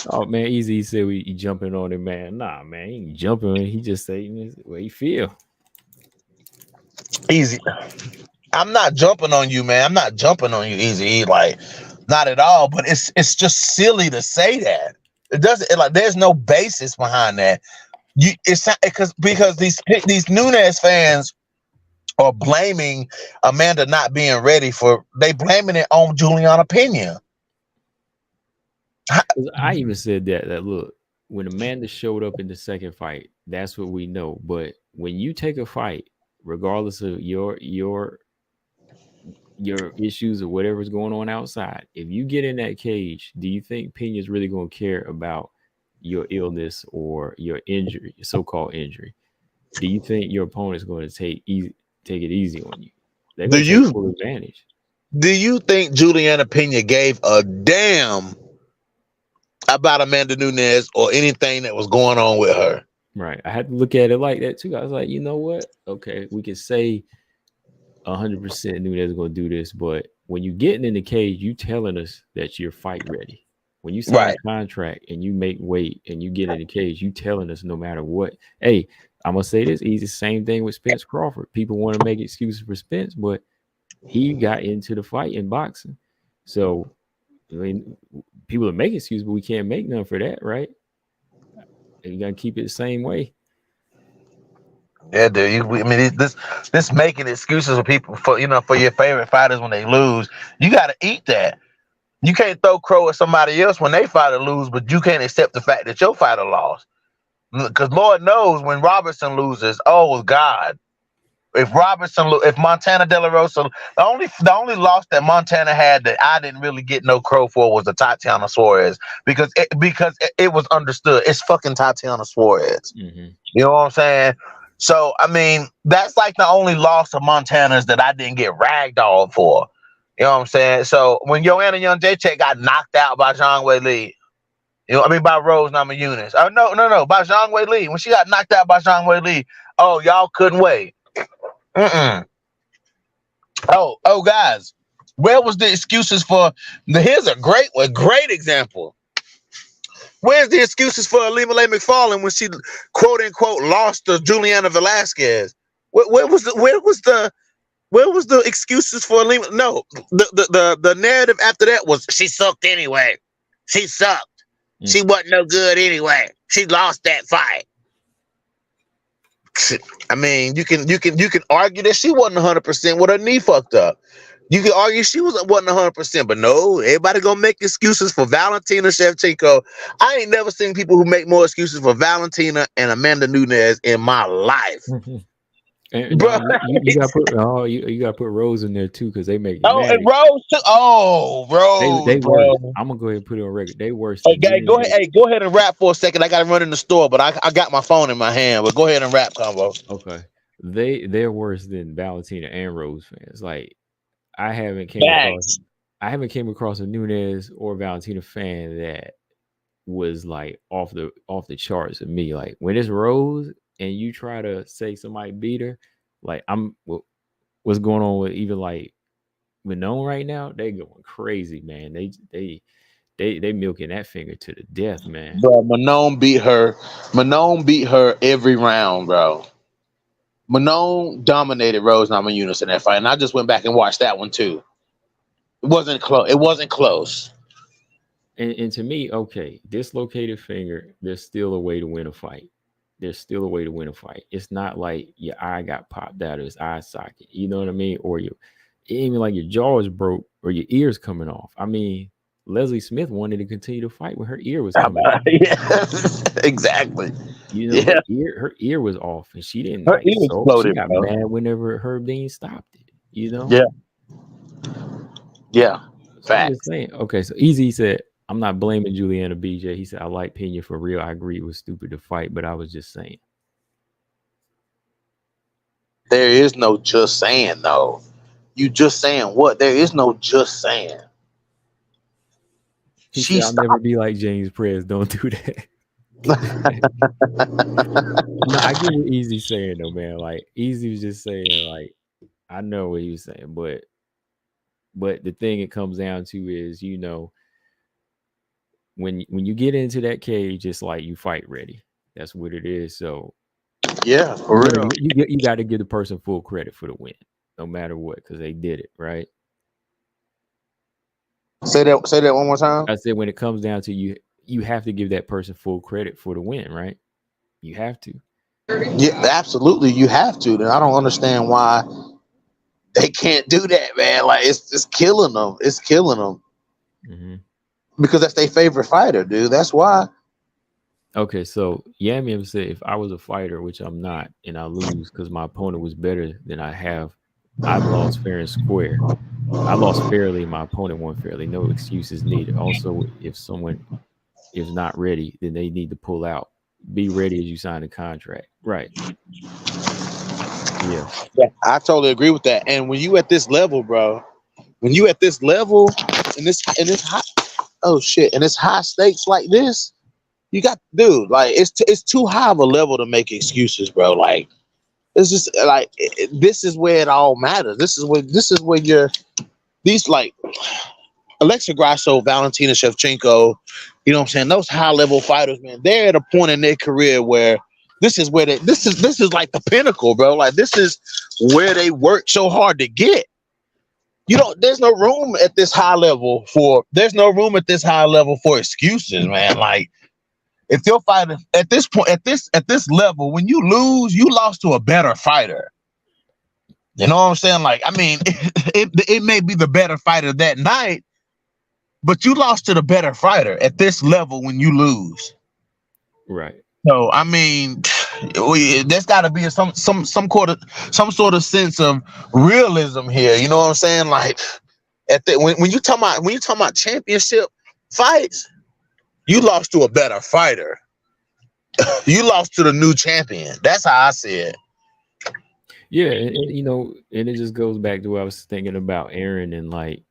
Oh man, Easy said he jumping on him, man. Nah, man, he ain't jumping on him. He just saying what he feel. Easy. I'm not jumping on you, man. I'm not jumping on you, Easy. Like, not at all. But it's just silly to say that. It doesn't like there's no basis behind that. It's not because these Nunes fans are blaming Amanda not being ready they blaming it on Juliana Pena. I even said that look, when Amanda showed up in the second fight, that's what we know. But when you take a fight, regardless of your issues or whatever's going on outside, if you get in that cage, do you think Pena's really going to care about your illness or your injury, your so-called injury? Do you think your opponent's going to take it easy on you? They're going to take full advantage. Do you think Juliana Pena gave a damn about Amanda Nunes or anything that was going on with her? Right. I had to look at it like that too. I was like, you know what? Okay, we can say 100% Nunes is going to do this, but when you getting in the cage, you telling us that you're fight ready. When you sign a contract and you make weight and you get in the cage, you telling us no matter what. Hey, I'm gonna say this easy. Same thing with Spence Crawford. People want to make excuses for Spence, but he got into the fight in boxing. So, I mean, people are making excuses, but we can't make none for that, right? And you gotta keep it the same way. Yeah, dude. I mean, this making excuses for people for your favorite fighters when they lose. You got to eat that. You can't throw crow at somebody else when they fighter lose, but you can't accept the fact that your fighter lost. Because Lord knows when Robertson loses, oh God. If Montana De La Rosa, the only loss that Montana had that I didn't really get no crow for was the Tatiana Suarez because it was understood. It's fucking Tatiana Suarez. Mm-hmm. You know what I'm saying? So I mean, that's like the only loss of Montana's that I didn't get ragdolled for. You know what I'm saying? So when Joanna Young Jacek got knocked out by Zhang Weili, by Rose Namajunas. Oh no, by Zhang Weili. When she got knocked out by Zhang Weili, oh y'all couldn't wait. Oh, guys, where was the excuses for? Here's a great example. Where's the excuses for Alima Lay McFarlane when she quote unquote lost to Juliana Velasquez? Where was the excuses for Alima? No, the narrative after that was she sucked anyway. She sucked. She wasn't no good anyway. She lost that fight. I mean, you can argue that she wasn't 100% with her knee fucked up. You can argue she wasn't 100%, but no, everybody gonna make excuses for Valentina Shevchenko. I ain't never seen people who make more excuses for Valentina and Amanda Nunes in my life. And bro, you gotta put Rose in there too because they make and Rose too. Rose. They worse. I'm gonna go ahead and put it on record. They worse. Okay, go ahead. Hey, go ahead and rap for a second. I gotta run in the store, but I got my phone in my hand. But go ahead and rap, combo. Okay, they're worse than Valentina and Rose fans. Like I haven't came across a Nunes or Valentina fan that was like off the charts of me. Like when it's Rose and you try to say somebody beat her, like what's going on with even like Manon right now, they going crazy, man. They milking that finger to the death, man. Bro, Manon beat her. Manon beat her every round, bro. Manon dominated Rose Namajunas in that fight, and I just went back and watched that one too. It wasn't close. It wasn't close. And to me, okay, dislocated finger, there's still a way to win a fight. There's still a way to win a fight. It's not like your eye got popped out of his eye socket. You know what I mean? Or you, even like your jaw is broke or your ear's coming off. I mean, Leslie Smith wanted to continue to fight when her ear was coming off. Yeah, exactly. You know, Yeah. her ear was off, and she didn't. Her Like, ear so exploded, she got bro. mad whenever Herb Dean stopped it. You know? Yeah. Yeah. So I'm Facts. just saying. Okay, so Easy said, "I'm not blaming Juliana BJ." He said, "I like Pena for real. I agree it was stupid to fight, but I was just saying." There is no just saying though. You just saying what? There is no just saying. He said, "I'll never be like James Perez. Don't do that." No, I get what Easy's saying though, man. Like Easy was just saying, like, I know what he was saying, but the thing it comes down to is, you know, when you get into that cage, it's like you fight ready. That's what it is. So yeah, for real. You got to give the person full credit for the win, no matter what, because they did it right. Say that one more time. I said when it comes down to you have to give that person full credit for the win, right? You have to. Yeah, absolutely. You have to. And I don't understand why they can't do that, man. Like it's killing them. It's killing them. Mm-hmm. Because that's their favorite fighter, dude. That's why. Okay, so Yamiam said if I was a fighter, which I'm not, and I lose because my opponent was better than I've lost fair and square. I lost fairly, my opponent won fairly. No excuses needed. Also, if someone is not ready, then they need to pull out. Be ready as you sign a contract. Right. Yeah. I totally agree with that. And when you at this level, bro, when you at this level in this high, oh shit, and it's high stakes like this, you got, dude, like it's too high of a level to make excuses, bro. Like it's just like this is where it all matters. This is where you're these like Alexa Grasso, Valentina Shevchenko, you know what I'm saying? Those high level fighters, man, they're at a point in their career where this is like the pinnacle, bro. Like this is where they work so hard to get. There's no room at this high level for excuses, man. Like if you're fighting at this point, at this level, when you lose, you lost to a better fighter. You know what I'm saying? Like, I mean, it may be the better fighter that night, but you lost to the better fighter at this level when you lose. Right. So, I mean, there's got to be some sort of sense of realism here. You know what I'm saying? Like, when you talking about championship fights, you lost to a better fighter. You lost to the new champion. That's how I see it. Yeah, and you know, and it just goes back to what I was thinking about Aaron and like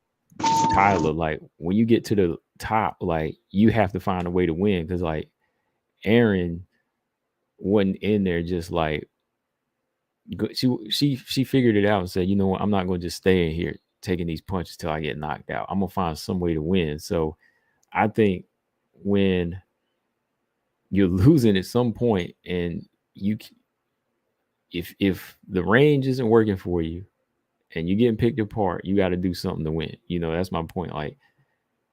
Tyler. Like when you get to the top, like you have to find a way to win because like Aaron wasn't in there just like she figured it out and said, you know what, I'm not going to just stay in here taking these punches till I get knocked out. I'm gonna find some way to win. So I think when you're losing at some point and if the range isn't working for you and you're getting picked apart, you got to do something to win. You know, that's my point. Like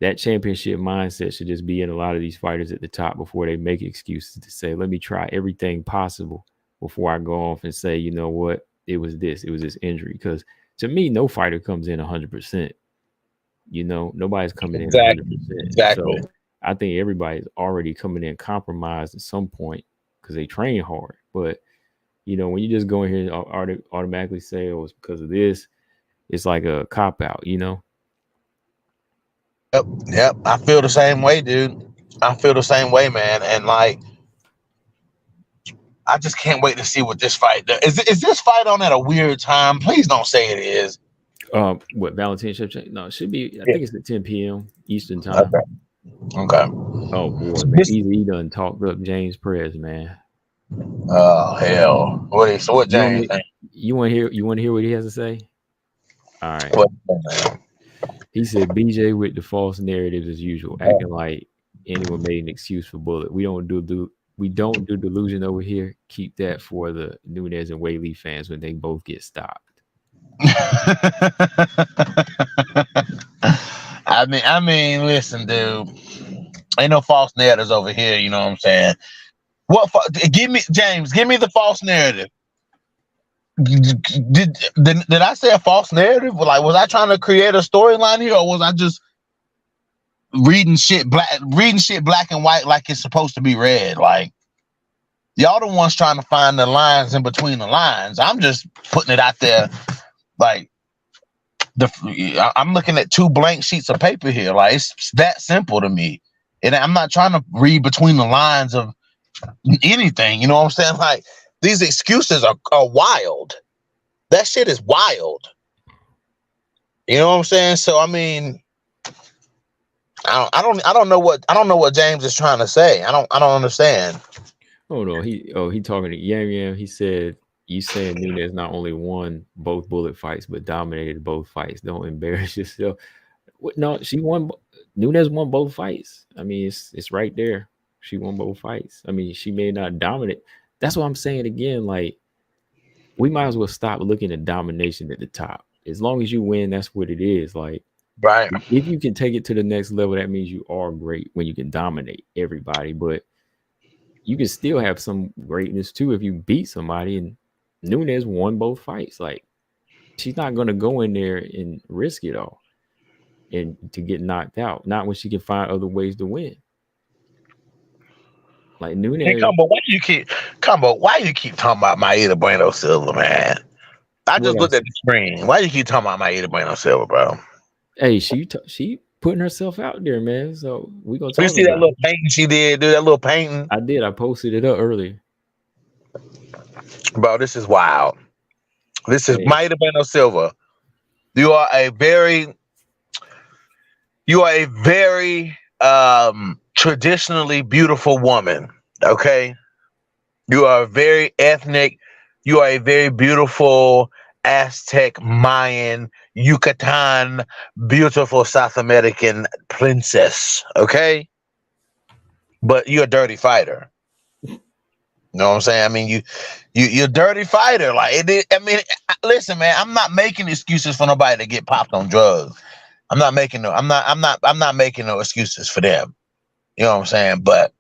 that championship mindset should just be in a lot of these fighters at the top before they make excuses to say, let me try everything possible before I go off and say, you know what, it was this injury. Because to me, no fighter comes in 100%. You know, nobody's coming in 100%. Exactly. So I think everybody's already coming in compromised at some point because they train hard. But you know, when you just go in here and automatically say, oh, it's because of this, it's like a cop out, you know? Yep. I feel the same way, dude. I feel the same way, man. And like, I just can't wait to see what this fight does. Is this fight on at a weird time? Please don't say it is. What, Valentina Shevchenko? No, it should be, I think it's at 10 p.m. Eastern time. Okay. Oh, boy, man. He done talked up James Perez, man. Oh hell! What James think? You want to hear what he has to say? All right. What? He said BJ with the false narratives as usual, acting like anyone made an excuse for Bullet. We don't do delusion over here. Keep that for the Nunes and Weili fans when they both get stopped. I mean, listen, dude. Ain't no false narratives over here. You know what I'm saying? Give me James. Give me the false narrative. Did I say a false narrative? Like, was I trying to create a storyline here, or was I just reading shit black and white like it's supposed to be read? Like, y'all the ones trying to find the lines in between the lines. I'm just putting it out there. Like, I'm looking at two blank sheets of paper here. Like, it's that simple to me, and I'm not trying to read between the lines of anything. You know what I'm saying? Like, these excuses are wild. That shit is wild. You know what I'm saying? So I mean, I don't know what James is trying to say. I don't understand. Oh no, he talking to Yam. He said, "You saying Nunes not only won both Bullet fights but dominated both fights? Don't embarrass yourself." No, she won. Nunes won both fights. I mean, it's right there. She won both fights. I mean, she may not dominate. That's what I'm saying again. Like, we might as well stop looking at domination at the top. As long as you win, that's what it is. Like, right. If you can take it to the next level, that means you are great when you can dominate everybody. But you can still have some greatness too if you beat somebody. And Nunes won both fights. Like, she's not going to go in there and risk it all and to get knocked out. Not when she can find other ways to win. Like Nunes. Hey, why you keep talking about Maida Bueno Silva, man? I just looked at the screen. Why you keep talking about Maida Bueno Silva, bro? Hey, she putting herself out there, man. So we gonna talk. You see that little painting she did, dude? That little painting. I did. I posted it up earlier. Bro, this is wild. This is Maida Bueno Silva. You are a very traditionally beautiful woman. Okay, you are very ethnic. You are a very beautiful Aztec, Mayan, Yucatan, beautiful South American princess. Okay, but you're a dirty fighter. You know what I'm saying? I mean, you're a dirty fighter. Like, I mean, listen, man. I'm not making excuses for nobody to get popped on drugs. I'm not making no excuses for them. You know what I'm saying? But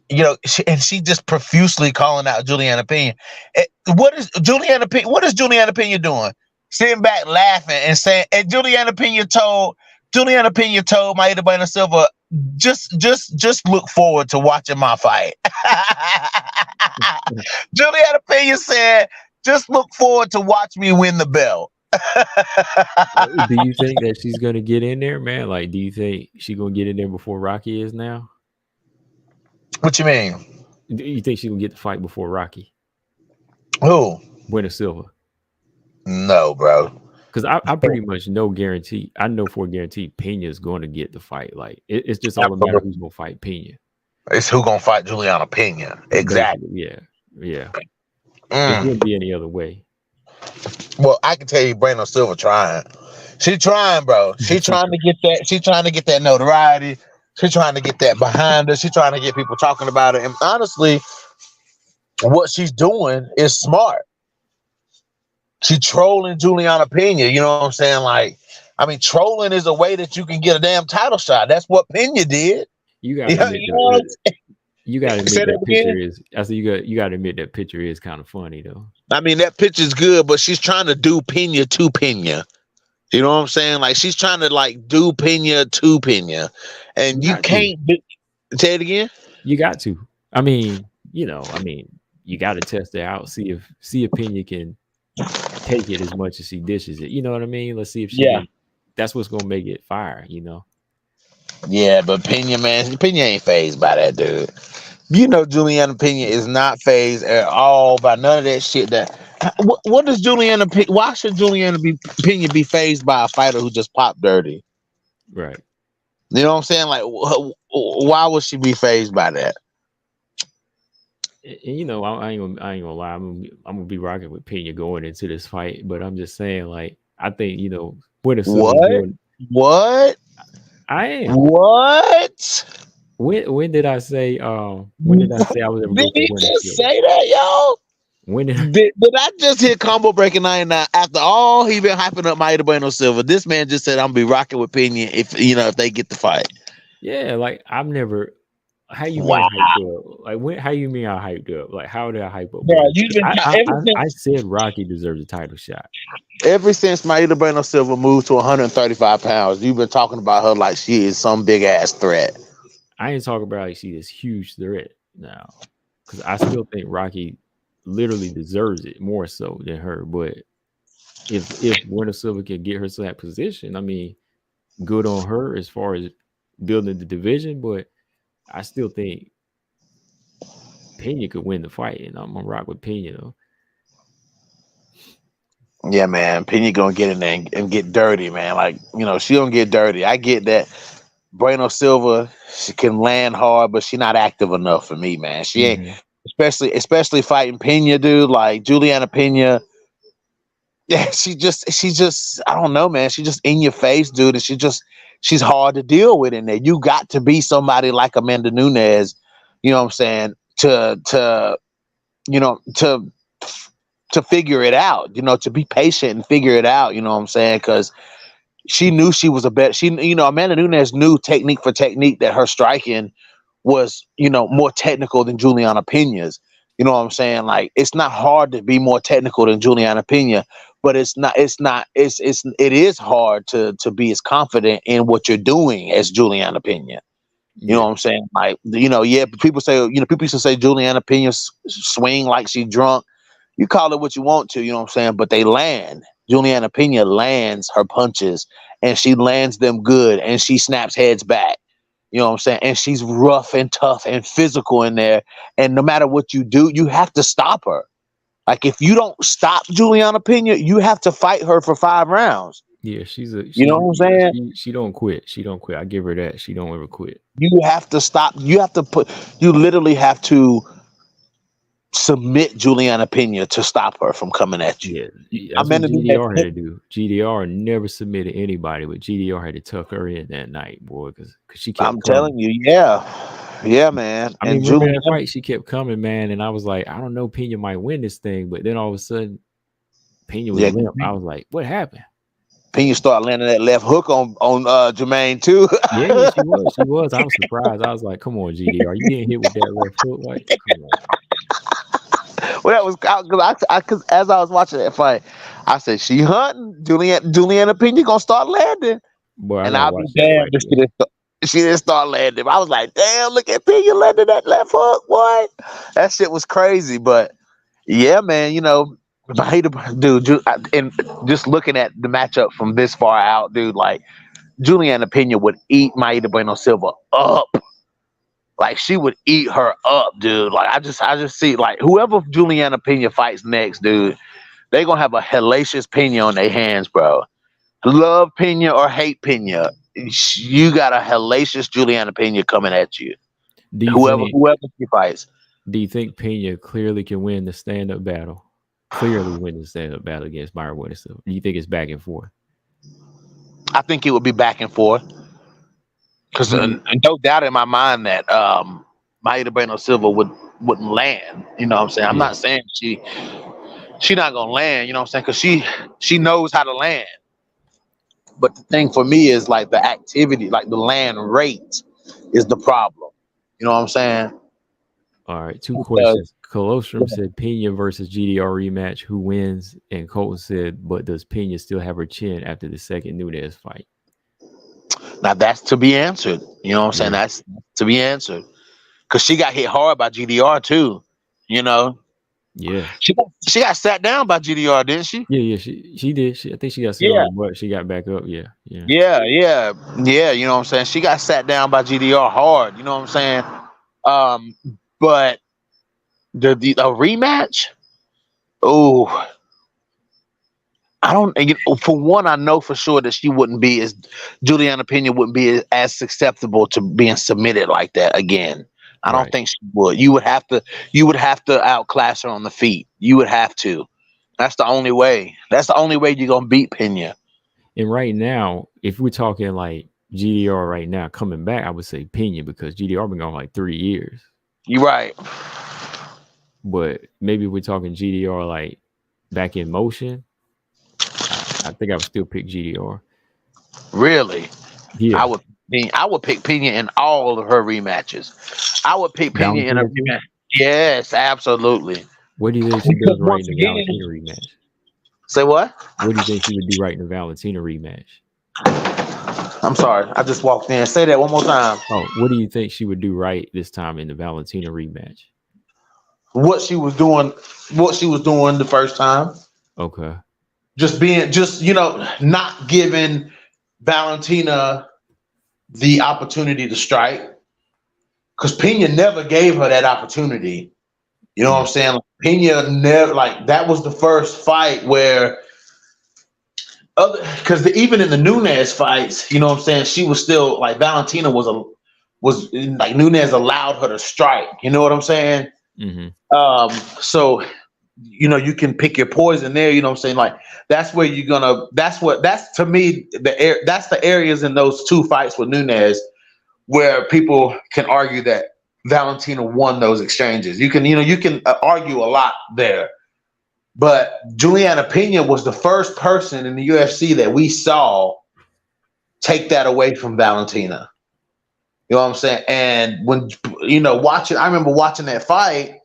you know, she just profusely calling out Juliana Pena. What is Juliana Pena doing? Sitting back laughing and saying, and Juliana Pena told Maida Bueno Silva, just look forward to watching my fight. Juliana Pena said, just look forward to watch me win the belt. Do you think that she's gonna get in there, man? Like, do you think she's gonna get in there before Rocky is now? What you mean? Do you think she will get the fight before Rocky? Who? Bueno Silva. No, bro. Because I pretty much know I know for a guarantee Pena's going to get the fight. Like, it's just all about who's going to fight Pena. It's who going to fight Juliana Pena. Exactly. Yeah. It wouldn't be any other way. Well, I can tell you, Bueno Silva trying. She trying, bro. She trying to get that. She trying to get that notoriety. She's trying to get that behind her. She's trying to get people talking about it. And honestly, what she's doing is smart. She's trolling Juliana Pena. You know what I'm saying? Like, I mean, trolling is a way that you can get a damn title shot. That's what Pena did. You got to admit that picture is. I said you got to admit that picture is kind of funny though. I mean, that picture's good, but she's trying to do Pena to Pena. You know what I'm saying? Like, she's trying to like do Pena to Pena, and you can't say it again. You got to. I mean, you got to test it out. See if Pena can take it as much as she dishes it. You know what I mean? Let's see if she. Yeah. That's what's gonna make it fire. You know. Yeah, but Pena ain't fazed by that, dude. You know, Juliana Pena is not fazed at all by none of that shit. What does Juliana? Why should Juliana Pena be fazed by a fighter who just popped dirty? Right. You know what I'm saying? Like, why would she be fazed by that? And, you know, I ain't gonna lie. I'm gonna be rocking with Pena going into this fight, but I'm just saying, like, I think, you know, Bueno Silva is What? doing. What? I am. What? When did I say? When did I say I was ever Did go for he Bueno just Silva? say that, y'all? When did? Did I just hear combo breaking 99 after all he been hyping up Maida Bueno Silva? This man just said I'm gonna be rocking with Pena if if they get the fight. Yeah, like I've never. How you Wow, mean hyped up? Like when? How you mean I hyped up? Like how did I hype up bro, Bueno? you've been I said Rocky deserves a title shot. ever since Maida Bueno Silva moved to 135 pounds. You've been talking about her like she is some big ass threat. I ain't talking about like she this huge threat now, because I still think Rocky literally deserves it more so than her. But if Bueno Silva can get her to that position, I mean, good on her as far as building the division. But I still think Pena could win the fight, and I'm gonna rock with Pena though. Yeah, man, Pena gonna get in there and get dirty, man. Like she gonna get dirty. I get that. Bueno Silva, she can land hard, but she not active enough for me, man. She ain't, Mm-hmm. especially fighting Pena, dude. Like Juliana Pena, yeah, she just I don't know, man. She just in your face, dude, and she's hard to deal with in there. You got to be somebody like Amanda Nunes, you know what I'm saying, you know to to figure it out, to be patient and figure it out, you know what I'm saying, because she knew she was a better. Amanda Nunes knew technique for technique that her striking was, more technical than Juliana Pena's. You know what I'm saying? Like it's not hard to be more technical than Juliana Pena, but it is hard to be as confident in what you're doing as Juliana Pena. You know Yeah, what I'm saying? Like, yeah, people say, people used to say Juliana Pena swing like she drunk. You call it what you want to, you know what I'm saying? But they land. Juliana Pena lands her punches and she lands them good and she snaps heads back. You know what I'm saying? And she's rough and tough and physical in there. And no matter what you do, you have to stop her. Like if you don't stop Juliana Pena, you have to fight her for 5 rounds. yeah. You know what I'm saying? She don't quit. She don't quit. I give her that. She don't ever quit. You have to stop. You literally have to submit Juliana Pena to stop her from coming at you. Yeah, that's I'm what in GDR had the to do. GDR never submitted anybody, but GDR had to tuck her in that night, boy, because she kept I'm coming. telling you, yeah, man. I And mean, remember Juliana, that fight? She kept coming, man, and I was like, I don't know, Pena might win this thing, but then all of a sudden, Pena was yeah, limp. I was like, what happened? Pena started landing that left hook on Jermaine too. Yeah, she was. She was. I was surprised. I was like, come on, GDR, you getting hit with that left hook? Like, come on. Well, that was because as I was watching that fight, I said she hunting Juliana Pena gonna start landing, Boy, I and gotta I'll be watch that damned fight if again. she didn't start landing. I was like, damn, look at Pena landing that left hook, boy. That shit was crazy, but yeah, man, I hate to, dude, and just looking at the matchup from this far out, dude, like Juliana Pena would eat Maida Bueno Silva up. Like she would eat her up, dude. Like I just see like whoever Juliana Pena fights next, dude, they gonna have a hellacious Pena on their hands, bro. Love Pena or hate Pena, you got a hellacious Juliana Pena coming at you. Do you Whoever think? she fights, Do you think Pena clearly can win the stand-up battle? Clearly win the stand-up battle against Myron Winston. Do you think it's back and forth? I think it would be back and forth. Because Who do you, no doubt in my mind that Maida Bueno Silva wouldn't land. You know what I'm saying? I'm yeah. not saying she not gonna land. You know what I'm saying? Because she knows how to land. But the thing for me is like the activity, like the land rate, is the problem. You know what I'm saying? All right, 2 Because questions. Colostrum said Pena versus GDR rematch. Who wins? And Colton said, but does Pena still have her chin after the second Nunez fight? now that's to be answered. You know what I'm saying? Yeah. That's to be answered. Because she got hit hard by GDR too. You know, Yeah. she got sat down by GDR, didn't she? Yeah, yeah. She did. I think she got sit on Yeah. her butt. She got back up. Yeah, yeah. Yeah. You know what I'm saying? She got sat down by GDR hard. You know what I'm saying? But the a rematch. Oh, I don't. For one, I know for sure that she wouldn't be as Juliana Pena wouldn't be as susceptible to being submitted like that again. I don't Right. think she would. You would have to outclass her on the feet. You would have to. That's the only way. That's the only way you're gonna beat Pena. And right now, if we're talking like GDR right now coming back, I would say Pena because GDR been gone like 3 years. You're right. But maybe we're talking GDR like back in motion. I think I would still pick GDR. Really? Yeah. I would pick Pena in all of her rematches. I would pick Pena in a rematch. Yes, absolutely. What do you think she does right in the Valentina rematch? Say what? What do you think she would do right in the Valentina rematch? I'm sorry, I just walked in. Say that one more time. Oh, what do you think she would do right this time in the Valentina rematch? What she was doing the first time. Okay. Just not giving Valentina the opportunity to strike. Because Pena never gave her that opportunity. You know what I'm saying? Like, Pena never, like, that was the first fight where even in the Nunes fights, you know what I'm saying, she was still like Valentina was like Nunes allowed her to strike. You know what I'm saying? Mm-hmm. So you can pick your poison there. You know what I'm saying? Like that's where you're gonna. That's to me that's the areas in those two fights with Nunes where people can argue that Valentina won those exchanges. You can argue a lot there. But Juliana Pena was the first person in the UFC that we saw take that away from Valentina. You know what I'm saying? And when I remember watching that fight,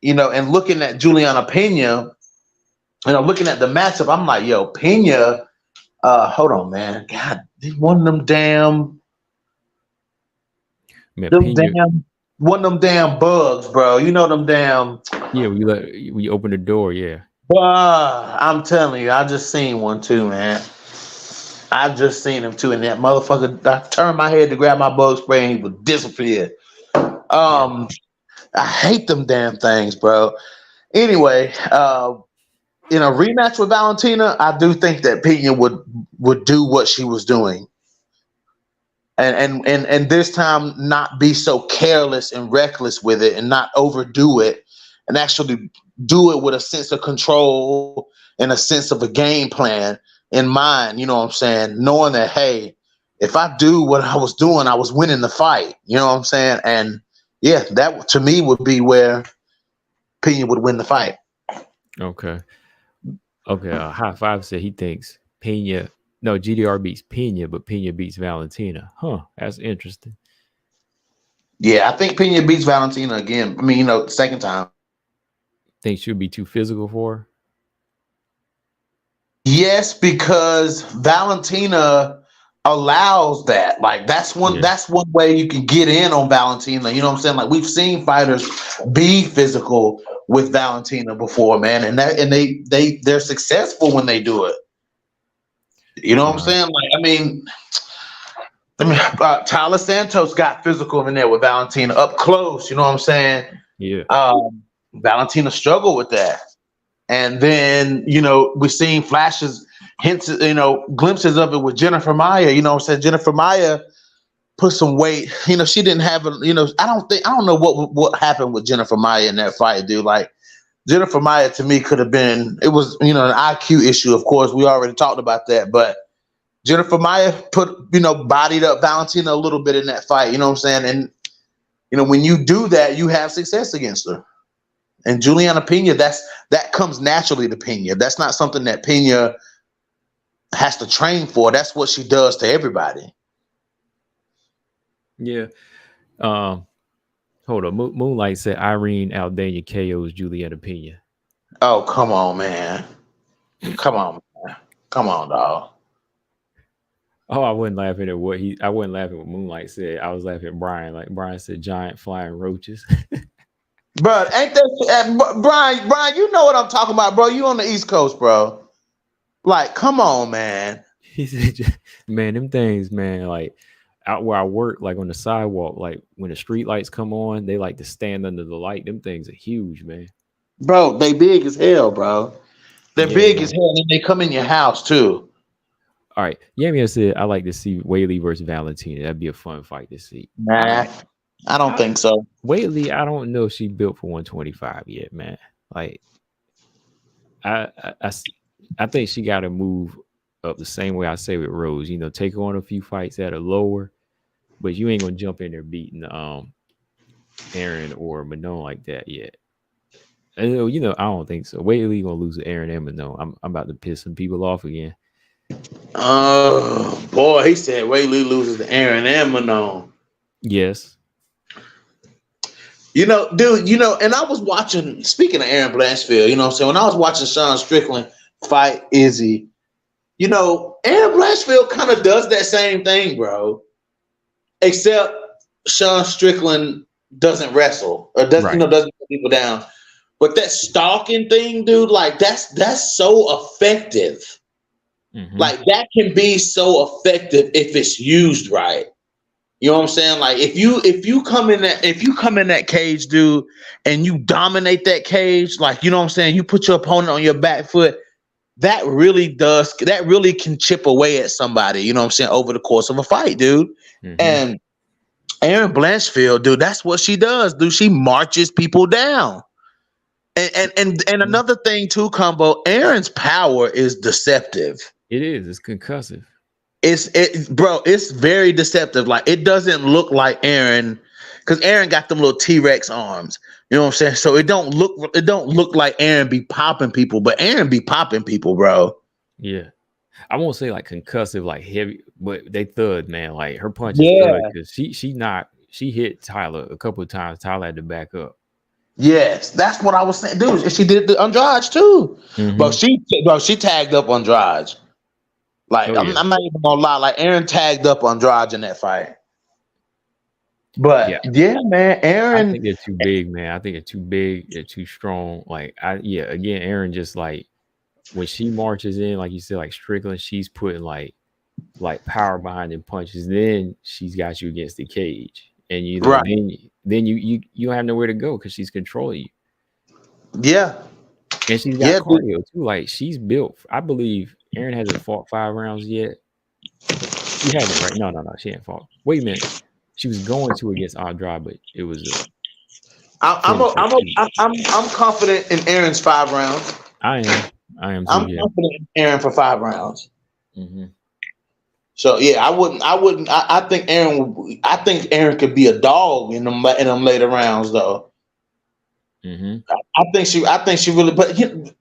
and looking at Juliana Pena, looking at the matchup, I'm like, yo, Pena, hold on, man. God, one of them damn one of them damn bugs, bro. You know them damn. Yeah, when you open the door, yeah. I'm telling you, I just seen one too, man. I just seen him too, and that motherfucker. I turned my head to grab my bug spray, and he would disappear. I hate them damn things, bro. Anyway, in a rematch with Valentina, I do think that Pena would do what she was doing, and this time not be so careless and reckless with it, and not overdo it, and actually do it with a sense of control and a sense of a game plan in mind. You know what I'm saying? Knowing that, hey, if I do what I was doing, I was winning the fight. You know what I'm saying? And yeah, that to me would be where Pena would win the fight. Okay. High Five said he thinks GDR beats Pena, but Pena beats Valentina. Huh? That's interesting. Yeah, I think Pena beats Valentina again. I mean, second time. Think she'll be too physical for her? Yes, because Valentina allows that. Like that's one way you can get in on Valentina. You know what I'm saying? Like we've seen fighters be physical with Valentina before, man, and they're successful when they do it. You know what I'm saying? Like Tyler Santos got physical in there with Valentina up close. You know what I'm saying? Yeah. Valentina struggled with that. And then, we're seeing flashes, hints, glimpses of it with Jennifer Maia. You know what I'm saying? Jennifer Maia put some weight. She didn't have I don't know what happened with Jennifer Maia in that fight, dude. Like Jennifer Maia to me could have been, it was, an IQ issue. Of course, we already talked about that, but Jennifer Maia bodied up Valentina a little bit in that fight. You know what I'm saying? And, when you do that, you have success against her. And Juliana Pena, that comes naturally to Pena. That's not something that Pena has to train for. That's what she does to everybody. Yeah. Hold on. Moonlight said Irene Aldana KOs Juliana Pena. Oh, come on, man. Come on, man. Come on, dog. Oh, I wasn't laughing at I wasn't laughing at what Moonlight said. I was laughing at Brian. Like Brian said, giant flying roaches. Bro, ain't that Brian? You know what I'm talking about, bro. You on the East Coast, bro. Like, come on, man. He said, man, them things, man, like out where I work, like on the sidewalk, like when the street lights come on, they like to stand under the light. Them things are huge, man. Bro, they big as hell, bro. They're big as hell, and they come in your house too. All right. Yamia said, I like to see Weili versus Valentina. That'd be a fun fight to see. Nah, I don't think so. Weili, I don't know if she built for 125 yet, man. Like, I think she got to move up the same way I say with Rose. You know, take on a few fights that are lower, but you ain't gonna jump in there beating Aaron or Manon like that yet. And, you know, I don't think so. Weili gonna lose to Aaron and Manon. I'm about to piss some people off again. Oh boy, he said Weili loses to Aaron and Manon. Yes. You know, dude, you know, and I was watching, speaking of Aaron Blanchfield, you know what I'm saying? When I was watching Sean Strickland fight Izzy, you know, Aaron Blanchfield kind of does that same thing, bro. Except Sean Strickland doesn't wrestle or doesn't, you know, doesn't put people down. But that stalking thing, dude, like that's so effective. Mm-hmm. Like that can be so effective if it's used right. You know what I'm saying? Like if you come in that cage, dude, and you dominate that cage, like you know what I'm saying, you put your opponent on your back foot, that really can chip away at somebody, you know what I'm saying, over the course of a fight, dude. Mm-hmm. And Aaron Blanchfield, dude, that's what she does, dude. She marches people down. And another thing too, Combo, Aaron's power is deceptive. It is. It's concussive. It's very deceptive. Like it doesn't look like Aaron, because Aaron got them little T-Rex arms. You know what I'm saying? So it don't look like Aaron be popping people, but Aaron be popping people, bro. Yeah. I won't say like concussive, like heavy, but they thud, man. Like her punches thud because she hit Tyler a couple of times. Tyler had to back up. Yes, that's what I was saying, dude. She did the Andrade too, but she tagged up Andrade. Like I'm not even gonna lie, like Aaron tagged up Andrade in that fight. But yeah, man, Aaron. I think they're too big, man. I think they're too big. They're too strong. Like again, Aaron just like when she marches in, like you said, like Strickland, she's putting like power behind them punches. Then she's got you against the cage, and you know, then you don't have nowhere to go because she's controlling you. Yeah, and she's got cardio too. Like she's built. I believe Aaron hasn't fought 5 rounds yet. She hasn't, right? No, she ain't fought. Wait a minute. She was going to against Andrade, but it was. I'm confident in Aaron's 5 rounds. I am. Too, I'm confident in Aaron for 5 rounds. Mm-hmm. So yeah, I think Aaron could be a dog in them later rounds though. Mm-hmm. I think she really. But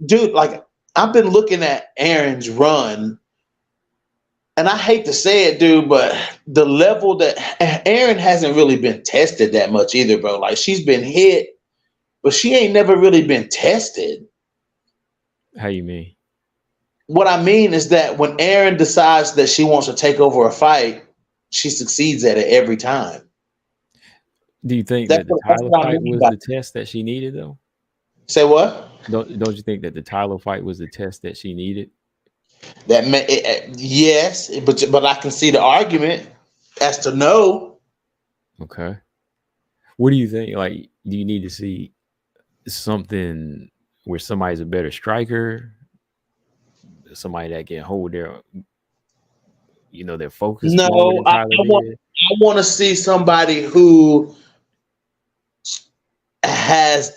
dude, like I've been looking at Aaron's run, and I hate to say it, dude, but the level that Aaron hasn't really been tested that much either, bro. Like she's been hit, but she ain't never really been tested. How you mean? What I mean is that when Aaron decides that she wants to take over a fight, she succeeds at it every time. Do you think that the Tyler fight was the test that she needed, though? Say what? Don't you think that the Tyler fight was the test that she needed? Yes, but I can see the argument as to no. Okay. What do you think? Like, do you need to see something where somebody's a better striker, somebody that can hold their, their focus? No, I want to see somebody who has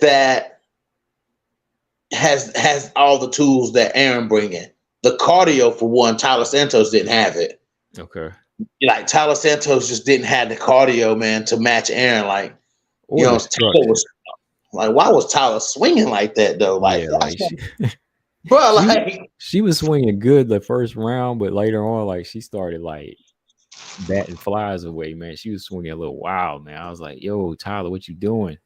all the tools that Aaron bringing. The cardio, for one, Tyler Santos didn't have it. Okay. Like Tyler Santos just didn't have the cardio, man, to match Aaron. Like, Tyler was like, why was Tyler swinging like that though? Like, she was swinging good the first round, but later on, like she started like batting flies away, man. She was swinging a little wild, man. I was like, yo, Tyler, what you doing?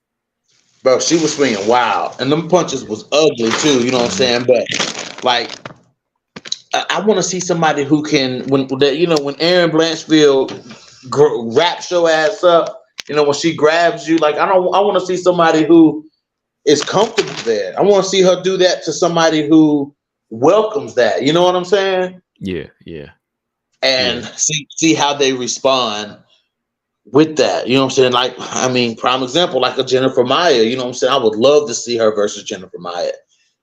Bro, she was swinging wild, and them punches was ugly too. You know what I'm saying? But like, I want to see somebody who can, when Aaron Blanchfield wraps your ass up, when she grabs you, like I want to see somebody who is comfortable there. I want to see her do that to somebody who welcomes that. You know what I'm saying? Yeah. And see how they respond with that. You know what I'm saying? Like, I mean, prime example, like a Jennifer Maia. You know what I'm saying? I would love to see her versus Jennifer Maia.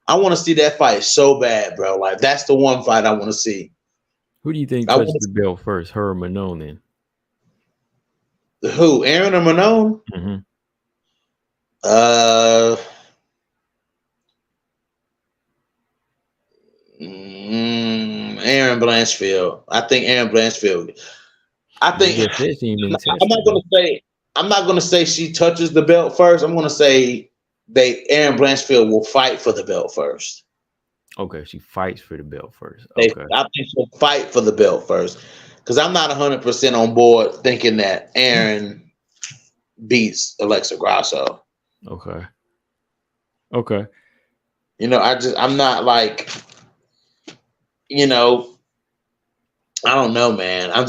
I want to see that fight so bad, bro. Like, that's the one fight I want to see. Who do you think touched the belt first, her or Manon then? Who, Aaron or Manon? Mm-hmm. Aaron Blanchfield. I think Aaron Blanchfield. I think I'm not going to say. I'm not going to say she touches the belt first. I'm going to say Aaron Blanchfield will fight for the belt first. Okay, she fights for the belt first. Okay, I think she'll fight for the belt first because I'm not 100% on board thinking that Aaron beats Alexa Grasso. Okay. Okay. You know, I'm not like, you know, I don't know, man. I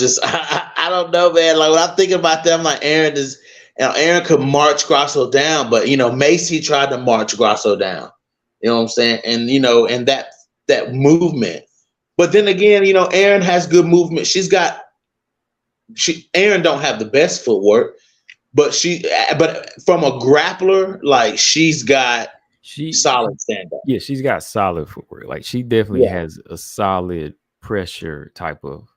don't know, man. Like when I'm thinking about that, I'm like, Aaron could march Grasso down, but you know, Macy tried to march Grasso down. You know what I'm saying? And you know, and that movement. But then again, you know, Aaron has good movement. Aaron don't have the best footwork, but from a grappler, like she's got solid stand up. Yeah, she's got solid footwork. Like she definitely has a solid pressure type of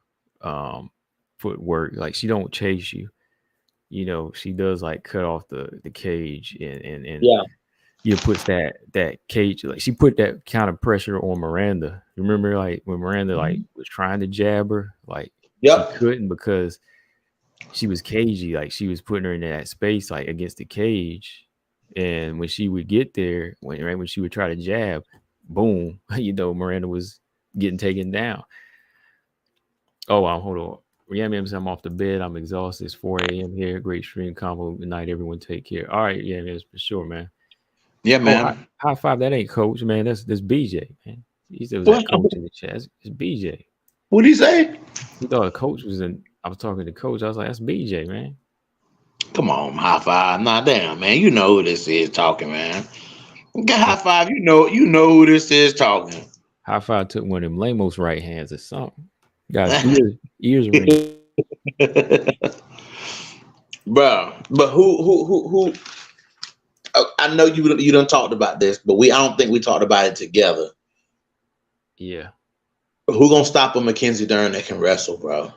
footwork. Like she don't chase you. You know, she does like cut off the cage and you know, puts that cage, like she put that kind of pressure on Miranda. Remember like when Miranda like was trying to jab her, like she couldn't because she was cagey, like she was putting her in that space like against the cage. And when she would get there, when she would try to jab, boom, you know, Miranda was getting taken down. Oh, wow, hold on. Yeah, man, I'm off the bed. I'm exhausted. It's 4 a.m. here. Great stream combo. Good night, everyone. Take care. All right, yeah, man, for sure, man. Yeah, man. High five. That ain't coach, man. That's BJ, man. He said it was that coach in the chat. It's BJ. What did he say? He thought a coach was in. I was talking to coach. I was like, that's BJ, man. Come on, high five. Nah, damn, man. You know who this is talking, man. Get high five. You know who this is talking. High five took one of them Lamos right hands or something. Got ears ringing. Bro, but who? I know you done talked about this, but I don't think we talked about it together. Yeah. Who gonna stop a Mackenzie Dern that can wrestle, bro?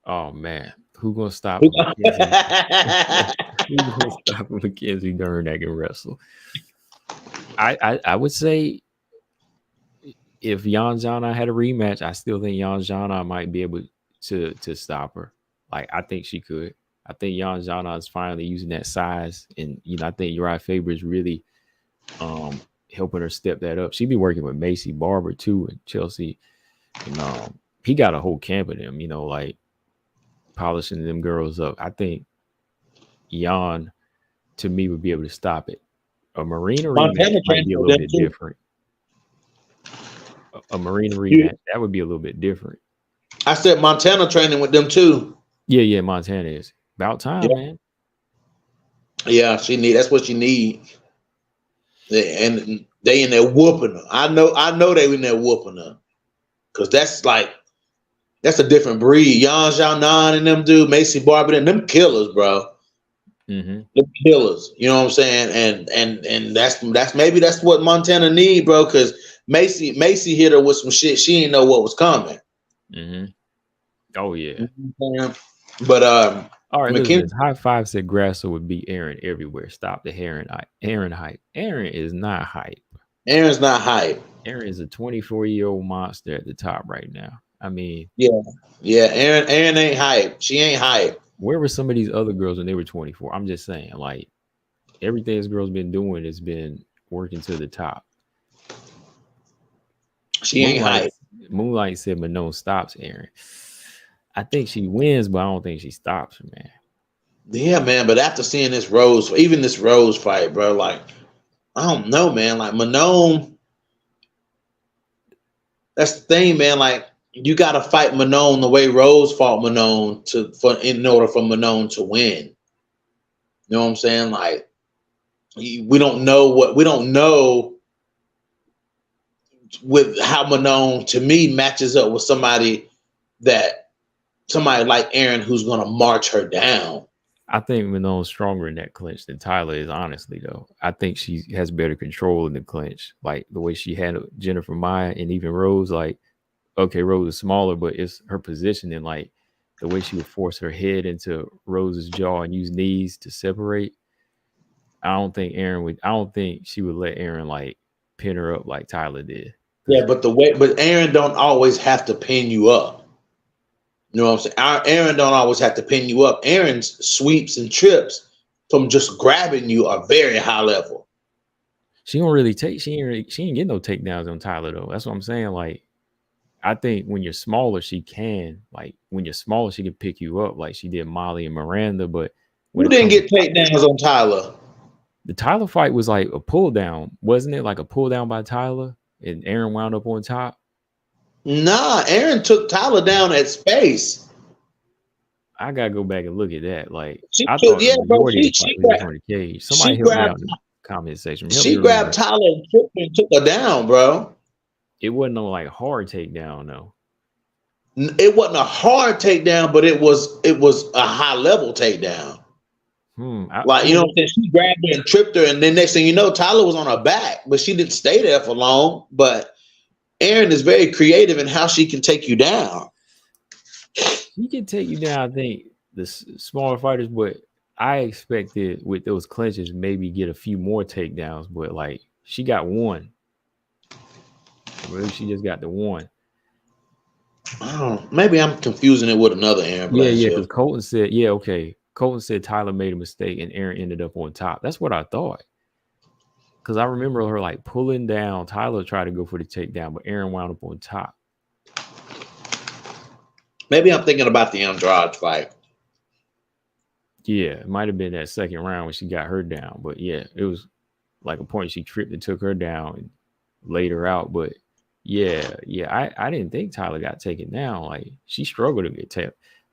Oh man, who gonna stop a Mackenzie? Who gonna stop a Mackenzie Dern that can wrestle? I would say if Yan Zhana had a rematch, I still think Yan Zhana might be able to stop her. Like I think she could. I think Yan Zhana is finally using that size, and you know I think Uriah Faber is really helping her step that up. She'd be working with Macy Barber too, and Chelsea, and he got a whole camp of them. You know, like polishing them girls up. I think Yan, to me, would be able to stop it. A Marina rematch might be a little bit different. A Marina rematch, that would be a little bit different. I said Montana training with them too. Yeah, Montana is. About time, man. Yeah, that's what she needs. And they in there whooping her. I know they in there whooping her. Cause that's a different breed. Yan Zhaonan and them dude, Macy Barber and them killers, bro. Mm-hmm. Them killers. You know what I'm saying? And that's maybe that's what Montana need, bro. Cause Macy hit her with some shit. She didn't know what was coming. Mm-hmm. Oh yeah. But all right, listen, high five said Grasso would beat Aaron everywhere. Stop the Aaron hype. Aaron is not hype. Aaron's not hype. Aaron is a 24-year-old monster at the top right now. I mean, yeah. Aaron ain't hype. She ain't hype. Where were some of these other girls when they were 24? I'm just saying, like everything this girl's been doing has been working to the top. She ain't hype. Moonlight said Manon stops Aaron. I think she wins, but I don't think she stops her, man. Yeah, man. But after seeing this Rose fight, bro, like I don't know, man. Like Manon, that's the thing, man. Like you got to fight Manon the way Rose fought Manon in order for Manon to win. You know what I'm saying? Like we don't know with how Manon to me matches up with somebody like Aaron who's gonna march her down. I think Manon's stronger in that clinch than Tyler is, honestly, though. I think she has better control in the clinch. Like the way she handled Jennifer Maya and even Rose, like, okay, Rose is smaller, but it's her positioning, like the way she would force her head into Rose's jaw and use knees to separate. I don't think she would let Aaron like pin her up like Tyler did. Yeah, but Aaron don't always have to pin you up. You know what I'm saying? Aaron don't always have to pin you up. Aaron's sweeps and trips from just grabbing you are very high level. She don't really take. She ain't get no takedowns on Tyler though. That's what I'm saying. Like, I think when you're smaller, she can. Like, when you're smaller, she can pick you up like she did Molly and Miranda. But when Who didn't get takedowns on Tyler? The Tyler fight was like a pull down, wasn't it? Like a pull down by Tyler, and Aaron wound up on top. Nah, Aaron took Tyler down at space. I gotta go back and look at that. Like, She I took, thought yeah, the bro. majority of the fight was on the cage. Somebody help me out in the comment section. She grabbed Tyler and took her down, bro. It wasn't no like hard takedown, though. It wasn't a hard takedown, but it was a high level takedown. Like, you know what I'm saying? She grabbed her and tripped her, and then next thing you know, Tyler was on her back, but she didn't stay there for long. But Aaron is very creative in how she can take you down. She can take you down, I think, the smaller fighters, but I expected with those clinches maybe get a few more takedowns, but like she got one. Maybe she just got the one. Maybe I'm confusing it with another Aaron. Yeah, because Colton said, Colton said Tyler made a mistake and Aaron ended up on top. That's what I thought. Because I remember her like pulling down. Tyler tried to go for the takedown, but Aaron wound up on top. Maybe I'm thinking about the Andrade fight. Yeah, it might have been that second round when she got her down. But yeah, it was like a point she tripped and took her down and laid her out. But yeah, I didn't think Tyler got taken down. Like, she struggled to get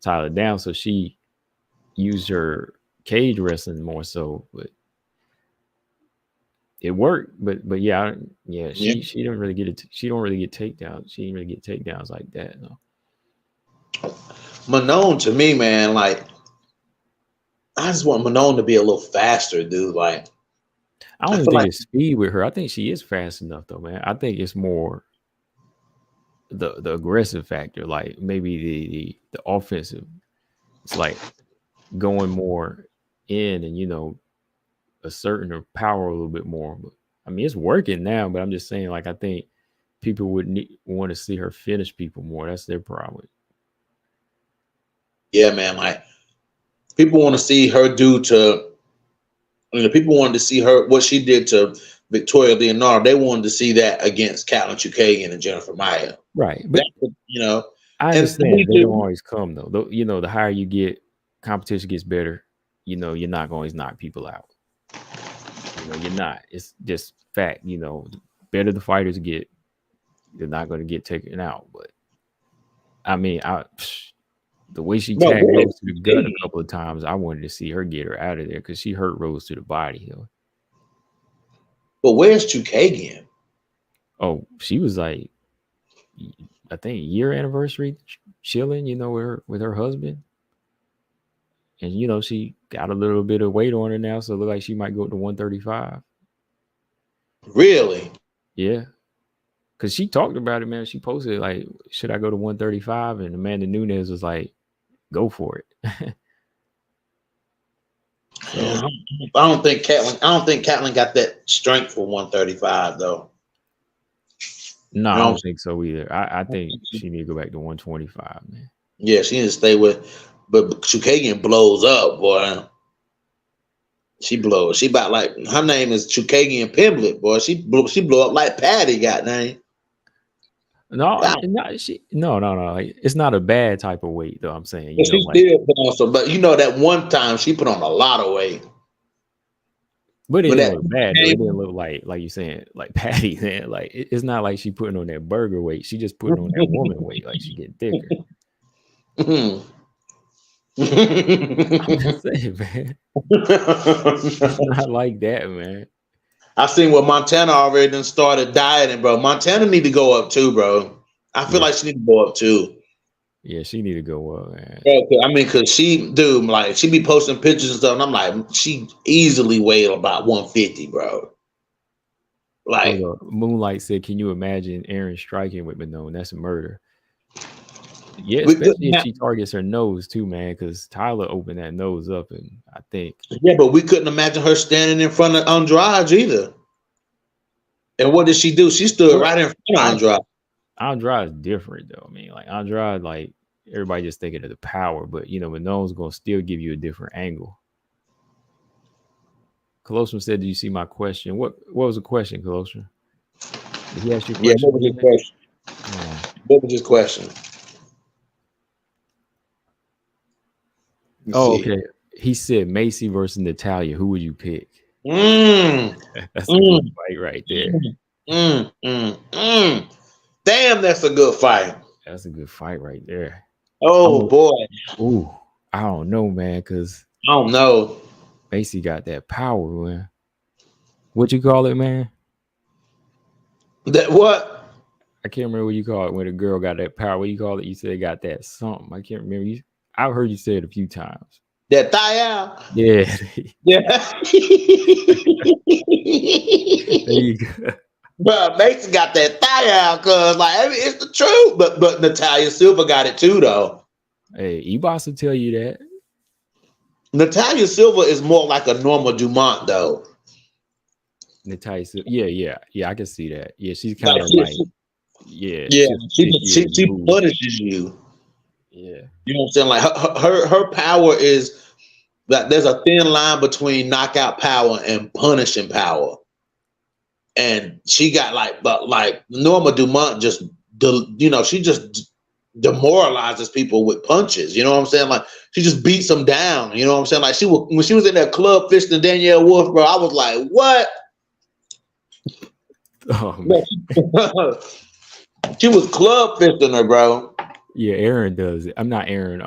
Tyler down, so she used her cage wrestling more so. But it worked. But she don't really get it. She don't really get takedowns. She didn't really get takedowns like that. No. Manon, to me, man, like, I just want Manon to be a little faster, dude. Like, I don't even think it's speed with her. I think she is fast enough, though, man. I think it's more the aggressive factor, like maybe the offensive. It's like going more in and asserting her power a little bit more. But I mean, it's working now. But I'm just saying, like, I think people would want to see her finish people more. That's their problem. Yeah, man. Like, people want to see her people wanted to see her, what she did to Victoria Leonardo. They wanted to see that against Catelyn Chukagian and Jennifer Maia. Right. But, I understand they don't always come, though. The higher you get, competition gets better. You're not going to always knock people out. You're not. It's just fact. The better the fighters get, they're not going to get taken out. But, I mean, the way she tagged Rose to the gut a couple of times, I wanted to see her get her out of there because she hurt Rose to the body. But where's Chukagian? Oh, she was like, I think year anniversary chilling, with her husband. And, she got a little bit of weight on her now, so it looked like she might go up to 135. Really? Yeah. Because she talked about it, man. She posted, like, should I go to 135? And Amanda Nunes was like, go for it. I don't think Catelyn got that strength for 135, though. No, I don't think so either. I think she need to go back to 125, man. Yeah, she needs to stay with. But Chukagian blows up, boy. She blows. She about like, her name is Chukagian Pimblett, boy. She blew up like Patty, goddamn. No. Like, it's not a bad type of weight, though. I'm saying, she still put on some, but that one time she put on a lot of weight. But it didn't look bad. It didn't look like you're saying, like Patty. Man. Like, it's not like she putting on that burger weight. She just putting on that woman weight. Like, she getting thicker. I'm just saying, man. It's not like that, man. I seen what Montana already done started dieting, bro. Montana need to go up too, bro. I feel like she need to go up too. Yeah, she need to go up, man. Yeah, I mean, cause she be posting pictures and stuff, and I'm like, she easily weighed about 150, bro. Like, Moonlight said, "Can you imagine Aaron striking with Manon? That's murder." Yeah, especially if she targets her nose too, man. Because Tyler opened that nose up, and I think. Yeah, but we couldn't imagine her standing in front of Andrade either. And what did she do? She stood right in front of Andrade. Andrade is different though. I mean, like Andrade, like everybody just thinking of the power, but you know, Manone's gonna still give you a different angle. Colossus said, "Did you see my question? What was the question, Colossus? Did he ask you a question? Yeah, what was his question? What was his question? Okay. He said Macy versus Natalia. Who would you pick? That's a good fight right there. Damn, that's a good fight. That's a good fight right there. Oh boy. Ooh, I don't know, man, because I don't know. Macy got that power, man. What you call it, man? That what? I can't remember what you call it when a girl got that power. What you call it? You said got that something. I can't remember. I've heard you say it a few times. That thigh out. Yeah. Yeah. There you go. Bro, Mason got that thigh out, cause like I mean, it's the truth. But Natalia Silva got it too, though. Hey, Ebos will tell you that. Natalia Silva is more like a Norma Dumont, though. Natalia Silva, yeah, I can see that. Yeah, she's kind of like, yeah. She punishes you. Yeah, you know what I'm saying. Like her power is that there's a thin line between knockout power and punishing power. And she got like Norma Dumont just, she just demoralizes people with punches. You know what I'm saying? Like she just beats them down. You know what I'm saying? Like when she was in that club fisting Danielle Wolf, bro, I was like, what? Oh man. She was club fisting her, bro. Yeah, Aaron does it. I'm not Aaron.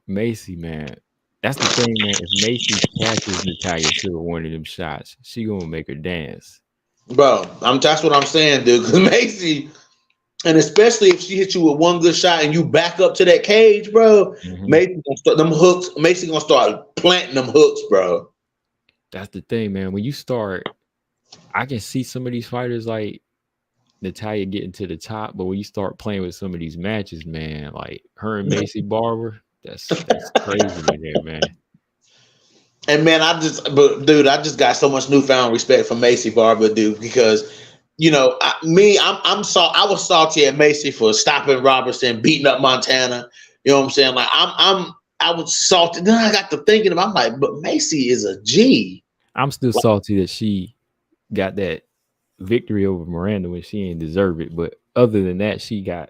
Macy, man. That's the thing, man. If Macy catches Natalia Silva one of them shots, she gonna make her dance. Bro, that's what I'm saying, dude. Because Macy, and especially if she hits you with one good shot and you back up to that cage, bro, Macy gonna start them hooks. Macy gonna start planting them hooks, bro. That's the thing, man. When you start, I can see some of these fighters like Natalia getting to the top, but when you start playing with some of these matches, man, like her and Macy Barber, that's crazy in there, man. And man, I just got so much newfound respect for Macy Barber, dude, because I was salty at Macy for stopping Robertson, beating up Montana. You know what I'm saying? Like I was salty. Then I got to thinking about, I'm like, but Macy is a G. I'm still salty that she got that victory over Miranda when she didn't deserve it. But other than that, she got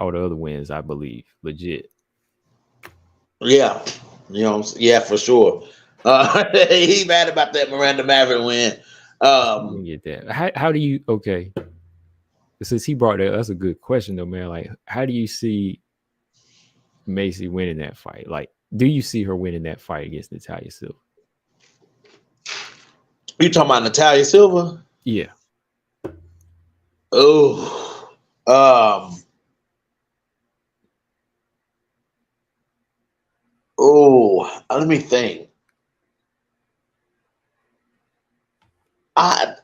all the other wins, I believe, legit. Yeah. Yeah, for sure. He mad about that Miranda Maverick win. Get that. How do you? Okay, since he brought that, that's a good question though, man. Like, how do you see Macy winning that fight? Like, do you see her winning that fight against Natalia Silva? You talking about Natalia Silva? Yeah. Oh. Let me think. I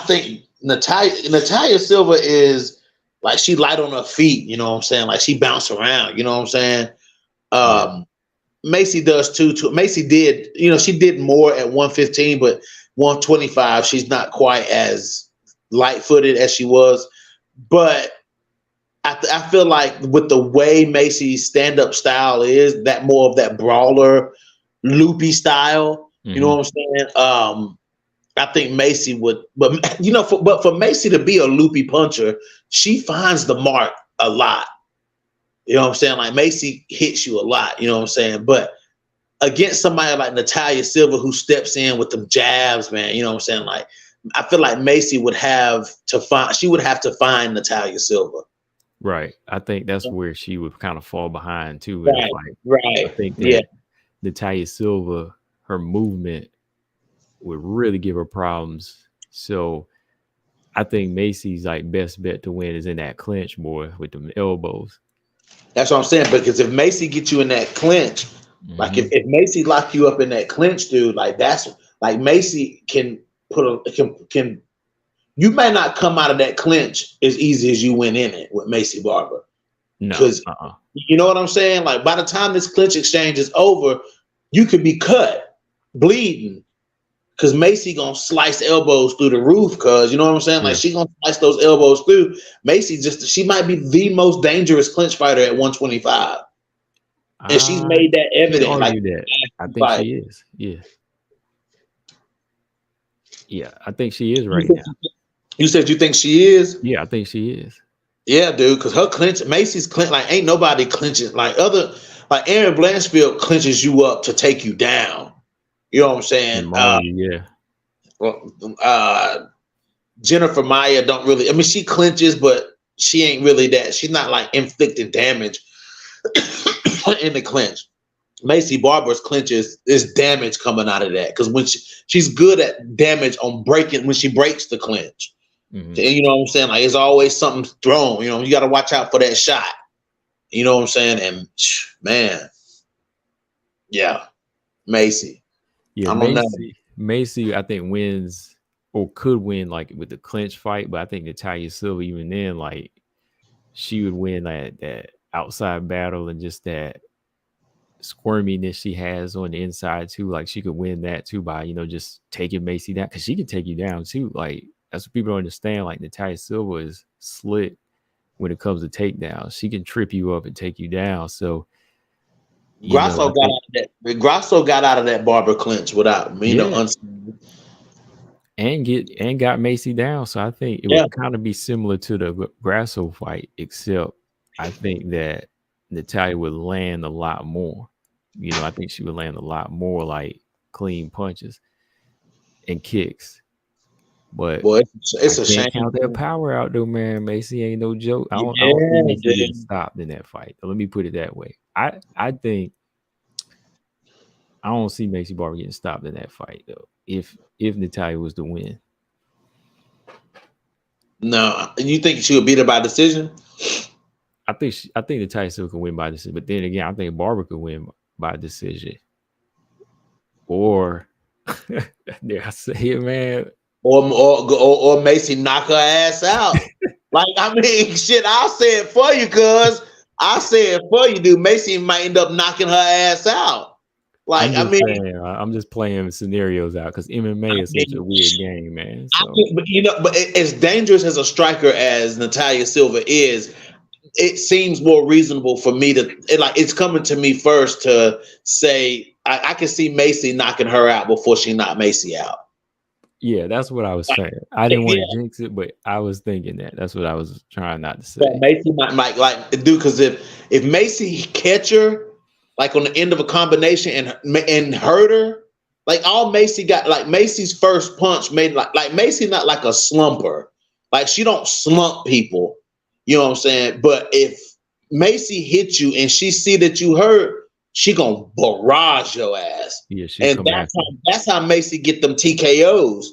think Natalia Silva is like, she light on her feet, you know what I'm saying? Like she bounce around, you know what I'm saying? Macy does too. Macy did, she did more at 115, but 125, she's not quite as light-footed as she was. But I feel like with the way Macy's stand-up style is, that more of that brawler, loopy style, you know what I'm saying? I think Macy would, but for Macy to be a loopy puncher, she finds the mark a lot. You know what I'm saying? Like Macy hits you a lot, you know what I'm saying? But against somebody like Natalia Silva who steps in with them jabs, man, you know what I'm saying? Like I feel like Macy would have to find Natalia Silva. Right. I think that's where she would kind of fall behind too. Right. I think that Natalia Silva, her movement would really give her problems. So I think Macy's like best bet to win is in that clinch, boy, with them elbows. That's what I'm saying. Because if Macy gets you in that clinch, like if Macy lock you up in that clinch, dude, like that's like Macy can you may not come out of that clinch as easy as you went in it with Macy Barber. No, because you know what I'm saying? Like by the time this clinch exchange is over, you could be cut, bleeding. Cause Macy gonna slice elbows through the roof, cause you know what I'm saying? Like she gonna slice those elbows through. Macy she might be the most dangerous clinch fighter at 125. And she's made that evident. Can't Like argue that. I think she is. Yeah. Yeah, I think she is right now. You said you think she is? Yeah, I think she is. Yeah, dude, because her clinch, Macy's clinch, like ain't nobody clinching like Aaron Blanchfield clinches you up to take you down. You know what I'm saying? Yeah. Jennifer Maya don't really. I mean, she clinches, but she ain't really that. She's not like inflicting damage in the clinch. Macy Barber's clinches is damage coming out of that because when she's good at damage on breaking when she breaks the clinch. Mm-hmm. You know what I'm saying? Like it's always something thrown. You know, you got to watch out for that shot. You know what I'm saying? And man, yeah, Macy. Yeah, I don't know. Macy, I think wins or could win like with the clinch fight, but I think Natalia Silva, even then, like she would win that outside battle and just that squirminess she has on the inside too. Like she could win that too by just taking Macy down because she can take you down too. Like that's what people don't understand. Like Natalia Silva is slick when it comes to takedowns. She can trip you up and take you down. So Grasso got out of that Barber clinch without and got Macy down. So I think it would kind of be similar to the Grasso fight, except I think that Natalia would land a lot more. I think she would land a lot more like clean punches and kicks. But it's a shame. Count that power out though, man. Macy ain't no joke. I don't see Macy getting stopped in that fight. Let me put it that way. I think I don't see Macy Barber getting stopped in that fight though. If Natalia was to win. No, you think she would beat her by decision? I think Natalia still can win by decision, but then again, I think Barber could win by decision. Or dare I say it, man? Or Macy knock her ass out. Like, I mean, shit, I'll say it for you, cuz I'll say it for you, dude. Macy might end up knocking her ass out. Like, I'm just playing scenarios out because MMA is such a weird game, man. So. But as dangerous as a striker as Natalia Silva is, it seems more reasonable for me it's coming to me first to say I can see Macy knocking her out before she knocked Macy out. Yeah, that's what I was saying. I didn't want to jinx it, but I was thinking that. That's what I was trying not to say. But Macy might dude, because if Macy catch her like on the end of a combination and hurt her, like all Macy got, like Macy's first punch made like Macy not like a slumper, like she don't slump people. You know what I'm saying? But if Macy hits you and she see that you hurt, she gonna barrage your ass. Yeah, and that's how Macy get them TKOs.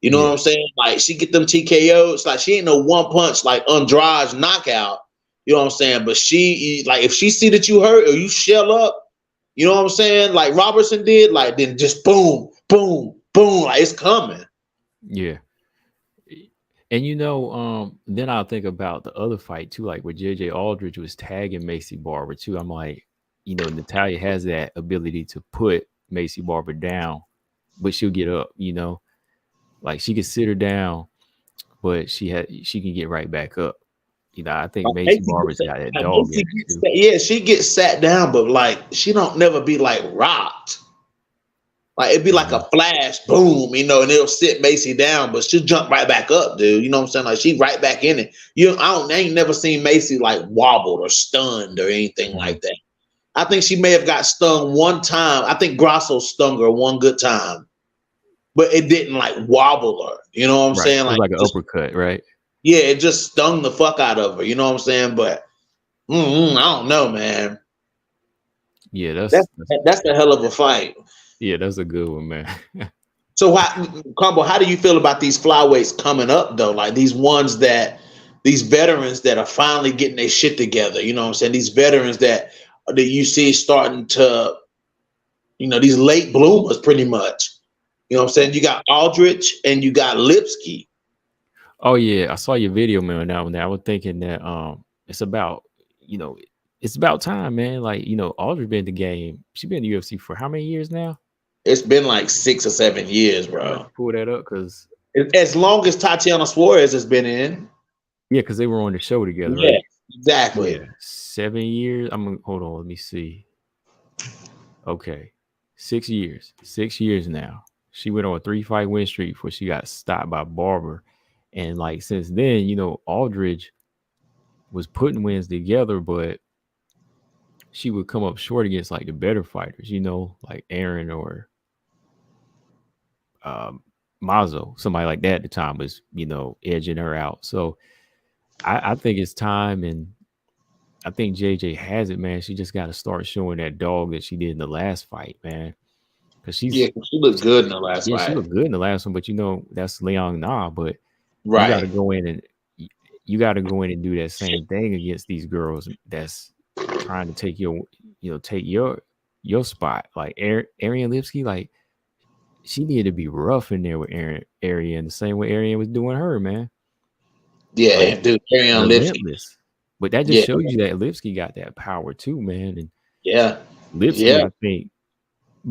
You know what I'm saying? Like she get them TKOs. Like she ain't no one punch like Andrade knockout. You know what I'm saying? But she like if she see that you hurt or you shell up, you know what I'm saying? Like Robertson did, like then just boom, boom, boom, like it's coming. Yeah. And then I'll think about the other fight too, like where JJ Aldridge was tagging Macy Barber too. I'm like, Natalia has that ability to put Macy Barber down, but she'll get up, like she could sit her down, but she can get right back up. I think Macy Barber's got that dog in it too. Yeah, she gets sat down, but like she don't never be like rocked. Like it'd be like a flash, boom, and it'll sit Macy down, but she'll jump right back up, dude. You know what I'm saying? Like she right back in it. I ain't never seen Macy like wobbled or stunned or anything like that. I think she may have got stung one time. I think Grasso stung her one good time, but it didn't like wobble her. You know what I'm saying? Like an uppercut, right? Yeah, it just stung the fuck out of her. You know what I'm saying? But I don't know, man. Yeah, that's a hell of a fight. Yeah, that's a good one, man. So, Combo, how do you feel about these flyweights coming up, though? Like these veterans that are finally getting their shit together. You know what I'm saying? These veterans that you see starting to, these late bloomers pretty much. You know what I'm saying? You got Aldrich and you got Lipsky. Oh, yeah. I saw your video, man, on that one. I was thinking that it's about, it's about time, man. Like, Aldrich been in the game. She's been in the UFC for how many years now? It's been like 6 or 7 years, bro. Pull that up because As long as Tatiana Suarez has been in. yeah, because they were on the show together, Yeah, right? exactly. Yeah, 7 years. I'm gonna hold on. Let me see. Okay, 6 years. 6 years now. She went on a 3-fight win streak before she got stopped by Barber, and like since then, Aldridge was putting wins together, but she would come up short against like the better fighters, like Aaron or Mazo, somebody like that at the time was, edging her out. So I think it's time, and I think JJ has it, man. She just got to start showing that dog that she did in the last fight, man. Because she looked good in the last yeah, fight. she looked good in the last one, but that's Leon Na. But right, you got to go in and do that same thing against these girls that's trying to take your spot. Like Ariane Lipsky, like she needed to be rough in there with Ariane the same way Ariane was doing her, man. Yeah, like, dude, Ariane Lipsky. But that just shows you that Lipsky got that power too, man. And Lipsky, I think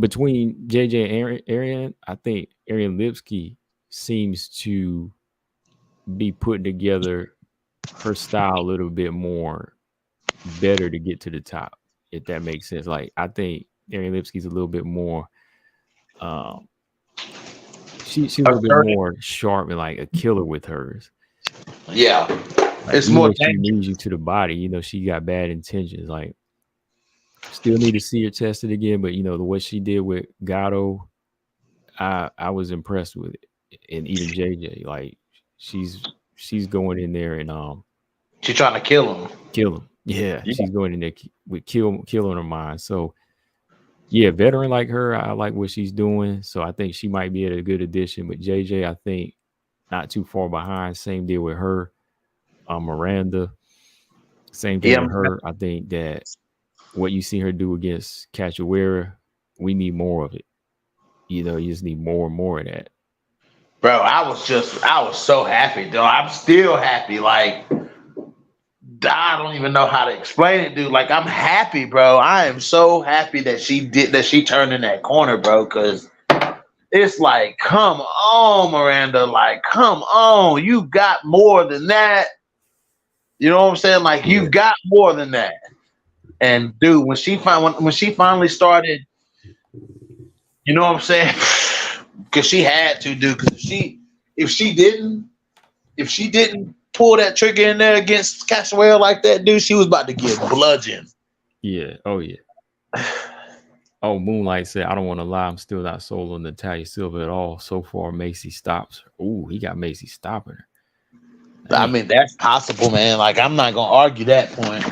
between JJ and Ariane, I think Ariane Lipsky seems to be putting together her style a little bit more better to get to the top, if that makes sense. Like I think Ariane Lipsky's a little bit more she's a little bit more sharp and like a killer with hers. Yeah. Like, it's more she needs you to the body, she got bad intentions. Like still need to see her tested again, but the what she did with Gatto, I was impressed with it. And even JJ, like she's going in there and she's trying to kill him. Yeah, she's going in there with killing her mind. So yeah, veteran like her, I like what she's doing. So I think she might be a good addition. But JJ, I think not too far behind. Same deal with her. Miranda, same thing with her. I think that what you see her do against Cachoeira, we need more of it. You just need more and more of that. Bro, I was so happy, though. I'm still happy. Like, I don't even know how to explain it, dude. Like, I'm happy, bro. I am so happy that she turned in that corner, bro, because it's like, come on, Miranda. Like, come on. You got more than that. You know what I'm saying? Like, you got more than that. And dude, when she finally started, you know what I'm saying? Because she had to, dude. Because if she didn't pull that trigger in there against Cachoeira like that, dude, she was about to get bludgeoned. Yeah. Oh yeah. Oh, Moonlight said, I don't want to lie, I'm still not sold on Natalia Silva at all. So far, Macy stops her. Ooh, he got Macy stopping her. I mean, that's possible, man. Like, I'm not gonna argue that point.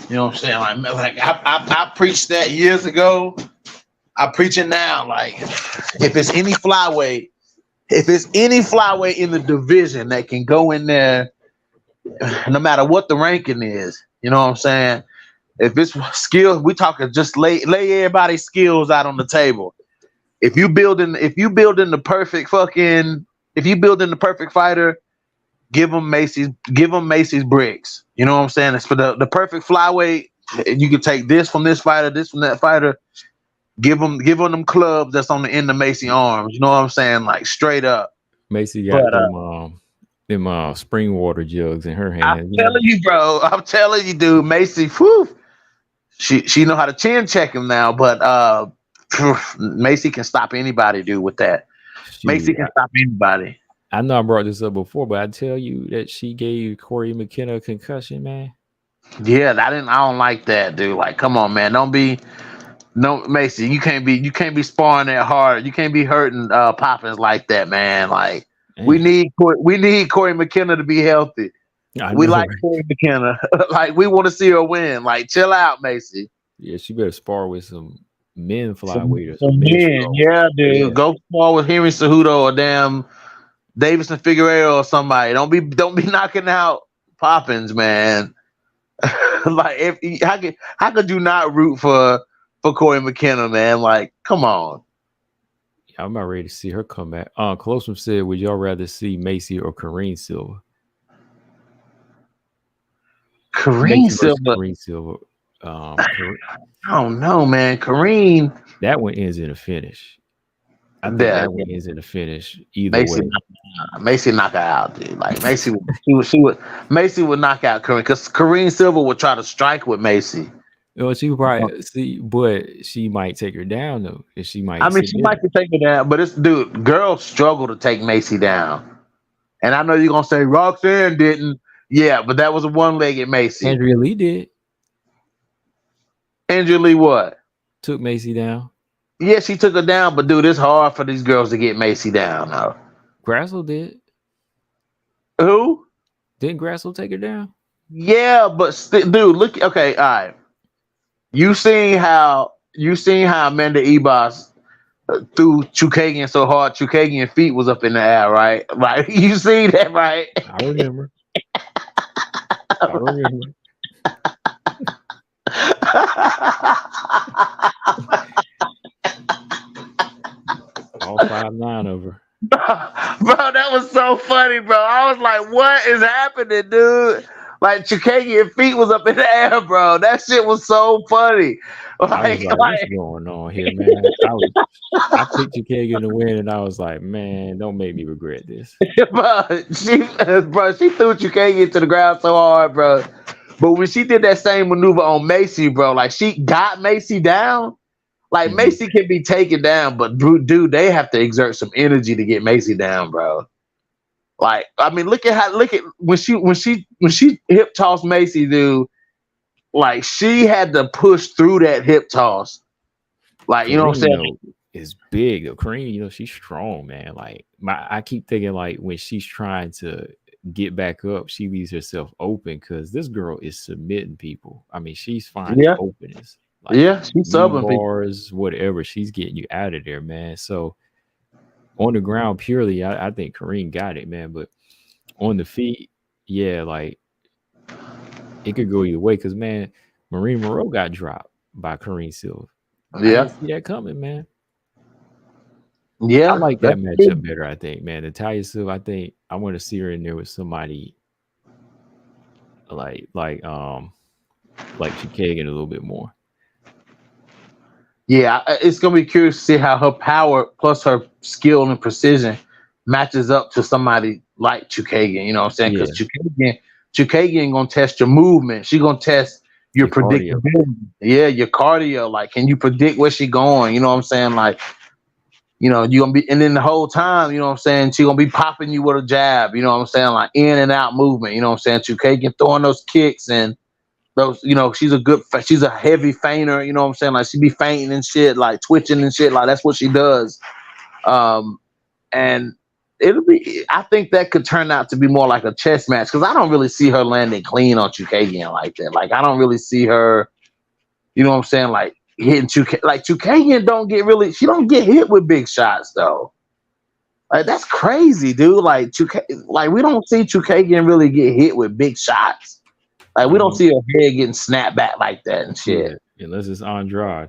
You know what I'm saying? Like I preached that years ago. I preach it now. Like, if it's any flyweight in the division that can go in there, no matter what the ranking is, you know what I'm saying? If it's skills, we talking just lay everybody's skills out on the table. If you building the perfect fighter, give them Macy's bricks. You know what I'm saying? It's for the perfect flyweight. You can take this from this fighter, this from that fighter. Give them clubs that's on the end of Macy arms. You know what I'm saying? Like, straight up. Macy got them spring water jugs in her hand. I'm telling you, bro. I'm telling you, dude. Macy, whew, she know how to chin check him now. But Macy can stop anybody, dude. With that, Macy can stop anybody. I know I brought this up before, but I tell you that she gave Corey McKenna a concussion, man. Yeah, I don't like that, dude. Like, come on, man. No, Macy, you can't be sparring that hard. You can't be hurting Poppins like that, man. Like, we need Corey McKenna to be healthy. We like Corey McKenna. Like, we want to see her win. Like, chill out, Macy. Yeah, she better spar with some men flyweighters. Some men, yeah, dude. Yeah. Go spar with Henry Cejudo or damn Davison Figueiredo or somebody. Don't be knocking out Poppins, man. Like, how could you not root for Corey McKenna, man? Like, come on. Yeah, I'm not ready to see her come back. Closum said, would y'all rather see Macy or Karine Silva? Karine Silva. I don't know, man. Karine. That one ends in a finish. I think that one is in the finish either way. Macy knock her out, dude. Like Macy, Macy would knock out Kareem because Kareem Silva would try to strike with Macy. Well, she would probably see, but she might take her down though. If she might, I mean, she might take her down, but it's dude. Girls struggle to take Macy down, and I know you're gonna say Roxanne didn't. Yeah, but that was a one-legged Macy. Andrea Lee did. Andrea Lee what? Took Macy down. Yeah, she took her down, but dude, it's hard for these girls to get Macy down. Though. Grasso did. Who? Didn't Grasso take her down? Yeah, but dude, look. Okay, all right. You seen how Amanda Ebos threw Chukagian so hard, Chukagian feet was up in the air, right? Right? You see that, right? I remember. I remember. All 5'9" over. Bro, that was so funny, bro. I was like, what is happening, dude? Like Chukagian feet was up in the air, bro. That shit was so funny. I was like, what's going on here, man? I picked Chukagian to win, and I was like, man, don't make me regret this. bro, she threw Chukagian to the ground so hard, bro. But when she did that same maneuver on Macy, bro, like she got Macy down. Like Macy can be taken down, but dude, they have to exert some energy to get Macy down, bro. Like, I mean, look at when she hip tossed Macy, dude. Like she had to push through that hip toss. Like, you know what I'm saying? Is big. Kareem, she's strong, man. Like I keep thinking like when she's trying to get back up, she leaves herself open because this girl is submitting people. I mean, she's finding openings. Like, she's subbing bars, whatever. She's getting you out of there, man. So on the ground, purely, I think Kareem got it, man. But on the feet, yeah, like it could go either way. Because man, Maureen Moreau got dropped by Kareem Silva. Yeah, I didn't see that coming, man. Yeah, I like that matchup better. I think, man. Natalia Silva. I think I want to see her in there with somebody like Chukagian a little bit more. Yeah, it's gonna be curious to see how her power plus her skill and precision matches up to somebody like Chukagian. You know what I'm saying? Because Chukagian gonna test your movement. She gonna test your predictability. Cardio. Yeah, your cardio. Like, can you predict where she going? You know what I'm saying? Like, you gonna be, and then the whole time, you know what I'm saying, she gonna be popping you with a jab. You know what I'm saying? Like in and out movement. You know what I'm saying? Chukagian throwing those kicks and those, she's a heavy feigner, you know what I'm saying? Like she be fainting and shit, like twitching and shit, like that's what she does. And I think that could turn out to be more like a chess match because I don't really see her landing clean on Chukagian like that. Like I don't really see her, you know what I'm saying, like hitting Chukagian. Like Chukagian she don't get hit with big shots though. Like that's crazy, dude. Like we don't see Chukagian really get hit with big shots. Like we don't see her head getting snapped back like that and shit. Yeah, unless it's Andrade.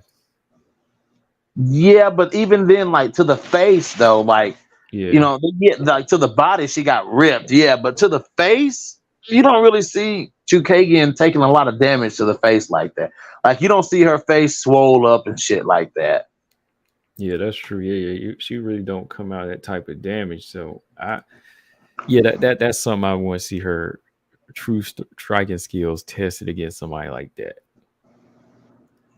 Yeah, but even then, like to the face though, like they get like to the body, she got ripped. Yeah, but to the face, you don't really see Chukagian taking a lot of damage to the face like that. Like you don't see her face swole up and shit like that. Yeah, that's true. Yeah. She really don't come out of that type of damage. So that's something I want to see her true striking skills tested against somebody like that.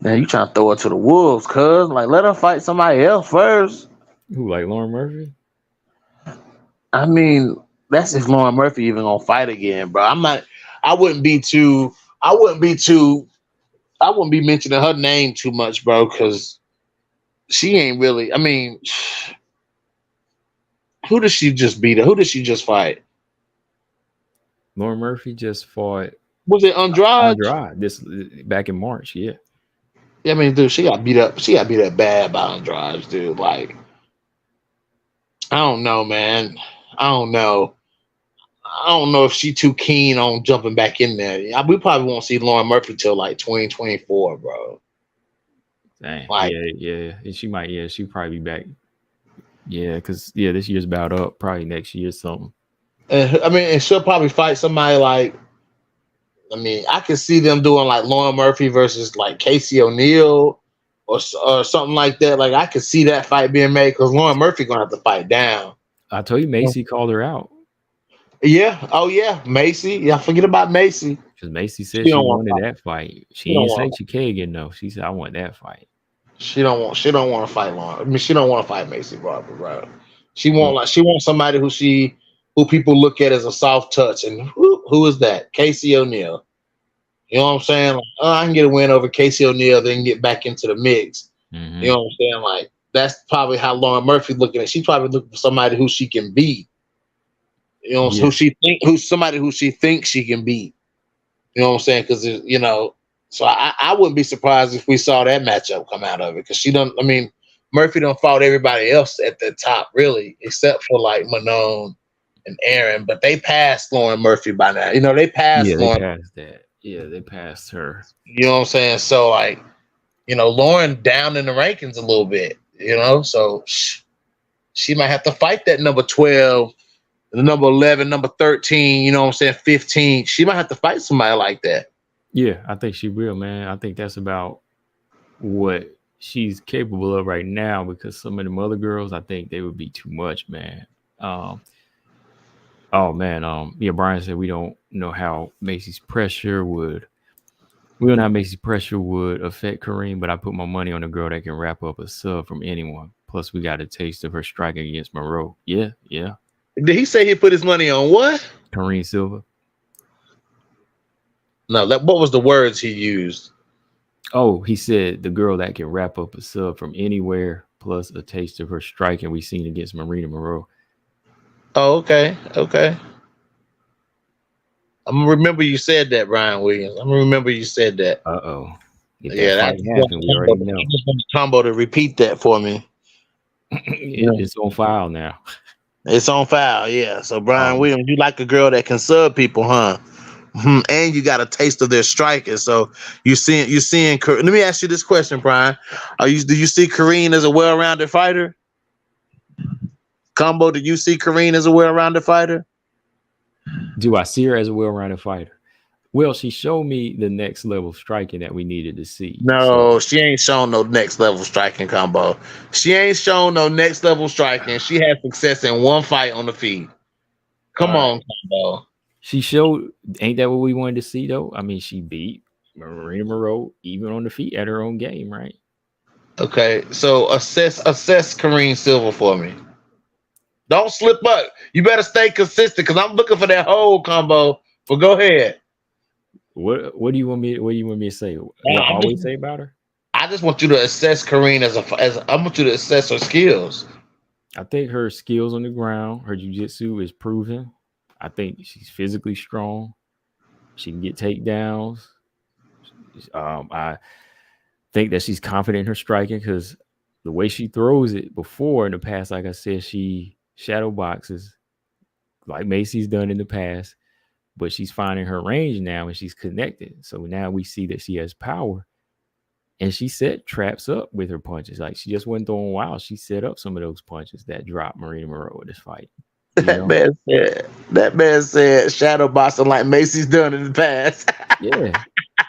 Man, you trying to throw her to the wolves, cuz like let her fight somebody else first. Who, like Lauren Murphy? I mean, that's if Lauren Murphy even gonna fight again, bro. I wouldn't be mentioning her name too much, bro, because she ain't really. I mean, who did she just beat? Who did she just fight? Lauren Murphy just fought. Was it Andrade? This back in March, yeah. Yeah, I mean, dude, she got beat up. She got beat up bad by Andrade, dude. Like, I don't know, man. I don't know if she too keen on jumping back in there. We probably won't see Lauren Murphy till like 2024, bro. Dang. Like, yeah. And she might, she'll probably be back. Yeah, because this year's about up. Probably next year or something. And she'll probably fight somebody like. I mean, I can see them doing like Lauren Murphy versus like Casey O'Neill, or something like that. Like I could see that fight being made because Lauren Murphy gonna have to fight down. I told you Macy called her out. Yeah. Oh yeah, Macy. Yeah, forget about Macy. Because Macy said she wanted that fight. She didn't say Chikagan, no. She said I want that fight. She don't want to fight Lauren. I mean, she don't want to fight Macy Barber, bro. She wants somebody who people look at as a soft touch. And who is that? Casey O'Neill. You know what I'm saying? Like, I can get a win over Casey O'Neill, then get back into the mix. Mm-hmm. You know what I'm saying? Like that's probably how Lauren Murphy's looking at. She's probably looking for somebody who she can beat. You know, who's somebody who she thinks she can beat. You know what I'm saying? Because you know, so I wouldn't be surprised if we saw that matchup come out of it. Because Murphy don't fought everybody else at the top really, except for like Manon and Aaron. But they passed Lauren Murphy by now. You know, they passed. Yeah, Lauren. They passed that. Yeah, they passed her. You know what I'm saying? So like, you know, Lauren down in the rankings a little bit. You know, so she might have to fight that number 12. The number 11, number 13, you know what I'm saying, 15. She might have to fight somebody like that. Yeah, I think she will, man. I think that's about what she's capable of right now because some of them other girls, I think they would be too much, man. Yeah, Brian said we don't know how Macy's pressure would affect Kareem, but I put my money on a girl that can wrap up a sub from anyone. Plus, we got a taste of her striking against Monroe. Yeah. Did he say he put his money on what? Kareem Silva. No, what was the words he used? Oh, he said the girl that can wrap up a sub from anywhere, plus a taste of her striking we seen against Marina Monroe. Oh, okay. I'm gonna remember you said that, Brian Williams. I'm gonna remember you said that. Uh-oh. Yeah, that's happened. We already know. I just want Combo to repeat that for me. It's on file now. It's on file, yeah. So Brian Williams, you like a girl that can sub people, huh? And you got a taste of their striking. So you seeing. Let me ask you this question, Brian. Do you see Karine as a well-rounded fighter? Combo, do you see Karine as a well-rounded fighter? Do I see her as a well-rounded fighter? Well, she showed me the next level striking that we needed to see. No, she ain't shown no next level striking, Combo. She ain't shown no next level striking. She had success in one fight on the feet. Come on, Combo. She showed, ain't that what we wanted to see, though? I mean, she beat Marina Monroe even on the feet at her own game, right? Okay, so assess Kareem Silva for me. Don't slip up. You better stay consistent because I'm looking for that whole Combo. But go ahead. What do you want me to say? What I always say about her? I just want you to assess Karine I want you to assess her skills. I think her skills on the ground, her jiu-jitsu is proven. I think she's physically strong. She can get takedowns. I think that she's confident in her striking because the way she throws it before in the past, like I said, she shadow boxes like Macy's done in the past. But she's finding her range now and she's connected. So now we see that she has power. And she set traps up with her punches. Like she just wasn't throwing wild. She set up some of those punches that dropped Marina Monroe in this fight. That man said shadow boxing like Macy's done in the past. Yeah.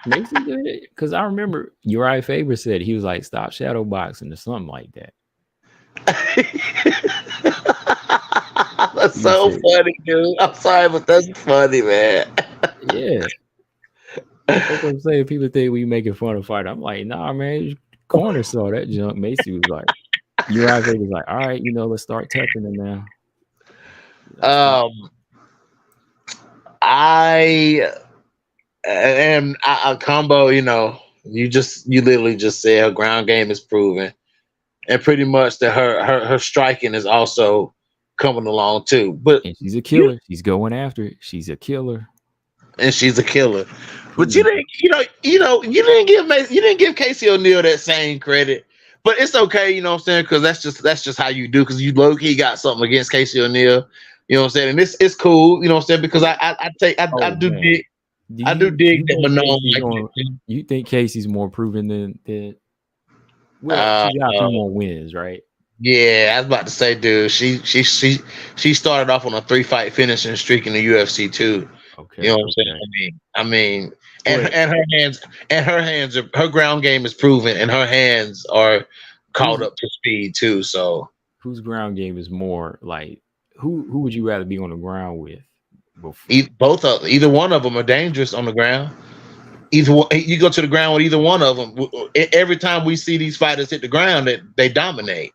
Macy did it. Because I remember Uriah Faber said he was like, stop shadow boxing or something like that. That's so funny, dude. I'm sorry, but that's funny, man. Yeah. That's what I'm saying. People think we making fun of fight. I'm like, nah, man. Corner saw that junk. Macy was like, Uriah Faber was like, all right, let's start touching them now. I am a Combo, you literally just said her ground game is proven. And pretty much that her striking is also coming along too. But and she's a killer. She's going after it. She's a killer. And she's a killer. But you didn't give Casey O'Neill that same credit. But it's okay, you know what I'm saying? Because that's just how you do. Because you low-key got something against Casey O'Neill. You know what I'm saying? And it's cool, you know what I'm saying? Because I do dig that Manon. You think Casey's more proven than well, she got a few more wins, right? Yeah, I was about to say, dude, she started off on a 3-fight finishing streak in the UFC too. Okay. You know what I'm saying? I mean, Her ground game is proven, and her hands are caught Who's up to speed too. So whose ground game is more like who would you rather be on the ground with? either one of them are dangerous on the ground. You go to the ground with either one of them. Every time we see these fighters hit the ground, they dominate.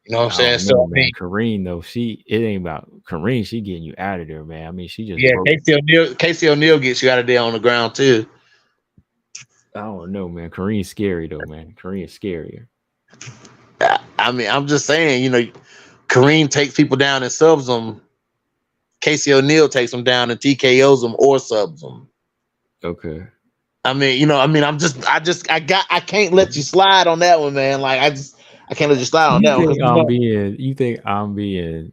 You know what I'm I saying? don't So know, I mean, man. Kareem though, it ain't about Kareem. She getting you out of there, man. I mean, she just yeah, broke. Casey O'Neal gets you out of there on the ground too. I don't know, man. Kareem's scary though, man. Kareem is scarier. I mean, I'm just saying, Kareem takes people down and subs them. Casey O'Neal takes them down and TKOs them or subs them. Okay. I mean, I can't let you slide on that one, man. Like I can't let you slide on that one. You think I'm being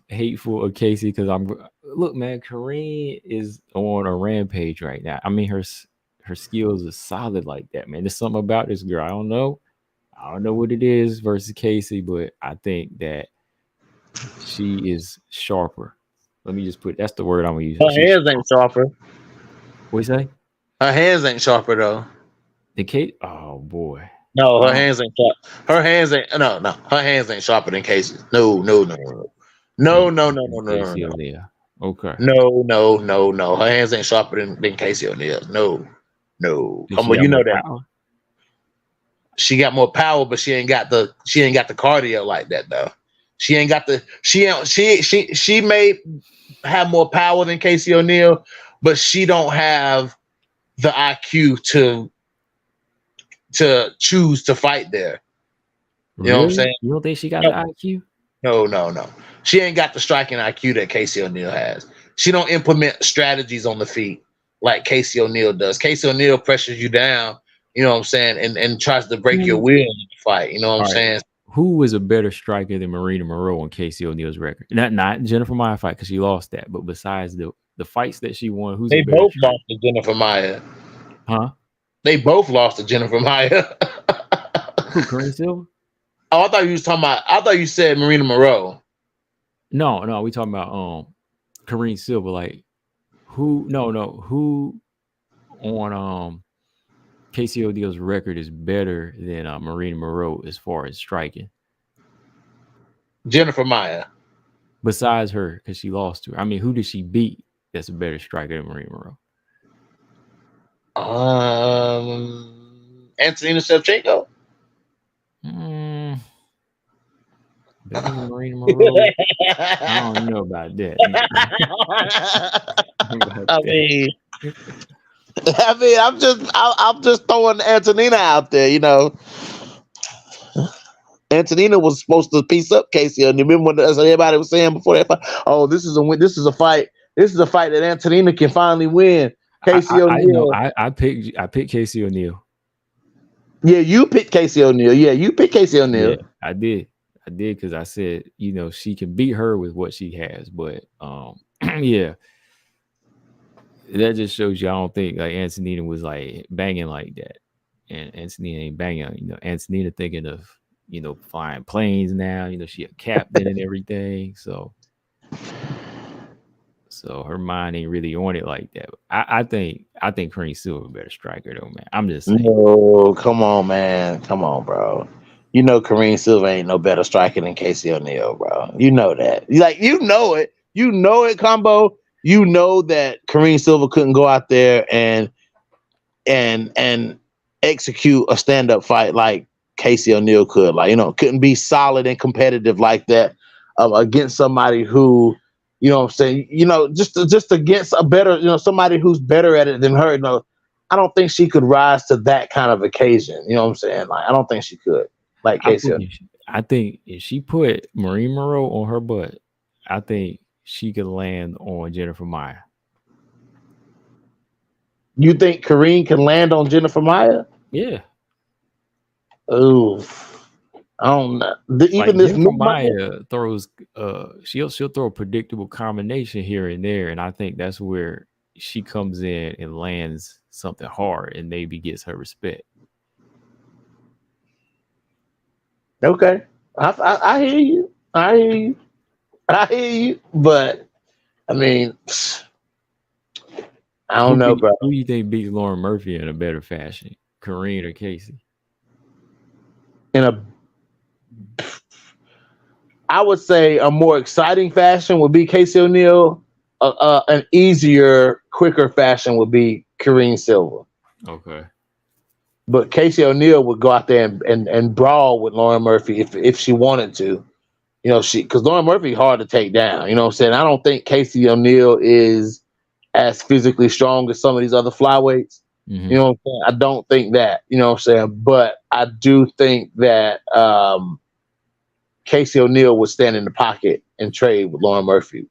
hateful of Casey because look, man. Kareem is on a rampage right now. I mean, her skills are solid like that, man. There's something about this girl. I don't know what it is versus Casey, but I think that she is sharper. Let me just that's the word I'm gonna use. Her hands ain't sharper. What you say? Her hands ain't sharper though. The Kate? Oh boy. No, her hands ain't sharp. Her hands ain't Her hands ain't sharper than Casey's. No. Casey O'Neal. Okay. No. Her hands ain't sharper than Casey O'Neal. No. Come on, you know that. Power? She got more power, but she ain't got the cardio like that though. She ain't got the she may have more power than Casey O'Neal, but she don't have the IQ to choose to fight there. You know what I'm saying? You don't think she got the IQ? No. She ain't got the striking IQ that Casey O'Neal has. She don't implement strategies on the feet like Casey O'Neal does. Casey O'Neal pressures you down, you know what I'm saying, and tries to break your will in the fight. You know what I'm saying? Who was a better striker than Marina Moreau on Casey O'Neal's record? Not Jennifer Maia fight because she lost that, but besides the fights that she won, they both lost to Jennifer Maia? Huh? They both lost to Jennifer Maia. Who, Kareem Silva? Oh, I thought you said Marina Moreau. No, we talking about Kareem Silva. Like who on Casey O'Neal's record is better than Marina Moreau as far as striking? Jennifer Maia. Besides her, because she lost to her. I mean, who did she beat that's a better striker than Marina Moreau? Antonina Shevchenko. Better than Marina Moreau? I don't know about that. I mean, I'm just throwing Antonina out there, Antonina was supposed to piece up Casey. And remember what everybody was saying before that fight? Oh, this is a fight. This is a fight that Antonina can finally win. Casey O'Neal. I picked Casey O'Neal. Yeah, you picked Casey O'Neal. Yeah, I did because I said, she can beat her with what she has. But yeah, that just shows you I don't think like Antonina was like banging like that. And Antonina ain't banging. Antonina thinking of, flying planes now. She a captain and everything. So her mind ain't really on it like that. I think Kareem Silva a better striker though, man. I'm just saying. No, come on, man. Come on, bro. Kareem Silva ain't no better striker than Casey O'Neal, bro. You know that. You know it. You know it, Combo. You know that Kareem Silva couldn't go out there and execute a stand-up fight like Casey O'Neal could. Couldn't be solid and competitive like that against somebody who, you know what I'm saying, just against a better, somebody who's better at it than her. I don't think she could rise to that kind of occasion. You know what I'm saying? I don't think she could. Like Casey. I think if she put Marina Moreau on her butt, I think she could land on Jennifer Maia. You think Kareem can land on Jennifer Maia? Yeah. Oh, I don't know. Jennifer Maia throws. She'll throw a predictable combination here and there, and I think that's where she comes in and lands something hard and maybe gets her respect. Okay, I hear you. I hear you. But I mean, I don't know, bro. Who do you think beats Lauren Murphy in a better fashion, Kareem or Casey? In a, I would say a more exciting fashion would be Casey O'Neill. An easier, quicker fashion would be Kareem Silva. Okay. But Casey O'Neill would go out there and brawl with Lauren Murphy if she wanted to. You know, because Lauren Murphy hard to take down. You know what I'm saying? I don't think Casey O'Neill is as physically strong as some of these other flyweights. Mm-hmm. You know what I'm saying? I don't think that. You know what I'm saying? But I do think that Casey O'Neill would stand in the pocket and trade with Lauren Murphy.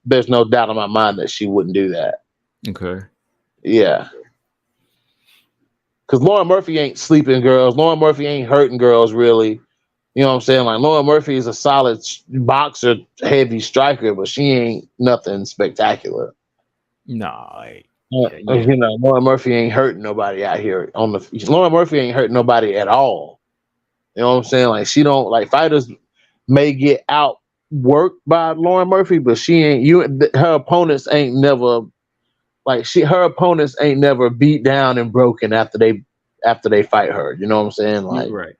There's no doubt in my mind that she wouldn't do that. Okay. Yeah. Because Lauren Murphy ain't sleeping girls. Lauren Murphy ain't hurting girls, really. You know what I'm saying? Like, Lauren Murphy is a solid boxer, heavy striker, but she ain't nothing spectacular. Nah. You know, Lauren Murphy ain't hurting nobody out here. Lauren Murphy ain't hurting nobody at all. You know what I'm saying? Like, she don't, like, fighters may get outworked by Lauren Murphy, but she ain't, her opponents ain't never, like, her opponents ain't never beat down and broken after they fight her. You know what I'm saying? Like, right.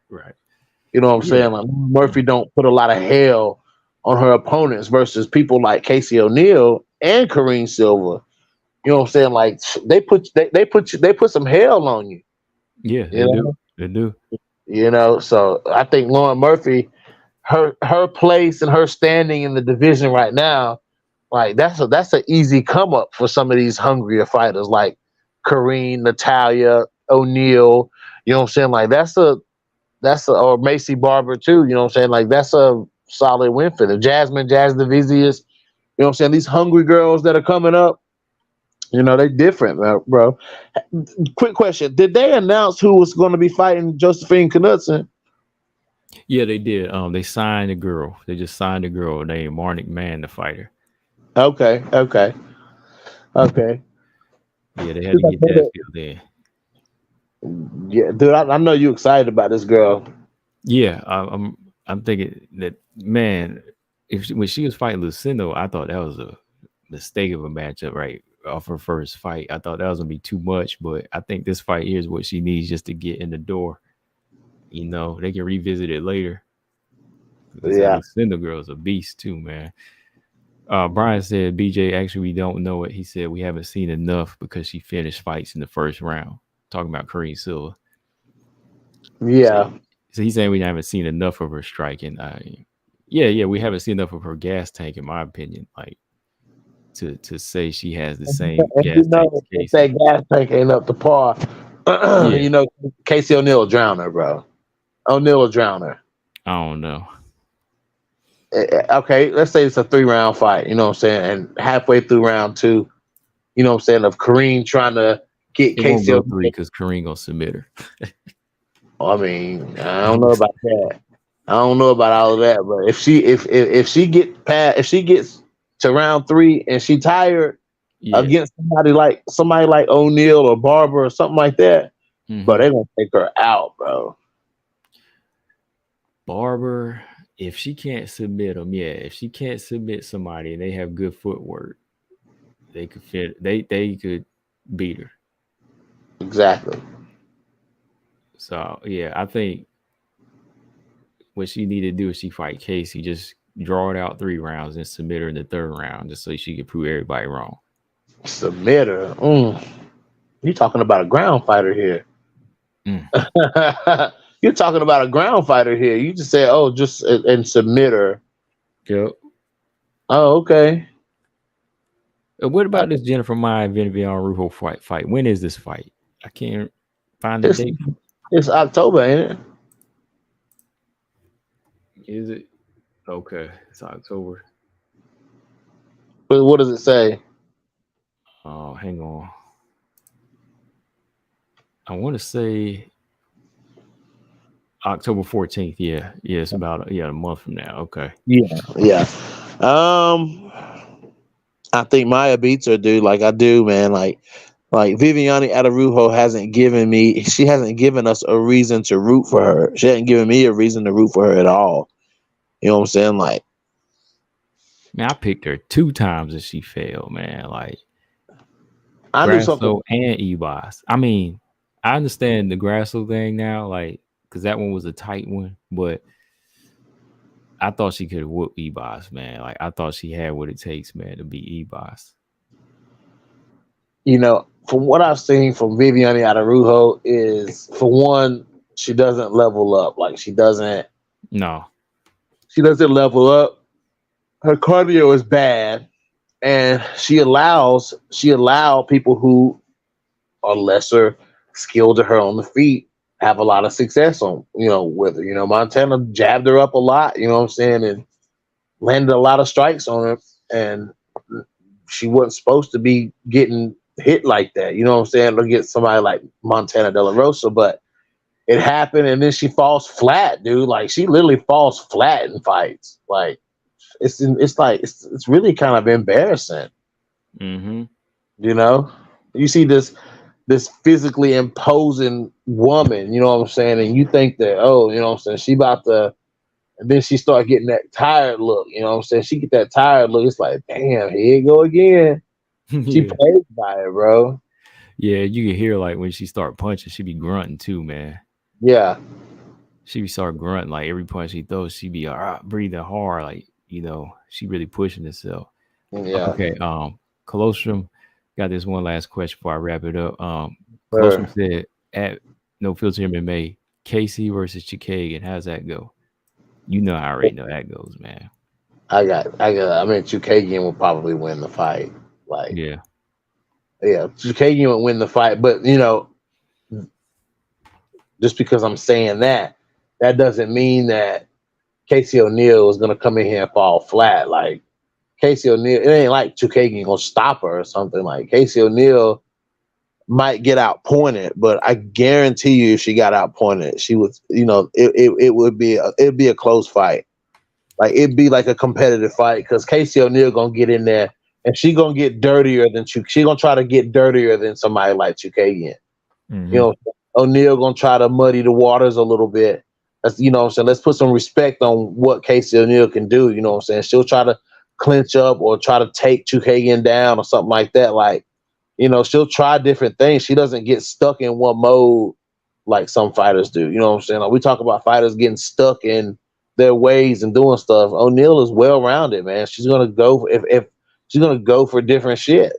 You know what I'm saying? Like, Murphy don't put a lot of hell on her opponents versus people like Casey O'Neill and Kareem Silva. You know what I'm saying? Like, they put some hell on you. Yeah, they do. You know, so I think Lauren Murphy, her place and her standing in the division right now, like, that's an easy come up for some of these hungrier fighters like Kareem, Natalia, O'Neill. You know what I'm saying? Like, that's or Macy Barber too. You know what I'm saying? Like, that's a solid win for them. Jazz Divisius. You know what I'm saying? These hungry girls that are coming up, you know, they different, bro. Quick question: did they announce who was going to be fighting Josephine Knudsen? Yeah, they did. They signed a girl. They just signed a girl named Marnik Mann, the fighter. Okay. Yeah, they had to get that filled in. Yeah, dude, I know you excited about this girl. Yeah, I'm thinking that, man, when she was fighting Lucindo, I thought that was a mistake of a matchup, right? Off her first fight. I thought that was gonna be too much, but I think this fight here is what she needs just to get in the door. You know, they can revisit it later. Because that Lucinda girl is a beast too, man. Brian said, BJ, actually, we don't know it. He said, we haven't seen enough because she finished fights in the first round. Talking about Kareem Silva. Yeah. So he's saying we haven't seen enough of her striking. Yeah, we haven't seen enough of her gas tank, in my opinion. Like, to say she has the same gas tank as Casey. That gas tank ain't up to par. You know, Casey O'Neill will drown her, bro. O'Neill will drown her. I don't know. Okay, let's say it's a 3-round fight, you know what I'm saying? And halfway through round 2, you know what I'm saying, of Kareem trying to get Casey O'Neill 3 because Kareem gonna submit her. I mean, I don't know about that. I don't know about all of that, but if she gets to round 3 and she tired against somebody like O'Neill or Barber or something like that, but they're gonna take her out, bro. Barber, if she can't submit them, if she can't submit somebody and they have good footwork, they could could beat her. Exactly. So I think what she need to do is she fight Casey, just draw it out 3 rounds and submit her in the 3rd round, just so she can prove everybody wrong. Submit her. You're talking about a ground fighter here. You're talking about a ground fighter here. You just say, just and submit her. Yep. Oh, okay. What about this Jennifer Maia Vivian Rujo fight? When is this fight? I can't find the date. It's October, ain't it? Is it? Okay, it's October. But what does it say? Oh, hang on. I want to say October 14th. Yeah, it's about a month from now. Okay. Yeah. I think Maya beats her, dude. Like, I do, man. Like Viviane Araujo hasn't given us a reason to root for her. She hasn't given me a reason to root for her at all. You know what I'm saying? Like, man, I picked her 2 times and she failed, man. Like, I knew something. Grasso and Ebos. I mean, I understand the Grasso thing now, like because that one was a tight one, but I thought she could whoop Ebos, man. Like I thought she had what it takes, man, to beat Ebos. You know, from what I've seen from Viviane Araújo is, for one, she doesn't level up. Like she doesn't No. level up. Her cardio is bad, and she allowed people who are lesser skilled to her on the feet have a lot of success on, with her. Montana jabbed her up a lot, you know what I'm saying, and landed a lot of strikes on her, and she wasn't supposed to be getting hit like that, you know what I'm saying, to get somebody like Montana De La Rosa, but it happened, and then she falls flat, dude. Like she literally falls flat in fights. Like it's really kind of embarrassing. Mm-hmm. You see this physically imposing woman, you know what I'm saying, and you think that, oh, you know what I'm saying, she about to, and then she start getting that tired look, you know what I'm saying, she get that tired look, it's like, damn, here you go again. She Yeah. plays by it, bro. Yeah, you can hear like when she start punching, she be grunting too, man. Yeah. She be start grunting like every punch she throws, she be breathing hard, like she really pushing herself. Yeah. Okay, Colostrum got this one last question before I wrap it up. Sure. Colostrum said at No Filter MMA, Casey versus Chikagan, how's that go? You know I already know that goes, man. I mean, Chukagian will probably win the fight. Like, Yeah. Chukagian would win the fight, but just because I'm saying that doesn't mean that Casey O'Neill is gonna come in here and fall flat. Like Casey O'Neill, it ain't like Chukagian gonna stop her or something. Like Casey O'Neill might get outpointed, but I guarantee you, if she got outpointed, she would. It'd be a close fight. Like it'd be like a competitive fight because Casey O'Neill gonna get in there and she gonna get dirtier than she gonna try to get dirtier than somebody like Chukagian. Mm-hmm. O'Neill gonna try to muddy the waters a little bit. That's what I'm saying. Let's put some respect on what Casey O'Neill can do. You know what I'm saying? She'll try to clinch up or try to take Chukagian down or something like that. Like, she'll try different things. She doesn't get stuck in one mode like some fighters do. You know what I'm saying? Like we talk about fighters getting stuck in their ways and doing stuff. O'Neill is well rounded, man. She's gonna go if she's gonna go for different shit.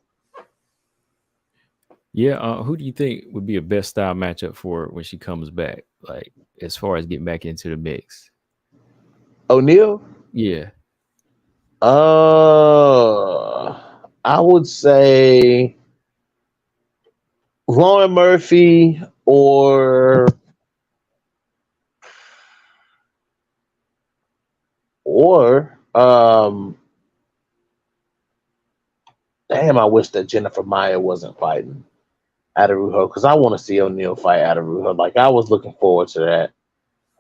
Yeah, who do you think would be a best style matchup for her when she comes back? Like as far as getting back into the mix. O'Neill? Yeah. I would say Lauren Murphy or damn, I wish that Jennifer Maya wasn't fighting Araújo because I want to see O'Neill fight Araújo. Like I was looking forward to that.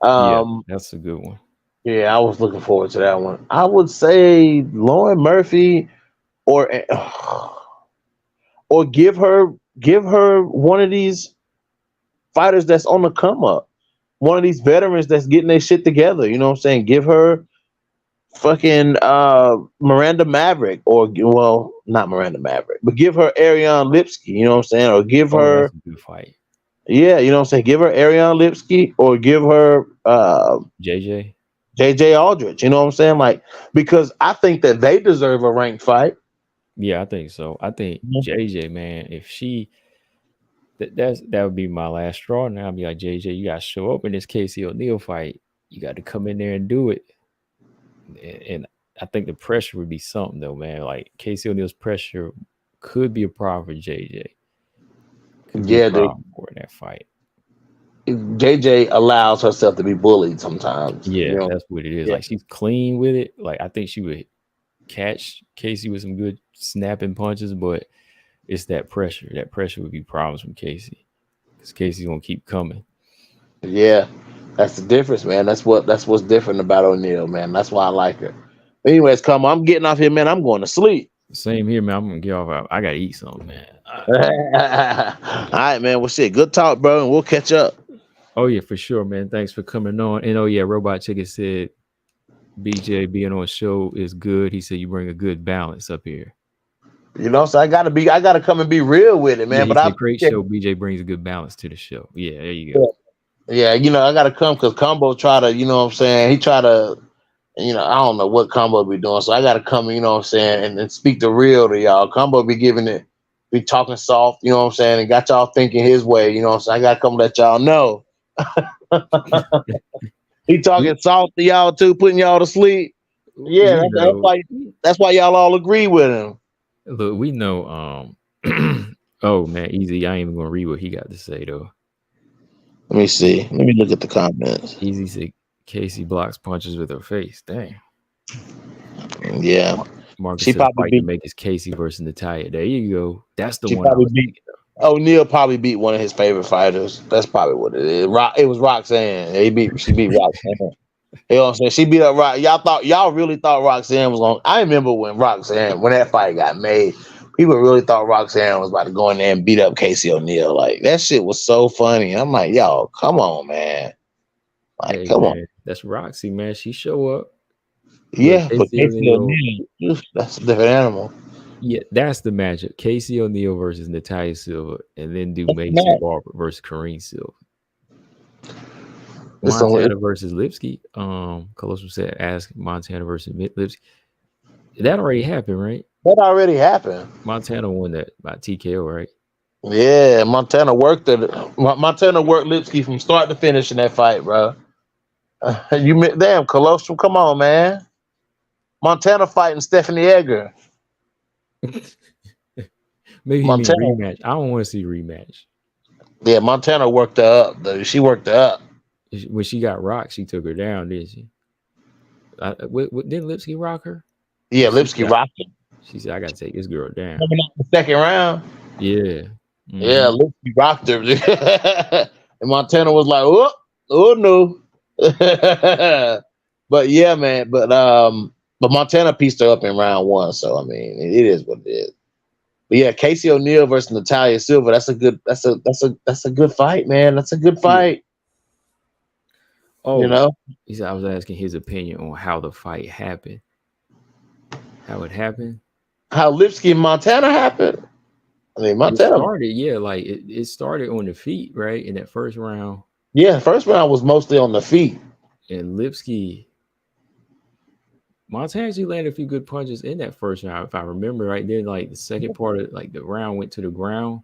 Yeah, that's a good one. Yeah, I was looking forward to that one. I would say Lauren Murphy or give her one of these fighters that's on the come up. One of these veterans that's getting their shit together. You know what I'm saying? Give her fucking Miranda Maverick, or well, not Miranda Maverick, but give her Ariane Lipsky, you know what I'm saying? Or give her that's a good fight. Yeah, you know what I'm saying? Give her Ariane Lipsky or give her JJ Aldrich, you know what I'm saying? Like, because I think that they deserve a ranked fight. Yeah, I think so. I think JJ, man, if she that would be my last straw. Now I'd be like, JJ, you gotta show up in this Casey O'Neill fight. You got to come in there and do it. And I think the pressure would be something though, man. Like Casey O'Neill's pressure could be a problem for JJ. Could be a problem for in that fight. JJ allows herself to be bullied sometimes. Yeah, that's what it is. Yeah. Like she's clean with it. Like I think she would catch Casey with some good snapping punches, but it's that pressure. That pressure would be problems from Casey because Casey's gonna keep coming. Yeah, that's the difference, man. That's what's different about O'Neill, man. That's why I like her. Anyways, I'm getting off here, man. I'm going to sleep. Same here, man. I'm gonna get off. I gotta eat something, man. All right, man. Well, shit. Good talk, bro, and we'll catch up. Oh yeah, for sure, man. Thanks for coming on. And oh yeah, Robot Chicken said BJ being on a show is good. He said you bring a good balance up here. You know, so I gotta come and be real with it, Yeah, man. he But I said great show. BJ brings a good balance to the show. Yeah, there you go. yeah, you know, I gotta come because Combo try to, you know what I'm saying, he try to, you know, I don't know what Combo be doing. So I gotta come, you know what I'm saying, and speak the real to y'all. Combo be giving it, be talking soft, you know what I'm saying, and got y'all thinking his way, you know what I'm saying. I gotta come let y'all know. He talking soft to y'all too, putting y'all to sleep. Yeah, We know. that's why y'all all agree with him. Look, we know. Oh man, easy. I ain't even gonna read what he got to say though. Let me see. Let me look at the comments. Easy said Casey blocks punches with her face. Dang. Yeah. Marcus She said the probably fight to beat make is Casey versus Natalia. There you go. That's the she one I probably was beat thinking of. O'Neal probably beat one of his favorite fighters. That's probably what it is. It was Roxanne. She beat Roxanne. You know what I'm saying? She beat up Rock. Y'all really thought Roxanne was on. I remember when that fight got made, people really thought Roxanne was about to go in there and beat up Casey O'Neal. Like that shit was so funny. I'm like, y'all, come on, man. Like, Hey come on. man, that's Roxy, man. She show up. But Yeah, but Casey Casey O'Neal, O'Neal, that's a different animal. yeah, that's the matchup. Casey O'Neal versus Natalia Silva, and then do That's the Mason match. Barber versus Kareem Silva. Listen, Montana versus Lipsky. Colossus said ask Montana versus Lipsky. That already happened, right? that already happened. Montana won that by TKO, right? Yeah, Montana worked Lipsky from start to finish in that fight, bro. Damn, Colostrum, come on, man. Montana fighting Stephanie Edgar. Maybe he mean Montana, rematch. I don't want to see rematch. yeah, Montana worked her up, though. She worked her up. When she got rocked, she took her down, didn't she? Didn't Lipsky rock her? Yeah, She Lipsky said, rocked her. she said, I got to take this girl down. Coming out the second round. Yeah. Yeah, Mm-hmm. Lipsky rocked her. And Montana was like, oh no. But yeah, man. But Montana pieced her up in round one. So I mean, it is what it is. But yeah, Casey O'Neal versus Natalia Silva. That's a good fight, man. That's a good Yeah. fight. You Oh, know? he said I was asking his opinion on how the fight happened. How it happened? How Lipsky and Montana happened. I mean, It Montana. started, yeah, like it started on the feet, right? In that first round. Yeah, first round was mostly on the feet. And Lipsky, Montana actually landed a few good punches in that first round, if I remember right. Then, like the second part of like the round went to the ground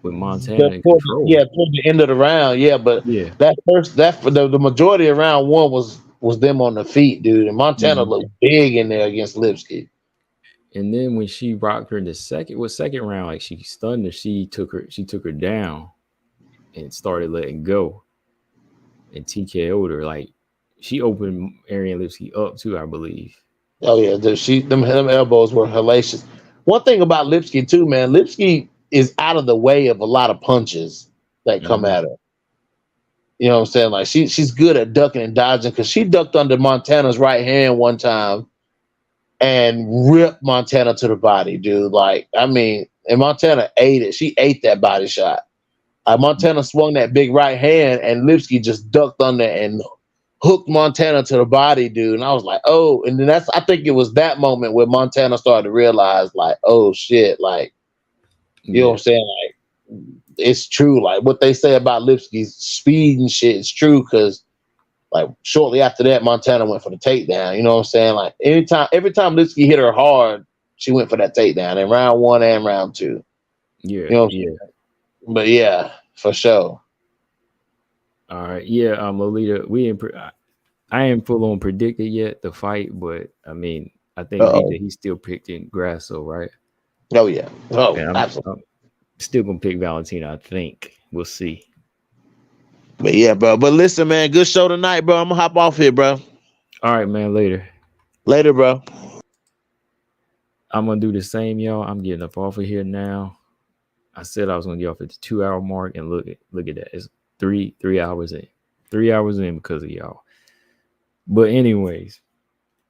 with Montana in control. Toward the end of the round, yeah. But Yeah. the majority of round one was them on the feet, dude. And Montana Mhm. looked big in there against Lipsky. And then when she rocked her in the second round, like she stunned her, she took her down and started letting go and TKO'd her. Like she opened Ariane Lipsky up too, I believe. Oh yeah, them elbows were hellacious. One thing about Lipsky too, man, Lipsky is out of the way of a lot of punches that come Mhm. at her. You know what I'm saying? Like she's good at ducking and dodging because she ducked under Montana's right hand one time and ripped Montana to the body, dude. Like, I mean, and Montana ate it. She ate that body shot. Montana swung that big right hand, and Lipsky just ducked under and hooked Montana to the body, dude. And I was like, oh. And then I think it was that moment where Montana started to realize, like, oh shit, like, you know what Yeah. I'm saying? Like, it's true. Like what they say about Lipsky's speed and shit is true because like shortly after that, Montana went for the takedown. You know what I'm saying? Like every time Lipsky hit her hard, she went for that takedown in round one and round two. Yeah. You know what I'm Yeah. saying? But yeah, for sure. All right. Yeah. Lolita, I ain't full on predicted yet the fight, but I mean, I think Uh-oh. BJ he's still picked in Grasso, right? Oh yeah. Oh, And absolutely. I'm still gonna pick Valentina. I think we'll see. But yeah, bro. But listen, man, good show tonight, bro. I'm gonna hop off here, bro. All right, man. Later. Later, bro. I'm gonna do the same, y'all. I'm getting up off of here now. I said I was gonna get off at the 2 hour mark, and look at that. It's three hours in. 3 hours in because of y'all. But anyways,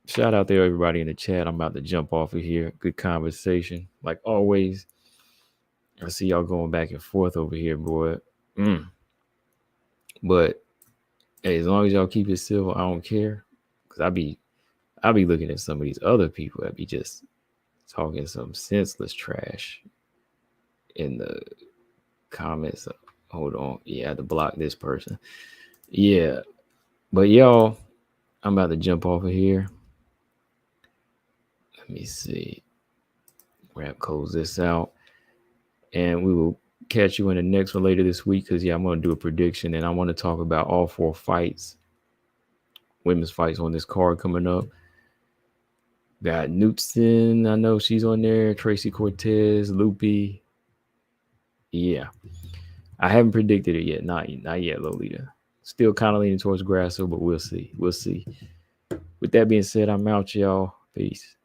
shout out to everybody in the chat. I'm about to jump off of here. Good conversation, like always. I see y'all going back and forth over here, boy. But hey, as long as y'all keep it civil, I don't care. Cause I be looking at some of these other people that be just talking some senseless trash in the comments. Hold on. Yeah, I had to block this person. Yeah. But y'all, I'm about to jump off of here. Let me see. Close this out. And we will catch you in the next one later this week because, I'm going to do a prediction. And I want to talk about all 4 fights, women's fights on this card coming up. Got Knudsen. I know she's on there. Tracy Cortez, Loopy. Yeah. I haven't predicted it yet. Not yet, Lolita. Still kind of leaning towards Grasso, but we'll see. With that being said, I'm out, y'all. Peace.